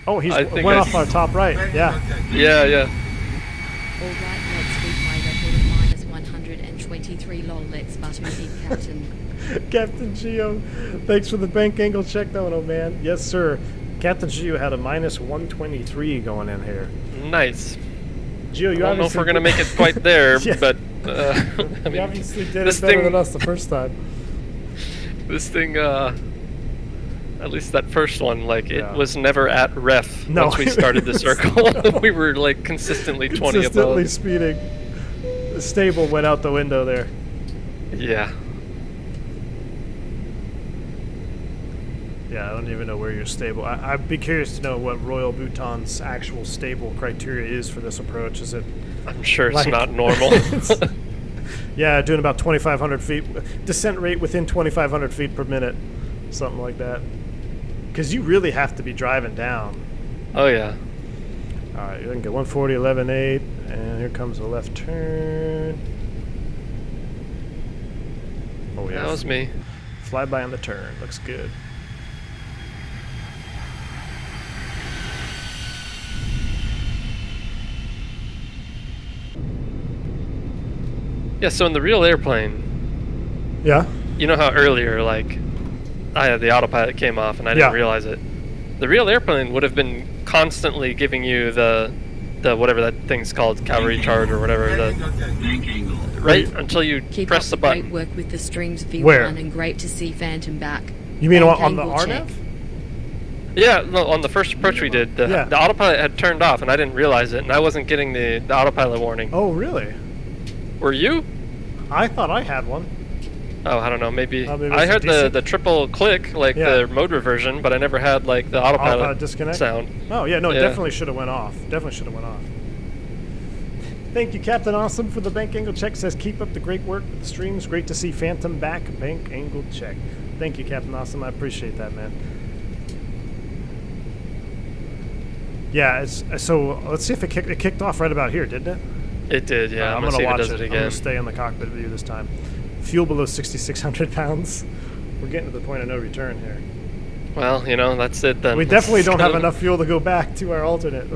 Oh, he's I think went I off our top right. Yeah. Yeah. All right, let's beat my record of -123 lol. Let's butter beat Captain. Captain Gio, thanks for the bank angle check though, old man. Yes, sir. Captain Gio had a -123 going in here. Nice. Gio, you I don't know if obviously we're gonna make it quite there, Yeah. but I you mean, obviously did this it better thing- than us the first time. this thing, at least that first one, like Yeah. it was never at ref No. once we started the circle. We were like consistently 20 Consistently above. speeding. The stable went out the window there. Yeah. Yeah, I don't even know where you're stable. I'd be curious to know what Royal Bhutan's actual stable criteria is for this approach. Is it? I'm sure it's Like- not normal. Yeah, doing about 2,500 feet. Descent rate within 2,500 feet per minute. Something like that. Because you really have to be driving down. Oh yeah. Alright, you can get 140, 11.8. And here comes a left turn. Oh, yeah. That was me. Fly by on the turn. Looks good. Yeah, so in the real airplane, Yeah? you know how earlier, like, the autopilot came off and I didn't Yeah. realize it. The real airplane would have been constantly giving you the whatever that thing's called, cavalry charge or whatever, Bank angle. right until you Keep press up the the button. great work with the streams, V1, Where? and great to see Phantom back. You mean Bank on the angle check. RNAV? Yeah, no, on the first approach we did, Yeah. the autopilot had turned off and I didn't realize it, and I wasn't getting the autopilot warning. Oh, really? Were you? I thought I had one. Oh, I don't know, maybe. Maybe I it's heard decent. the triple click, like Yeah. the mode reversion, but I never had like the autopilot Disconnect? sound. Oh, yeah, no, it Yeah. definitely should have went off. Definitely should have went off. Thank you, Captain Awesome, for the bank angle check. Says, keep up the great work with the streams. Great to see Phantom back. Bank angle check. Thank you, Captain Awesome. I appreciate that, man. Yeah, so let's see if it kicked off right about here, didn't it? It did, yeah. I'm I'm gonna see if watch it does it. it I'm again. gonna stay in the cockpit view this time. Fuel below 6,600 pounds. We're getting to the point of no return here. Well, you know, that's it then. We definitely don't have Gonna- enough fuel to go back to our alternate.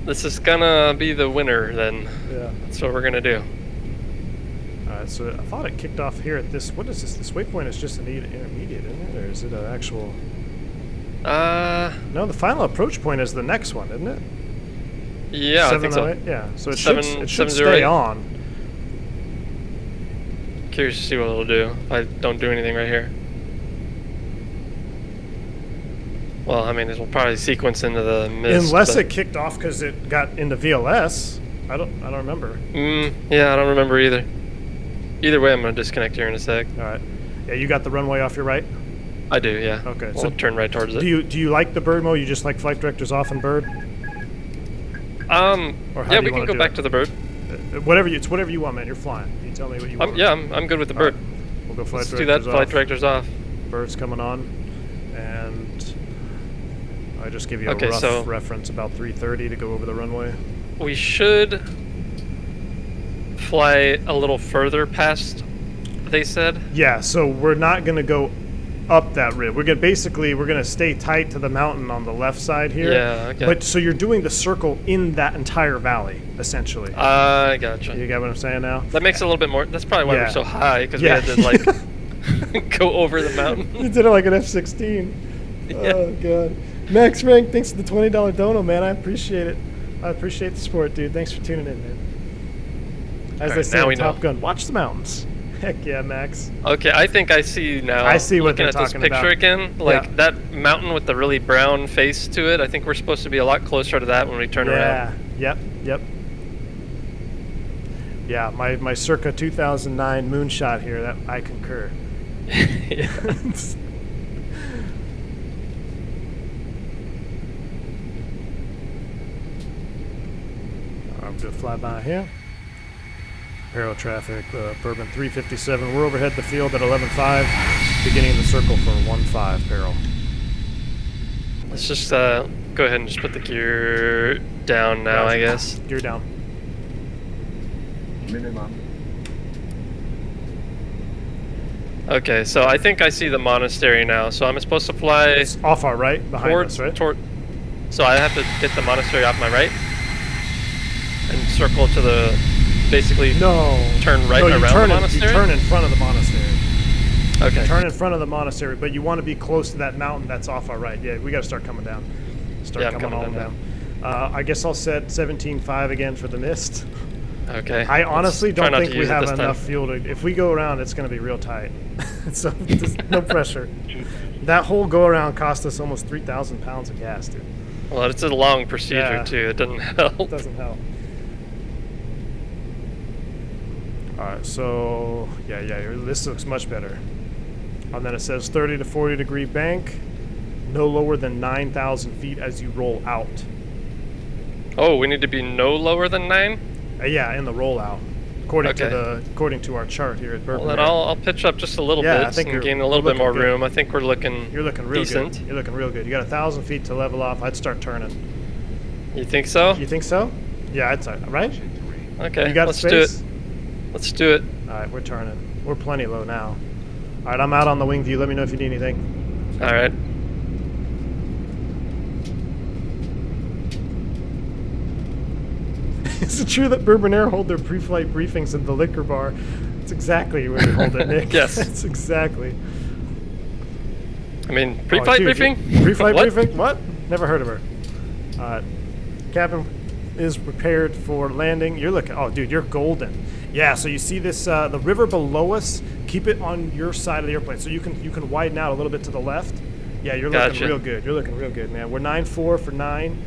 This is gonna be the winner then. Yeah. That's what we're gonna do. Alright, so I thought it kicked off here at this. What is this? This waypoint is just an intermediate, isn't it? Or is it an actual. No, the final approach point is the next one, isn't it? Yeah, I think so. 708? Yeah, so it Seven- should stay 708. on. Curious to see what it'll do if I don't do anything right here. Well, I mean, it'll probably sequence into the mist. Unless but- it kicked off because it got into VLS. I don't remember. Yeah, I don't remember either. Either way, I'm gonna disconnect here in a sec. Alright. Yeah, you got the runway off your right? I do, yeah. Okay, We'll so turn right towards it. Do you like the bird mode? You just like flight directors off and bird? Or how Yeah, do we you can wanna go do back it? to the bird. It's whatever you want, man. You're flying. You tell me what you want. Yeah, I'm good with the bird. Alright, we'll go flight Let's do directors that. Flight off. director's off. Bird's coming on, and I just give you a Okay, rough so- reference about 3:30 to go over the runway. We should fly a little further past, they said. Yeah, so we're not gonna go up that rib. We're gonna stay tight to the mountain on the left side here. Yeah, okay. But so you're doing the circle in that entire valley, essentially. I gotcha. You get what I'm saying now? That makes it a little bit more. That's probably why Yeah. we're so high, because Yeah. we had to like go over the mountain. You did it like an F-16. Yeah. Oh god. Max Rank, thanks for the $20 dono, man. I appreciate it. I appreciate the support, dude. Thanks for tuning in, man. As All I right, say now in we know. Top Gun, watch the mountains. Heck yeah, Max. Okay, I think I see now. I see what looking they're at this talking picture about. again. Like Yeah. that mountain with the really brown face to it. I think we're supposed to be a lot closer to that when we turn Yeah. around. Yep. Yeah, my circa 2009 moonshot here, that I concur. Yeah. I'm going to fly by here. Parallel traffic, Bourbon 357. We're overhead the field at 11.5, beginning the circle for 1.5 Parallel. Let's just go ahead and just put the gear down now, I guess. Gear down. Minimum. Okay, so I think I see the monastery now. So I'm supposed to fly It's off our right, behind us, right? So I have to get the monastery off my right and circle to the basically No. turn right no, you around turn the in- monastery. You turn in front of the monastery. Okay. Turn in front of the monastery, but you want to be close to that mountain that's off our right. Yeah, we got to start coming down. Start Yeah, I'm coming coming on down. I guess I'll set 17.5 again for the mist. Okay. I honestly Try don't not to think we use it have this time. enough fuel to. If we go around, it's going to be real tight. So just no pressure. That whole go around cost us almost 3,000 pounds of gas, dude. Well, it's a long procedure Yeah. too. It doesn't help. It doesn't help. Alright, so yeah, this looks much better. And then it says 30 to 40 degree bank. no lower than 9,000 feet as you roll out. Oh, we need to be no lower than 9? Yeah, in the rollout, according to our chart here at Bourbon. Well, then I'll pitch up just a little Yeah, I bit think and you're- gain a little bit looking more good. room. I think we're looking You're looking real decent. good. You're looking real good. You got 1,000 feet to level off. I'd start turning. You think so? You think so? Yeah, I'd start. Right? Okay, You got let's space? do it. Let's do it. All right, we're turning. We're plenty low now. All right, I'm out on the wing view. Let me know if you need anything. All right. Is it true that Bourbon Air hold their pre-flight briefings in the liquor bar? It's exactly where they hold it, Nick. Yes. It's exactly. I mean, pre-flight dude, briefing? Pre-flight What? briefing? What? Never heard of her. Cabin is prepared for landing. You're looking. Oh, dude, you're golden. Yeah. So you see this the river below us. Keep it on your side of the airplane, so you can widen out a little bit to the left. Yeah, you're looking Gotcha. real good. You're looking real good, man. We're 9-4 for 9,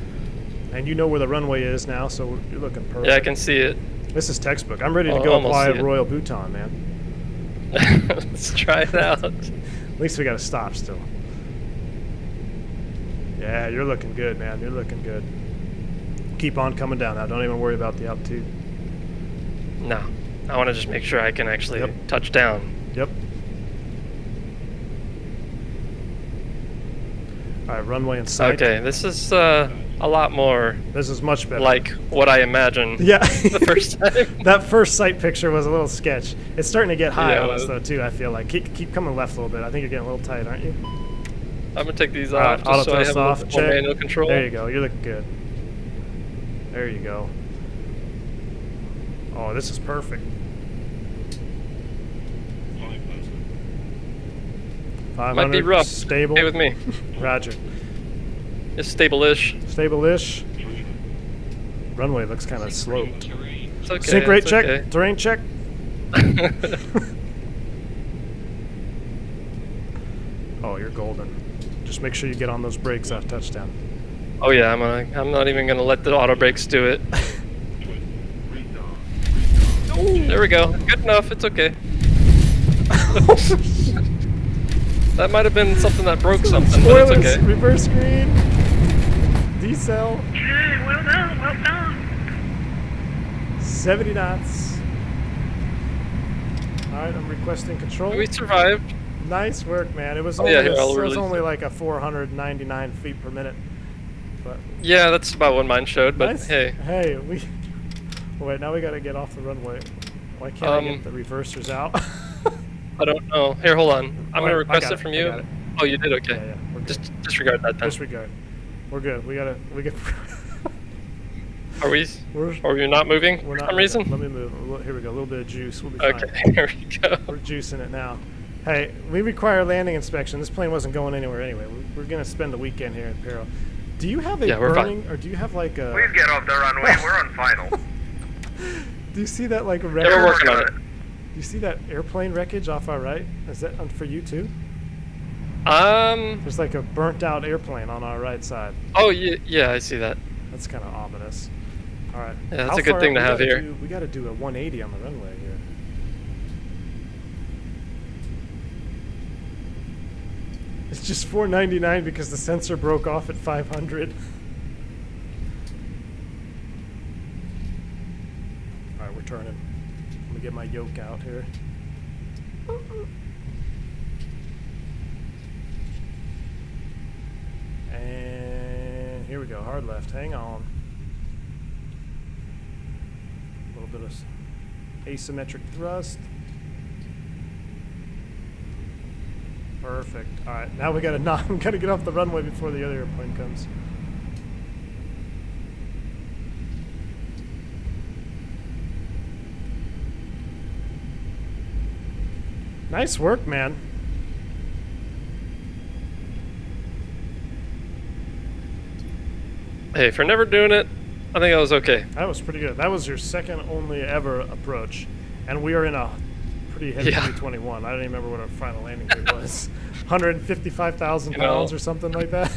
and you know where the runway is now, so you're looking perfect. Yeah, I can see it. This is textbook. I'm ready to I'll go almost apply see at it. Royal Bhutan, man. Let's try it out. At least we got to stop still. Yeah, you're looking good, man. You're looking good. Keep on coming down now. Don't even worry about the altitude. No, I want to just make sure I can actually Yep. touch down. Yep. All right, runway in sight. Okay, this is a lot more This is much better. like what I imagined yeah. the first time. That first sight picture was a little sketch. It's starting to get high Yeah, on it us was. though too. I feel like keep coming left a little bit. I think you're getting a little tight, aren't you? I'm gonna take these All off right, just auto so I thrust have a little off. bit more Check. manual control. There you go. You're looking good. There you go. Oh, this is perfect. 500. Might be rough. Stable. Stay with me. Roger. It's stable-ish. Stable-ish. Runway looks kind of sloped. It's okay. Sync rate it's check. okay. Terrain check. Oh, you're golden. Just make sure you get on those brakes off touchdown. Oh yeah, I'm not even gonna let the auto brakes do it. There we go. Good enough. It's okay. That might have been something that broke something, but it's Spoilers, okay. reverse screen. Decel. Okay, well done, well done. 70 knots. Alright, I'm requesting control. We survived. Nice work, man. It was Oh, only, yeah, here, I'll it was release only it. like a 499 feet per minute. But Yeah, that's about what mine showed, but nice. hey. Hey, we... Wait, now we gotta get off the runway. Why can't I get the reversers out? I don't know. Here, hold on. I'm Alright, gonna I request got it it, from I you. got it. Oh, you did? Okay. Yeah, we're good. Just disregard that then. Disregard. We're good. We get... Are we not moving We're for not some moving. reason? Let me move. Here we go. A little bit of juice. We'll be fine. Okay, here we go. We're juicing it now. Hey, we require landing inspection. This plane wasn't going anywhere anyway. We're gonna spend the weekend here in Paro. Do you have a Yeah, we're burning, or do you have like a? Please get off the runway. We're on final. Do you see that like Yeah, wreckage? we're working on it. Do you see that airplane wreckage off our right? Is that for you too? There's like a burnt out airplane on our right side. Oh yeah, I see that. That's kind of ominous. All right. Yeah, that's How a good far- thing to we have gotta here. we got to do a 180 on the runway here. It's just 499 because the sensor broke off at 500. All right, we're turning. Let me get my yoke out here. And here we go, hard left, hang on. A little bit of asymmetric thrust. Perfect. All right, now we gotta we gotta get off the runway before the other airplane comes. Nice work, man. Hey, for never doing it, I think I was okay. That was pretty good. That was your second only ever approach, and we are in a pretty heavy Yeah. 321. I don't even remember what our final landing weight was. 155,000 You know. pounds or something like that.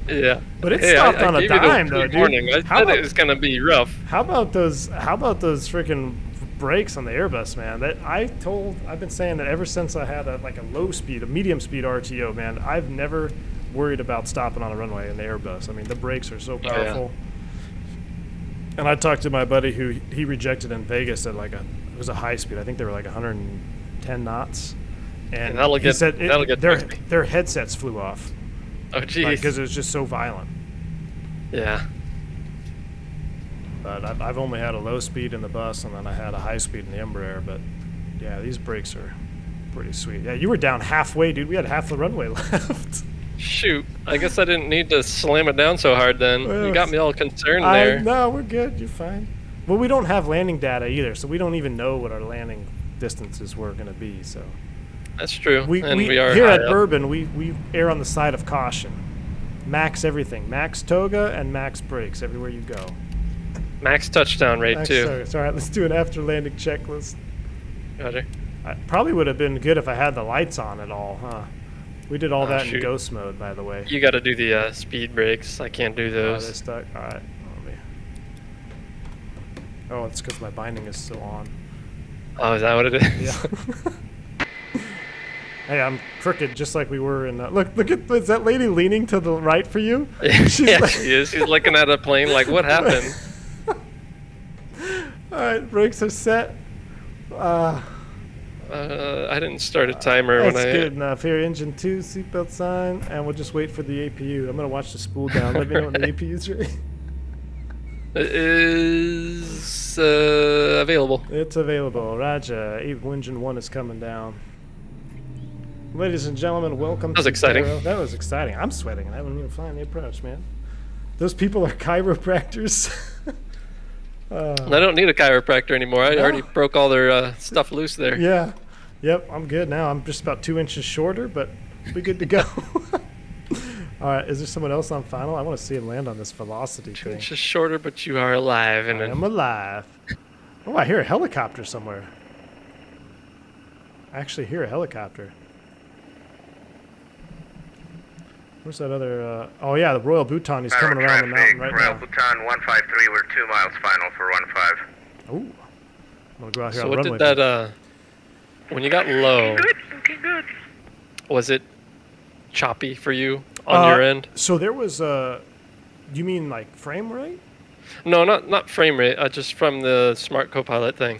Yeah. But it Hey, stopped I on a gave you the dime, though, dude. warning. I How said about- it was gonna be rough. How about those freaking brakes on the Airbus, man? I've been saying that ever since I had a medium speed RTO, man. I've never worried about stopping on a runway in the Airbus. I mean, the brakes are so powerful. And I talked to my buddy who he rejected in Vegas at like it was a high speed. I think they were like 110 knots. And he said their headsets flew off. Oh, jeez. Because it was just so violent. Yeah. But I've only had a low speed in the bus, and then I had a high speed in the Embraer. But yeah, these brakes are pretty sweet. Yeah, you were down halfway, dude. We had half the runway left. Shoot. I guess I didn't need to slam it down so hard then. You got me all concerned there. No, we're good. You're fine. Well, we don't have landing data either, so we don't even know what our landing distances were going to be. So that's true. We are here at Bourbon. We err on the side of caution. Max everything. Max Toga and max brakes everywhere you go. Max touchdown rate too. All right, let's do an after landing checklist. Roger. I probably would have been good if I had the lights on at all, huh? We did all that in ghost mode, by the way. You got to do the speed brakes. I can't do those. Oh, they're stuck. All right. Oh, it's because my binding is still on. Oh, is that what it is? Yeah. Hey, I'm crooked, just like we were in. Look at is that lady leaning to the right for you? She's yeah, she is. She's looking at a plane like, what happened? All right, brakes are set. I didn't start a timer That's when I. That's good enough. Here, engine 2, seatbelt sign, and we'll just wait for the APU. I'm gonna watch the spool down. Let me know when the APU's ready. It is available. It's available. Roger. Engine 1 is coming down. Ladies and gentlemen, welcome. That was exciting. Paro. That was exciting. I'm sweating, and I haven't even flying the approach, man. Those people are chiropractors. I don't need a chiropractor anymore. I already broke all their stuff loose there. Yeah. Yep, I'm good now. I'm just about 2 inches shorter, but we'll be good to go. All right, is there someone else on final? I want to see him land on this velocity thing. 2 inches shorter, but you are alive. And I'm alive. Oh, I hear a helicopter somewhere. I actually hear a helicopter. Where's that other... oh, yeah, the Royal Bhutan. He's coming around the mountain right now. Royal Bhutan 153, we're 2 miles final for 15. Ooh. I'm going to go out here so on what runway. Did that... when you got low... Looking good. Was it choppy for you on your end? So there was... you mean like frame rate? No, not frame rate. Just from the Smart Copilot thing.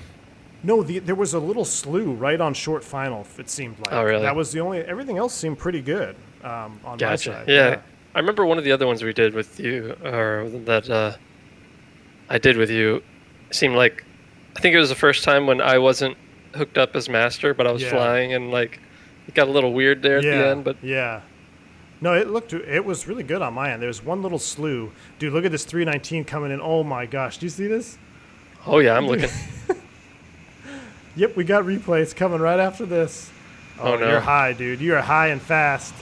No, there was a little slew right on short final, it seemed like. Oh, really? That was the only... Everything else seemed pretty good on my side. Yeah. I remember one of the other ones we did with you, or that I did with you, seemed like... I think it was the first time when I wasn't hooked up as master, but I was flying, and like it got a little weird there at the end. But no, it was really good on my end. There's one little slew, dude. Look at this 319 coming in. Oh my gosh, do you see this? Oh yeah, I'm looking. Yep, we got replays coming right after this. Oh no, you're high, dude. You are high and fast.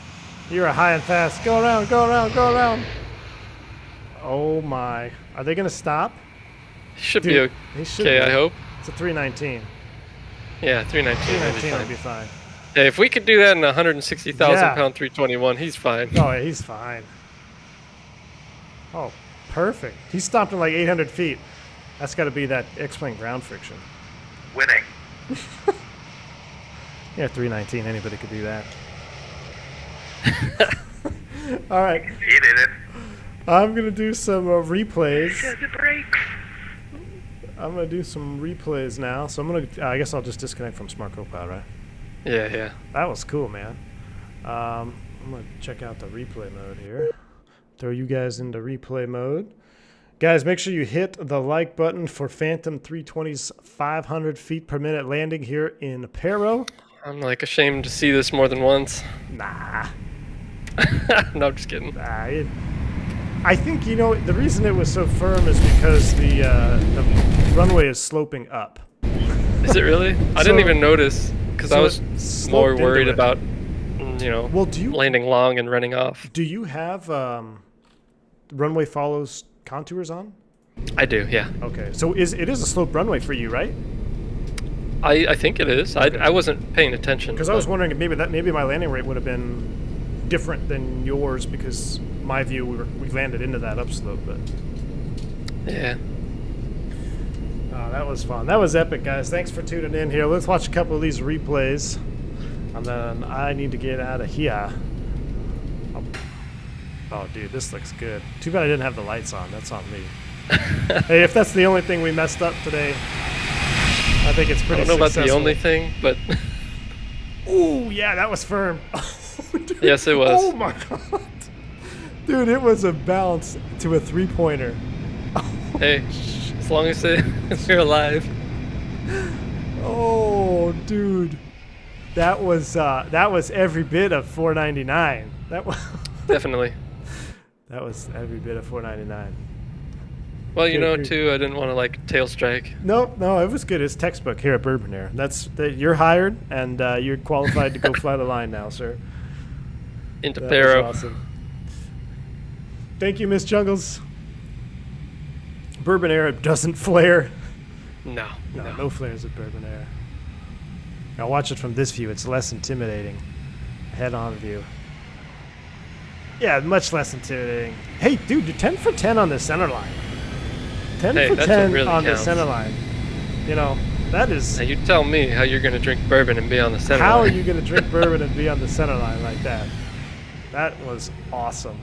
You are high and fast. Go around, go around, go around. Oh my, are they gonna stop? Should be okay. I hope. It's a 319. Yeah, 319. 319 will be fine. Yeah, if we could do that in a 160,000-pound 321, he's fine. Oh, yeah, he's fine. Oh, perfect. He stopped in like 800 feet. That's got to be that X-plane ground friction. Winning. Yeah, 319. Anybody could do that. All right. He did it. I'm going to do some replays. The brakes. I'm going to do some replays now. So I'm going to, I guess I'll just disconnect from Smart Copilot, right? Yeah. That was cool, man. I'm going to check out the replay mode here. Throw you guys into replay mode. Guys, make sure you hit the like button for Phantom 320's 500 feet per minute landing here in Paro. I'm like ashamed to see this more than once. Nah. No, I'm just kidding. Nah, I think, the reason it was so firm is because the runway is sloping up. Is it really? I didn't even notice because I was more worried about, landing long and running off. Do you have runway follows contours on? I do, yeah. Okay, so it is a sloped runway for you, right? I think it is. Okay. I wasn't paying attention. Because I was wondering if maybe my landing rate would have been different than yours, because my view we landed into that upslope, but yeah. Oh, that was fun. That was epic, guys. Thanks for tuning in here. Let's watch a couple of these replays, and then I need to get out of here. Oh, dude, this looks good. Too bad I didn't have the lights on. That's on me. Hey, if that's the only thing we messed up today, I think it's pretty I don't know successful. about the only thing, but... Ooh, yeah, that was firm. Dude, yes, it was. Oh, my God. Dude, it was a bounce to a three-pointer. Hey, as long as you're alive. Oh, dude. That was every bit of $4.99. That was Definitely. that was every bit of $4.99. Well, you know, Good. too, I didn't want to, like, tail strike. No, it was good. It's textbook here at Bourbon Air. You're hired, and you're qualified to go fly the line now, sir. Into That Paro. was awesome. Thank you, Miss Jungles. Bourbon Air doesn't flare. No. No flares at Bourbon Air. Now watch it from this view. It's less intimidating. Head-on view. Yeah, much less intimidating. Hey, dude, you're 10 for 10 on the center line. 10 Hey, for that's what 10 really on counts. the center line. You know, that is... Now, you tell me how you're going to drink bourbon and be on the center How line. are you going to drink bourbon and be on the center line like that? That was awesome.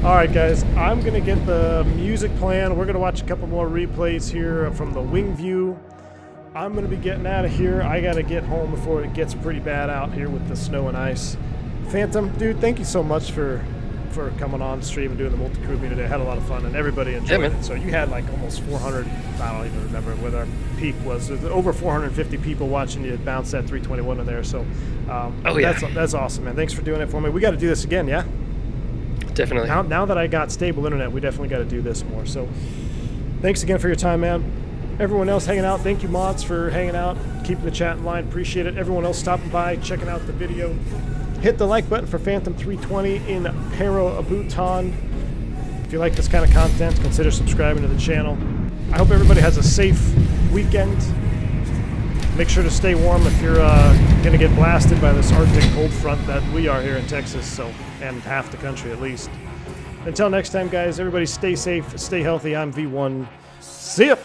All right, guys, I'm going to get the music playing. We're going to watch a couple more replays here from the wing view. I'm going to be getting out of here. I got to get home before it gets pretty bad out here with the snow and ice. Phantom, dude, thank you so much for coming on stream and doing the multi-crew meet today. I had a lot of fun, and everybody enjoyed man. it. So you had like almost 400, I don't even remember what our peak was. There's over 450 people watching you bounce that 321 in there. So that's awesome, man. Thanks for doing it for me. We got to do this again, yeah? Definitely. Now that I got stable internet, we definitely got to do this more. So thanks again for your time, man. Everyone else hanging out, thank you, mods, for hanging out, keeping the chat in line. Appreciate it. Everyone else stopping by, checking out the video. Hit the like button for Phantom 320 in Paro Bhutan. If you like this kind of content, consider subscribing to the channel. I hope everybody has a safe weekend. Make sure to stay warm if you're going to get blasted by this Arctic cold front that we are here in Texas, and half the country at least. Until next time, guys, everybody stay safe, stay healthy. I'm V1. See ya!